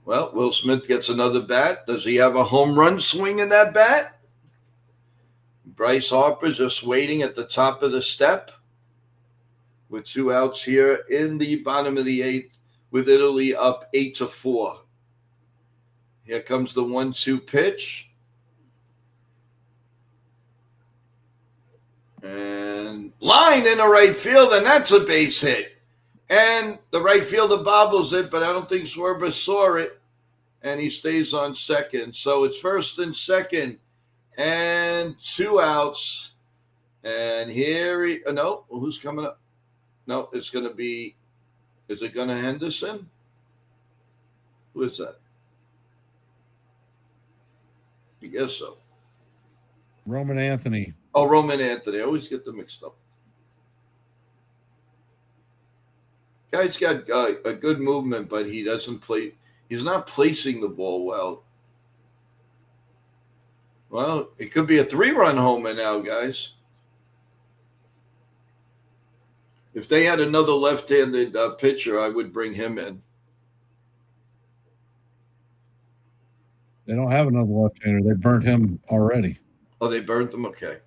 Well, Will Smith gets another bat. Does he have a home run swing in that bat? Bryce Harper just waiting at the top of the step with 2 outs here in the bottom of the 8th with Italy up 8-4. Here comes the 1-2 pitch. And line in the right field, and that's a base hit. And the right fielder bobbles it, but I don't think Schwarber saw it. And he stays on second. So it's first and second. And 2 outs. And here no, who's coming up? No, it's going to be, is it going to Henderson? Who is that? I guess so. Roman Anthony. Oh, Roman Anthony. I always get them mixed up. Guy's got a good movement, but he doesn't play. He's not placing the ball well. Well, it could be a 3-run homer now, guys. If they had another left-handed pitcher, I would bring him in. They don't have another left-hander. They burnt him already. Oh, they burnt him? Okay.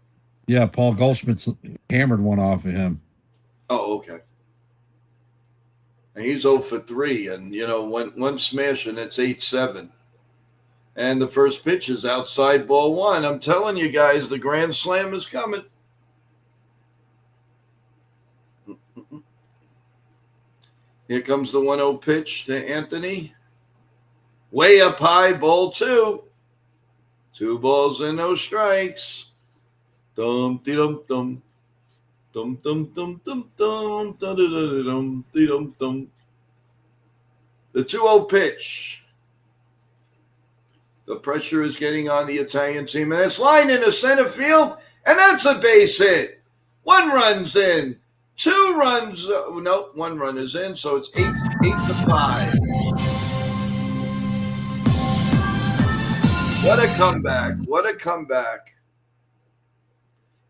Yeah, Paul Goldschmidt's hammered one off of him. Oh, okay. And he's 0 for 3. And, one smash, and it's 8-7. And the first pitch is outside ball 1. I'm telling you guys, the grand slam is coming. Here comes the 1-0 pitch to Anthony. Way up high, ball 2. 2 balls and no strikes. Dum-dee-dum-dum. Dum-dum-dum-dum-dum. Dum-dum-dum-dum-dum. The 2-0 pitch. The pressure is getting on the Italian team. And it's lined into center field. And that's a base hit. 1 run's in. 2 runs. No, 1 run is in. So it's 8-5. What a comeback. What a comeback.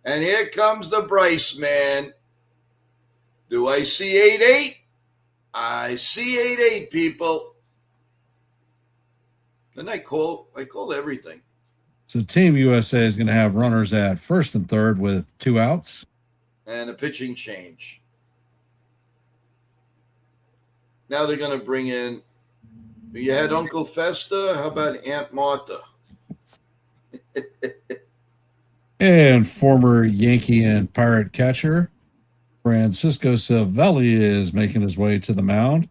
And here comes the Bryce man. Do I see 8-8? I see 8-8, people. And I call everything. So Team USA is going to have runners at first and third with 2 outs. And a pitching change. Now they're going to bring in, you had Uncle Festa. How about Aunt Martha? And former Yankee and Pirate catcher Francisco Cervelli is making his way to the mound.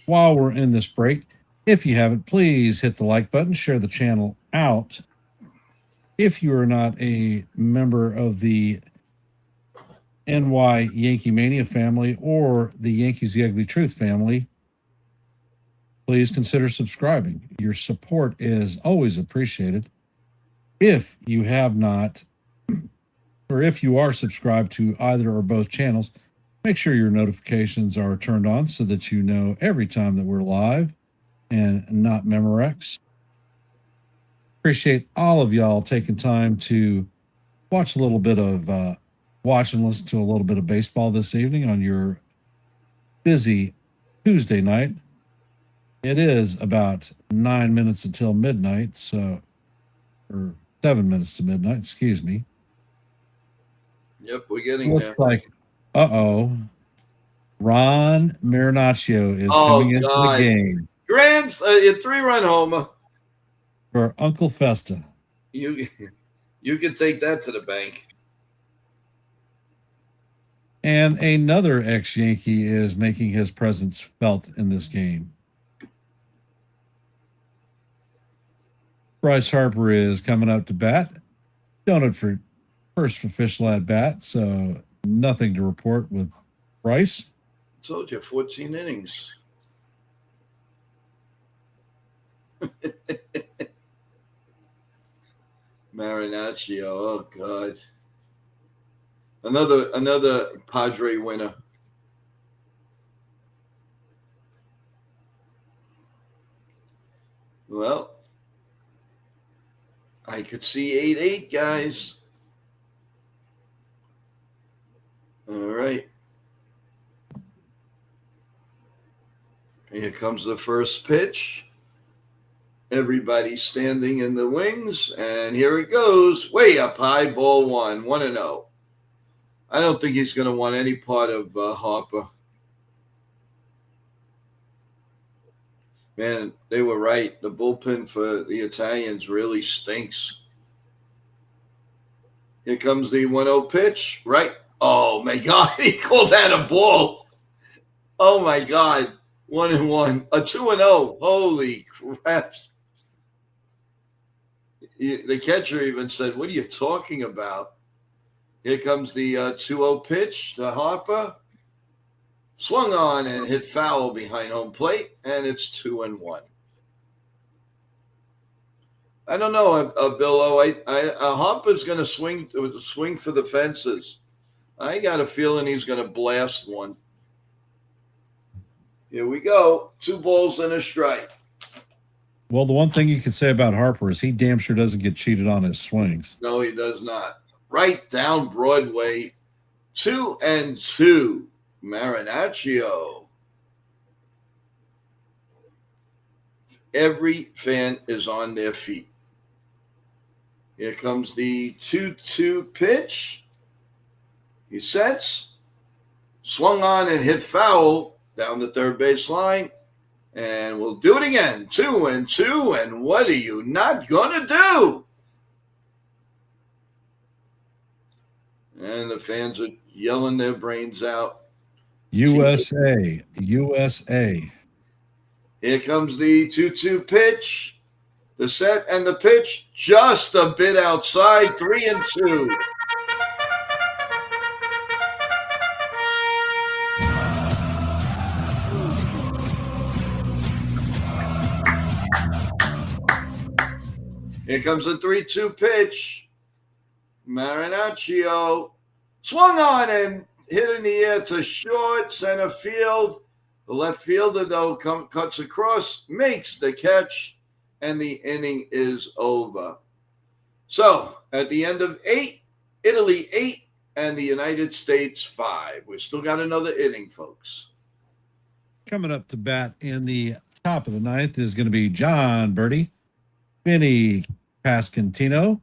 While we're in this break, if you haven't, please hit the like button, share the channel out. If you are not a member of the NY YankeeMania family or the Yankees The Ugly Truth family, please consider subscribing. Your support is always appreciated. If you have not, or if you are subscribed to either or both channels, make sure your notifications are turned on so that you know every time that we're live and not Memorex. Appreciate all of y'all taking time to watch a little bit of, watch and listen to a little bit of baseball this evening on your busy Tuesday night. It is about 9 minutes until midnight, so, or 7 minutes to midnight, excuse me. Yep, we're getting Looks there. like, Ron Marinaccio is coming into the game A 3-run homer. for Uncle Festa. You You can take that to the bank. And another ex-Yankee is making his presence felt in this game. Bryce Harper is coming up to bat. Donut for first official at bat, so nothing to report with Bryce. Told you, 14 innings. Marinaccio, oh God. Another Padre winner. Well, I could see 8-8, guys. All right. Here comes the first pitch. Everybody's standing in the wings, and here it goes. Way up high, ball one, 1-0. I don't think he's going to want any part of Harper. Man, they were right. The bullpen for the Italians really stinks. Here comes the 1-0 pitch. Right. Oh, my God. He called that a ball. Oh, my God. 1-1. A 2-0. Holy crap. The catcher even said, what are you talking about? Here comes the 2-0 pitch to Harper. Swung on and hit foul behind home plate, and it's 2-1. I don't know, Bill O. Harper's going to swing for the fences. I got a feeling he's going to blast one. Here we go. 2 balls and a strike. Well, the one thing you can say about Harper is he damn sure doesn't get cheated on his swings. No, he does not. Right down Broadway. 2-2. Marinaccio. Every fan is on their feet. Here comes the 2-2 pitch. He sets. Swung on and hit foul down the third base line. And we'll do it again. 2-2. And what are you not going to do? And the fans are yelling their brains out. USA. USA. Here comes the 2-2 pitch. The set and the pitch just a bit outside. 3-2. Here comes the 3-2 pitch. Marinaccio swung on and hit in the air to short center field. The left fielder, though, cuts across, makes the catch, and the inning is over. So, at the end of 8, Italy 8, and the United States 5. We still got another inning, folks. Coming up to bat in the top of the ninth is going to be John Birdie, Vinny Pascantino,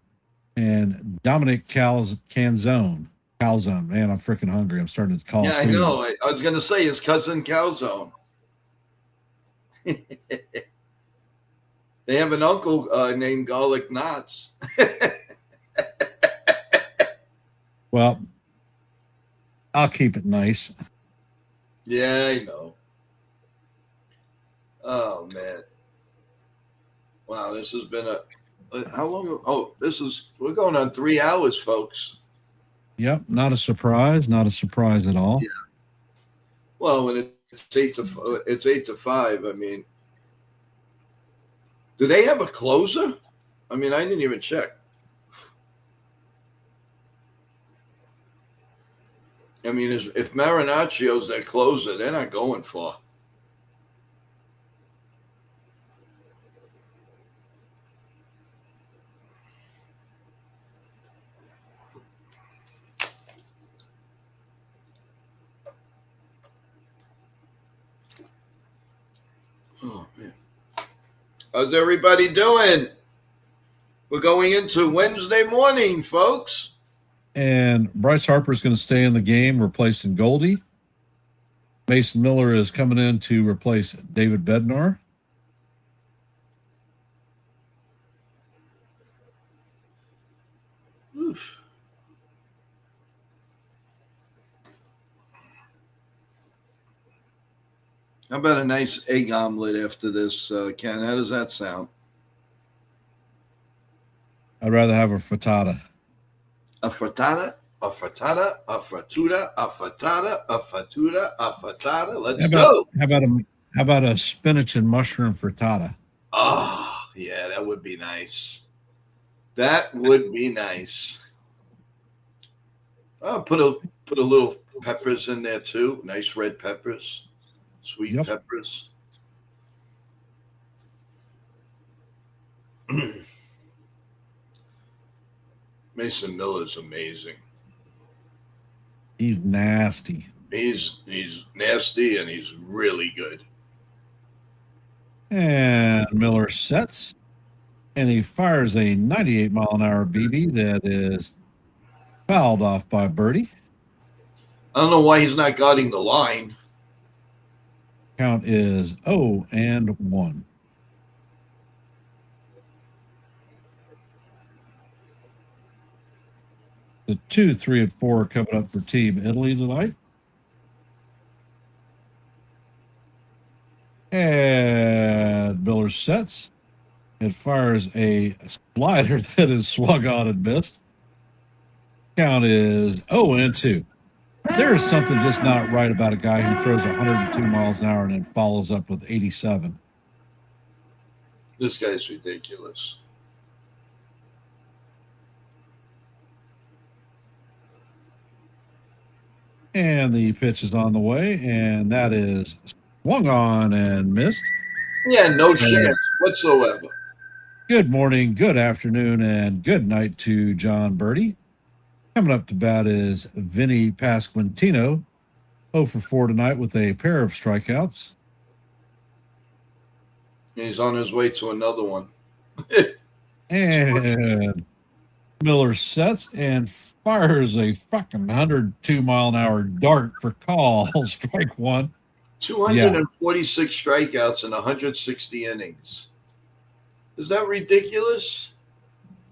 and Dominic Calzone. Calzone. Man, I'm freaking hungry. I'm starting to call. Yeah, I know. I was going to say his cousin Calzone. They have an uncle named Garlic Knots. Well, I'll keep it nice. Yeah, I know. Oh, man. Wow, this has been how long? Oh, we're going on 3 hours, folks. Yep, not a surprise. Not a surprise at all. Yeah. Well, when it's 8 to 5, I mean, do they have a closer? I mean, I didn't even check. I mean, if Marinaccio's their closer, they're not going far. Oh, man. How's everybody doing? We're going into Wednesday morning, folks. And Bryce Harper is going to stay in the game, replacing Goldie. Mason Miller is coming in to replace David Bednar. Oof. How about a nice egg omelet after this, Ken? How does that sound? I'd rather have a frittata. A frittata, a frittata, a frittura, a frittata, a frittura, a frittata. Let's go. How about a spinach and mushroom frittata? Oh, yeah, that would be nice. That would be nice. I'll put a little peppers in there too. Nice red peppers, sweet Yep. peppers. Mason Miller's amazing. He's nasty. He's nasty and he's really good. And Miller sets, and he fires a 98-mile-an-hour BB that is fouled off by Birdie. I don't know why he's not guarding the line. Count is 0-1. The 2, 3, and 4 coming up for Team Italy tonight. And Miller sets. It fires a slider that is swung on and missed. Count is 0-2. There is something just not right about a guy who throws 102 miles an hour and then follows up with 87. This guy's ridiculous. And the pitch is on the way, and that is swung on and missed. Yeah, no chance whatsoever. Good morning, good afternoon, and good night to John Birdie. Coming up to bat is Vinny Pasquantino, 0 for 4 tonight with a pair of strikeouts. He's on his way to another one. And Miller sets and fires a fucking 102-mile-an-hour dart for call. Strike one. 246 strikeouts in 160 innings. Is that ridiculous?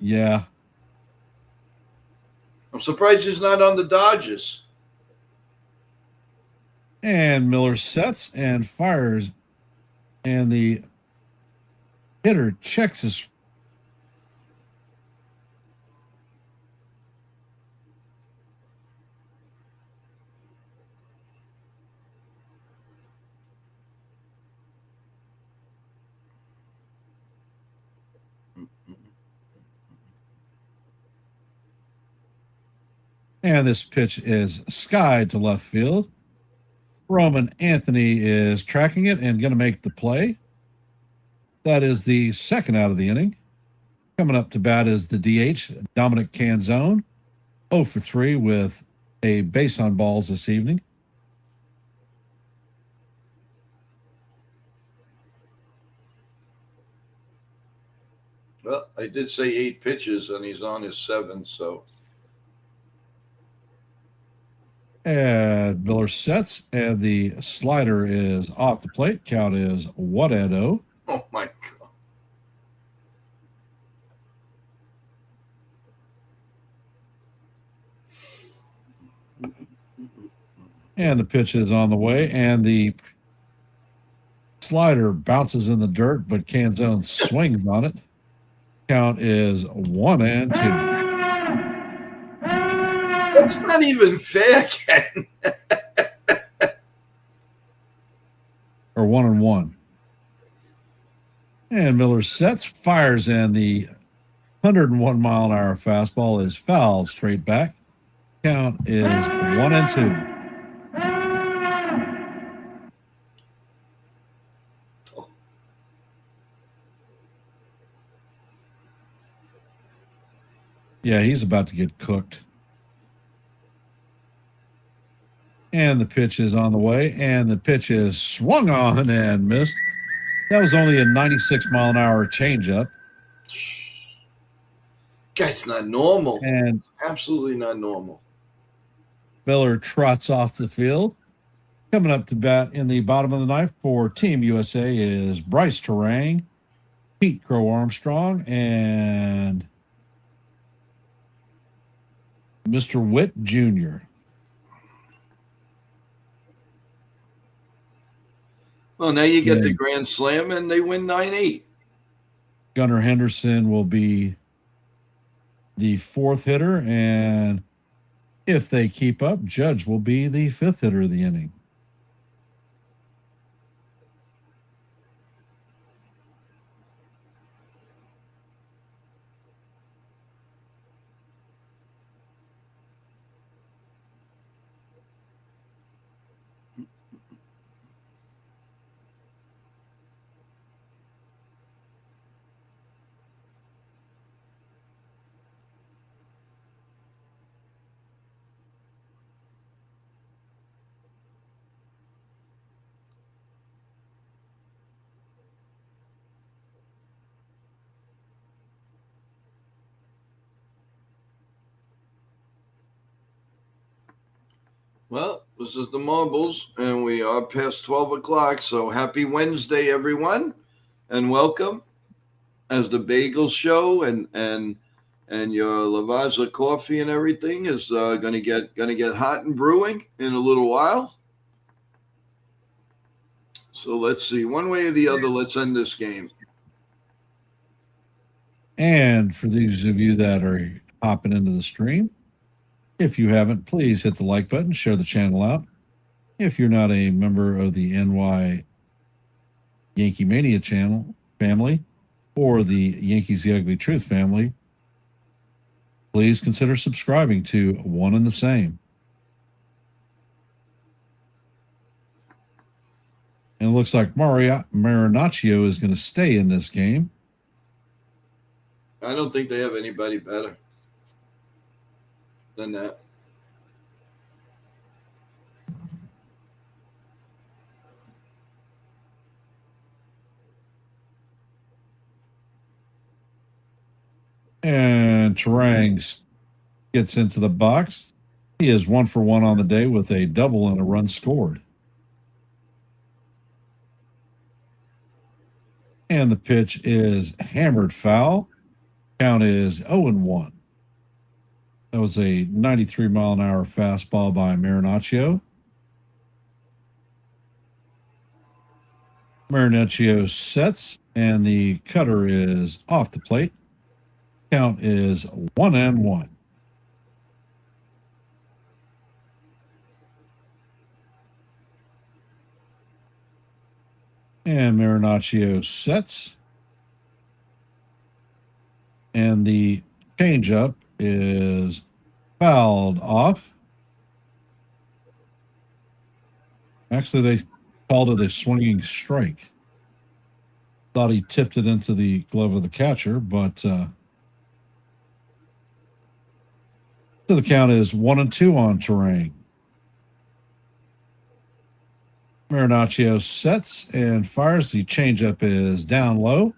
Yeah. I'm surprised he's not on the Dodgers. And Miller sets and fires. And the hitter checks his. And this pitch is skied to left field. Roman Anthony is tracking it and going to make the play. That is the second out of the inning. Coming up to bat is the DH, Dominic Canzone, 0 for 3 with a base on balls this evening. Well, I did say 8 pitches, and he's on his 7th, so. And Miller sets, and the slider is off the plate. Count is 1-0. Oh, my God. And the pitch is on the way, and the slider bounces in the dirt, but Canzone swings on it. Count is 1-2. That's not even fair, Ken. Or 1-1. And Miller sets, fires, and the 101-mile-an-hour fastball is fouled straight back. Count is 1-2. Yeah, he's about to get cooked. And the pitch is on the way, and the pitch is swung on and missed. That was only a 96-mile-an-hour changeup. Guy's not normal. And Absolutely not normal. Miller trots off the field. Coming up to bat in the bottom of the ninth for Team USA is Bryce Terang, Pete Crow Armstrong, and Mr. Witt Jr. Well, now you get the Yeah. grand slam, and they win 9-8. Gunnar Henderson will be the fourth hitter, and if they keep up, Judge will be the fifth hitter of the inning. Well, this is the Marbles, and we are past 12 o'clock. So happy Wednesday, everyone, and welcome. As the bagel show and your Lavazza coffee and everything is gonna get hot and brewing in a little while. So let's see, one way or the other, let's end this game. And for these of you that are hopping into the stream, if you haven't, please hit the like button, share the channel out. If you're not a member of the NY YankeeMania channel family or the Yankees The Ugly Truth family, please consider subscribing to one and the same. And it looks like Marinaccio is going to stay in this game. I don't think they have anybody better than that. And Terang gets into the box. He is 1 for 1 on the day with a double and a run scored. And the pitch is hammered foul. Count is 0-1. That was a 93-mile-an-hour fastball by Marinaccio. Marinaccio sets, and the cutter is off the plate. Count is 1-1. And Marinaccio sets. And the changeup is fouled off. Actually, they called it a swinging strike. Thought he tipped it into the glove of the catcher, but so the count is 1-2 on Terang. Marinaccio sets and fires. The changeup is down low.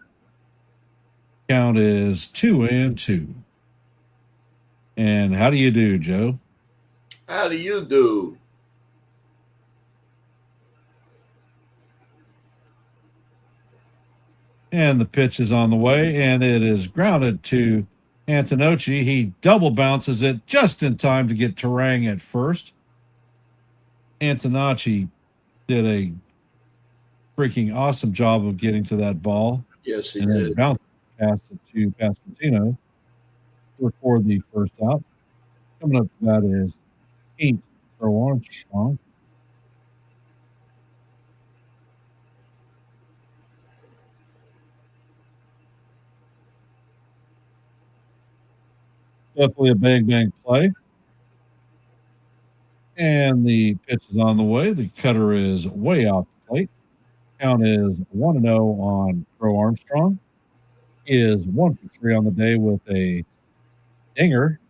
Count is 2-2. And how do you do, Joe? How do you do? And the pitch is on the way, and it is grounded to Antonocci. He double bounces it just in time to get Terang at first. Antonocci did a freaking awesome job of getting to that ball. Yes, he and then did. bounced past it to Pasquantino to record the first out. Coming up to that is 8 for Armstrong. Definitely a bang play. And the pitch is on the way. The cutter is way off the plate. Count is 1-0 on Pro Armstrong. He is 1 for 3 on the day with a dinger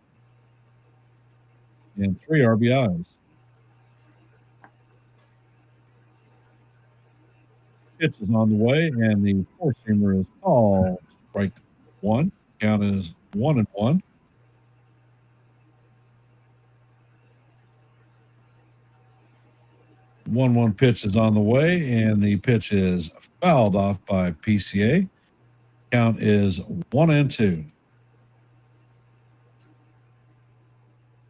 and 3 RBIs. Pitch is on the way, and the four-seamer is called strike 1. Count is 1-1. 1-1 pitch is on the way, and the pitch is fouled off by PCA. Count is 1-2. 1 and 2. 1 1 pitch is on the way, and the pitch is fouled off by PCA. Count is 1-2. 1 1 pitch is on the way, and the pitch is fouled off by PCA. Count is 1-2. 1 1 pitch is on the way, and the pitch is fouled off by PCA. Count is 1-2.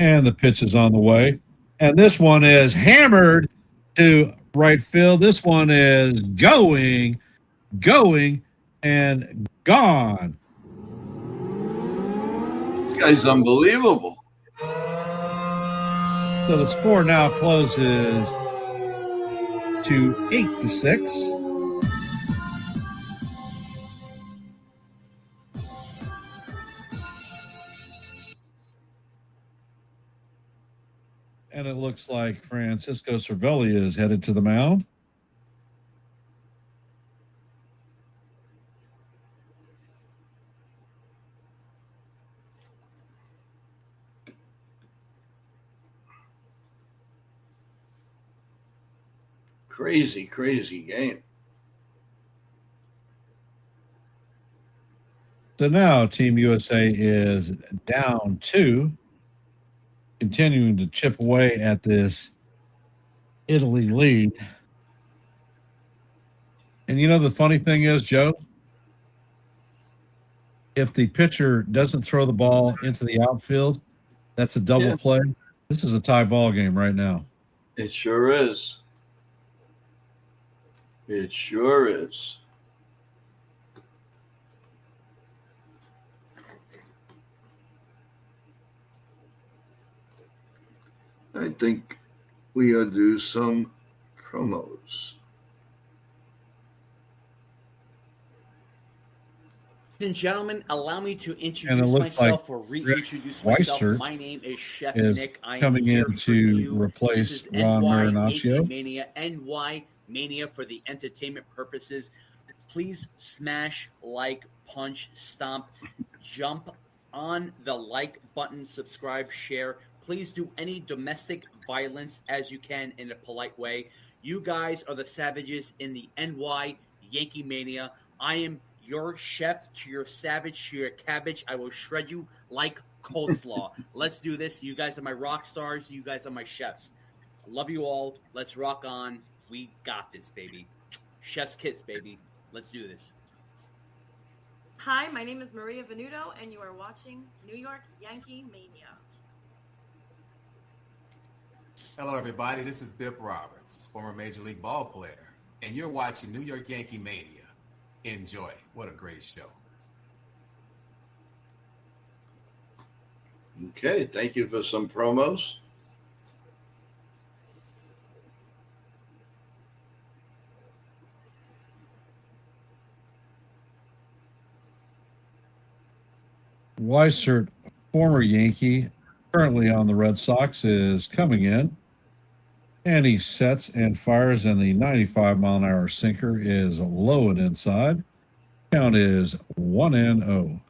And the pitch is on the way. And this one is hammered to right field. This one is going, and gone. This guy's unbelievable. So the score now closes to 8-6. And it looks like Francisco Cervelli is headed to the mound. Crazy, crazy game. So now Team USA is down 2, continuing to chip away at this Italy lead. And you know, the funny thing is, Joe, if the pitcher doesn't throw the ball into the outfield, that's a double play. This is a tie ball game right now. It sure is. It sure is. I think we ought to do some promos. Ladies and gentlemen, allow me to And it introduce looks myself like or reintroduce myself. Weissert My name is Chef is Nick. I am coming here in for to you. replace This is Ron NY Marinaccio. YankeeMania, NY Mania for the entertainment purposes. Please smash, like, punch, stomp, jump on the like button, subscribe, share. Please do any domestic violence as you can in a polite way. You guys are the savages in the NY YankeeMania. I am your chef to your savage to your cabbage. I will shred you like coleslaw. Let's do this. You guys are my rock stars. You guys are my chefs. I love you all. Let's rock on. We got this, baby. Chef's kiss, baby. Let's do this. Hi, my name is Maria Venuto, and you are watching New York Yankee Mania. Hello, everybody. This is Bip Roberts, former Major League ball player, and you're watching New York Yankee Mania. Enjoy. What a great show. Okay, thank you for some promos. Weissert, former Yankee, currently on the Red Sox, is coming in. And he sets and fires, and the 95-mile-an-hour sinker is low and inside. Count is 1-0.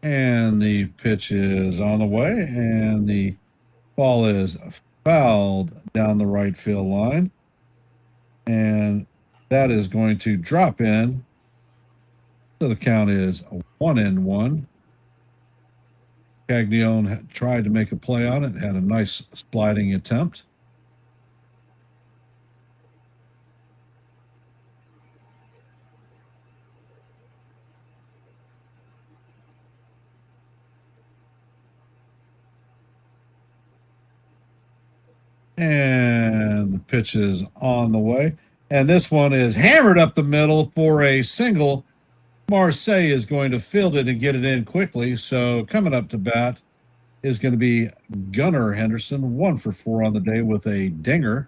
And the pitch is on the way, and the ball is fouled down the right field line. And that is going to drop in. So the count is 1-1. Caglione tried to make a play on it, had a nice sliding attempt. And the pitch is on the way. And this one is hammered up the middle for a single. Marseille is going to field it and get it in quickly. So coming up to bat is going to be Gunnar Henderson, 1 for 4 on the day with a dinger.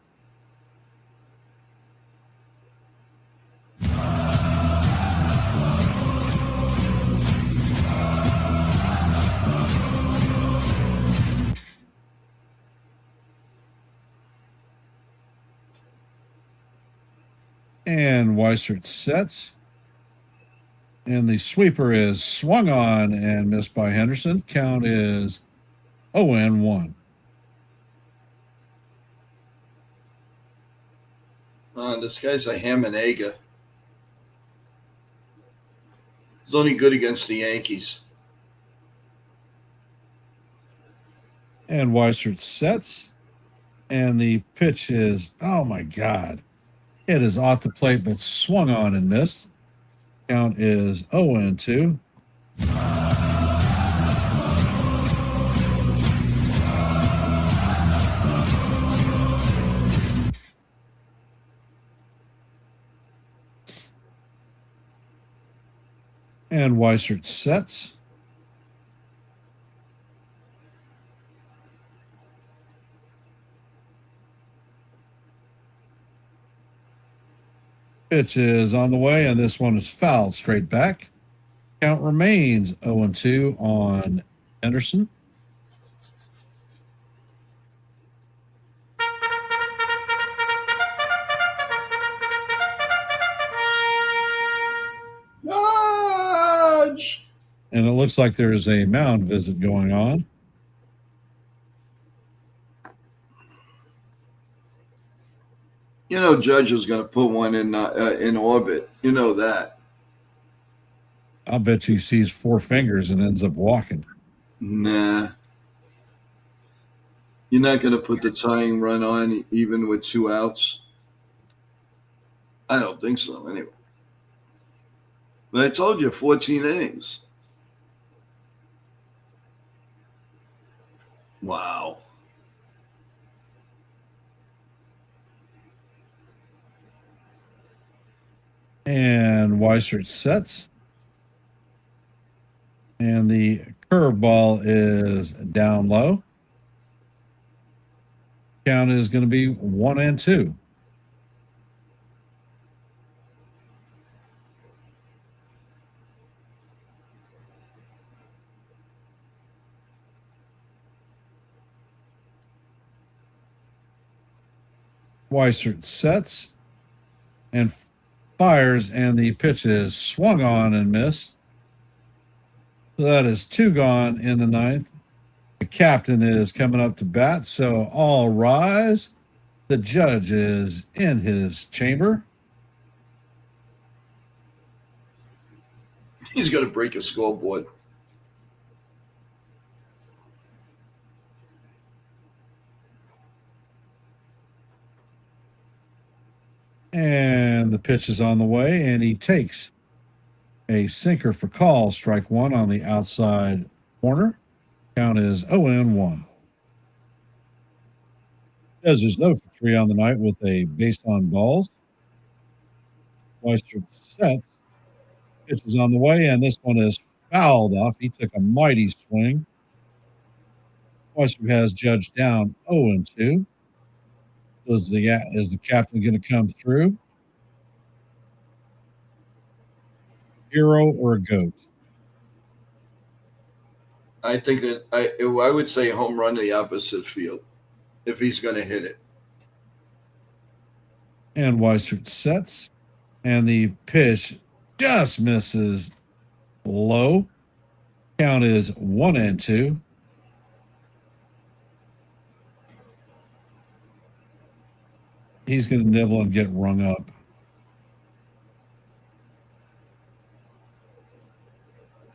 And Weissert sets. And the sweeper is swung on and missed by Henderson. Count is 0-1. This guy's a ham and egger. He's only good against the Yankees. And Weissert sets. And the pitch is, oh my God. It is off the plate, but swung on and missed. Count is 0-2. And Weissert sets. Pitch is on the way, and this one is fouled straight back. Count remains 0-2 on Anderson. Dodge! And it looks like there is a mound visit going on. You know, Judge is going to put one in orbit. You know that. I'll bet he sees four fingers and ends up walking. Nah. You're not going to put the tying run on even with 2 outs? I don't think so, anyway. But I told you, 14 innings. Wow. And Weissert sets. And the curveball is down low. Count is going to be 1-2. Weissert sets and fires, and the pitch is swung on and missed. So that is 2 gone in the 9th. The captain is coming up to bat, so all rise. The judge is in his chamber. He's going to break a scoreboard. And the pitch is on the way, and he takes a sinker for call, strike 1 on the outside corner. Count is 0-1. There's no for 3 on the night with a base on balls. Weissert sets. Pitch is on the way, and this one is fouled off. He took a mighty swing. Weissert has Judge down 0-2. Is the captain going to come through? Hero or a goat? I think that I would say home run to the opposite field if he's going to hit it. And Weissert sets, and the pitch just misses low. Count is 1-2. He's going to nibble and get rung up.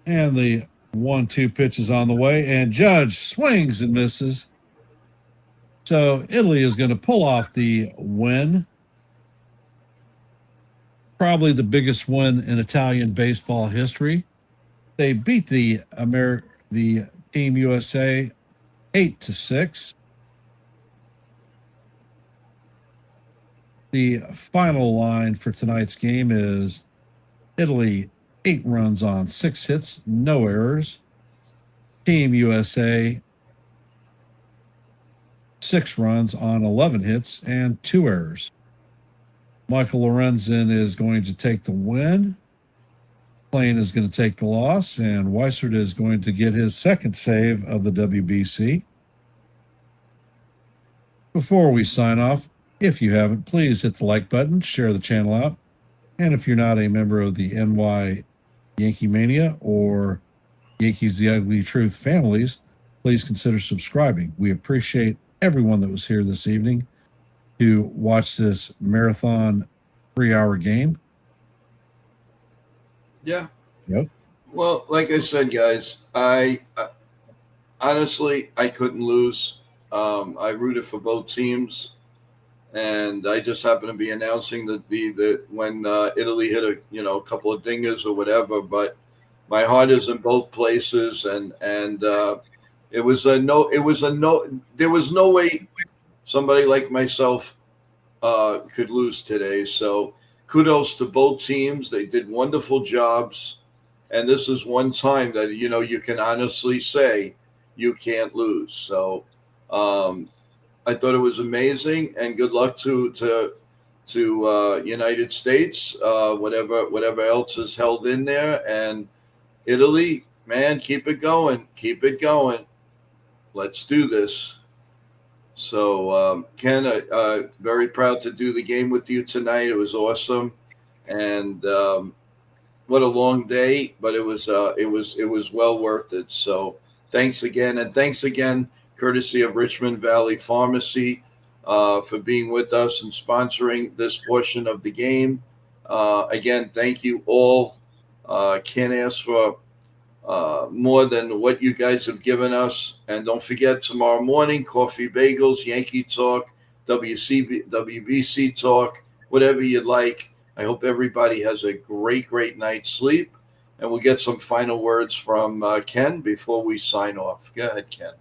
And the 1-2 pitch is on the way, and Judge swings and misses. So Italy is going to pull off the win. Probably the biggest win in Italian baseball history. They beat the Team USA 8-6. The final line for tonight's game is Italy 8 runs on 6 hits, no errors. Team USA 6 runs on 11 hits and 2 errors. Michael Lorenzen is going to take the win. Plain is going to take the loss, and Weissert is going to get his second save of the WBC. Before we sign off, if you haven't, please hit the like button, share the channel out. And if you're not a member of the NY YankeeMania or Yankees The Ugly Truth families, please consider subscribing. We appreciate everyone that was here this evening to watch this marathon 3-hour game. Yeah. Yep. Well, like I said, guys, I honestly, I couldn't lose. I rooted for both teams, and I just happened to be announcing that when Italy hit a couple of dingers or whatever. But my heart is in both places, and it was a no. It was a no. There was no way somebody like myself could lose today. So kudos to both teams. They did wonderful jobs. And this is one time that, you can honestly say you can't lose. So I thought it was amazing, and good luck to United States, whatever else is held in there. And Italy, man, keep it going. Keep it going. Let's do this. So, Ken, very proud to do the game with you tonight. It was awesome, and what a long day, but it was well worth it. So, thanks again, and thanks again, courtesy of Richmond Valley Pharmacy, for being with us and sponsoring this portion of the game. Again, thank you all. Can't ask for more than what you guys have given us. And don't forget, tomorrow morning, Coffee Bagels, Yankee Talk, WBC Talk, whatever you'd like. I hope everybody has a great night's sleep. And we'll get some final words from Ken before we sign off. Go ahead, Ken.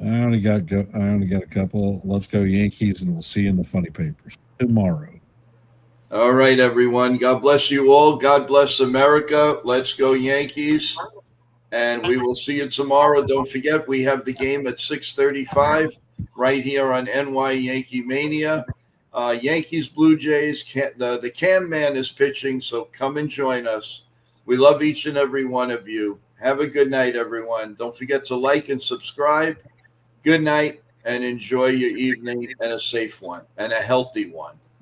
I only got a couple. Let's go Yankees, and we'll see you in the funny papers tomorrow. All right, everyone. God bless you all. God bless America. Let's go Yankees. And we will see you tomorrow. Don't forget, we have the game at 6:35 right here on NY YankeeMania. Yankees, Blue Jays. The Cam Man is pitching, so come and join us. We love each and every one of you. Have a good night, everyone. Don't forget to like and subscribe. Good night, and enjoy your evening, and a safe one, and a healthy one.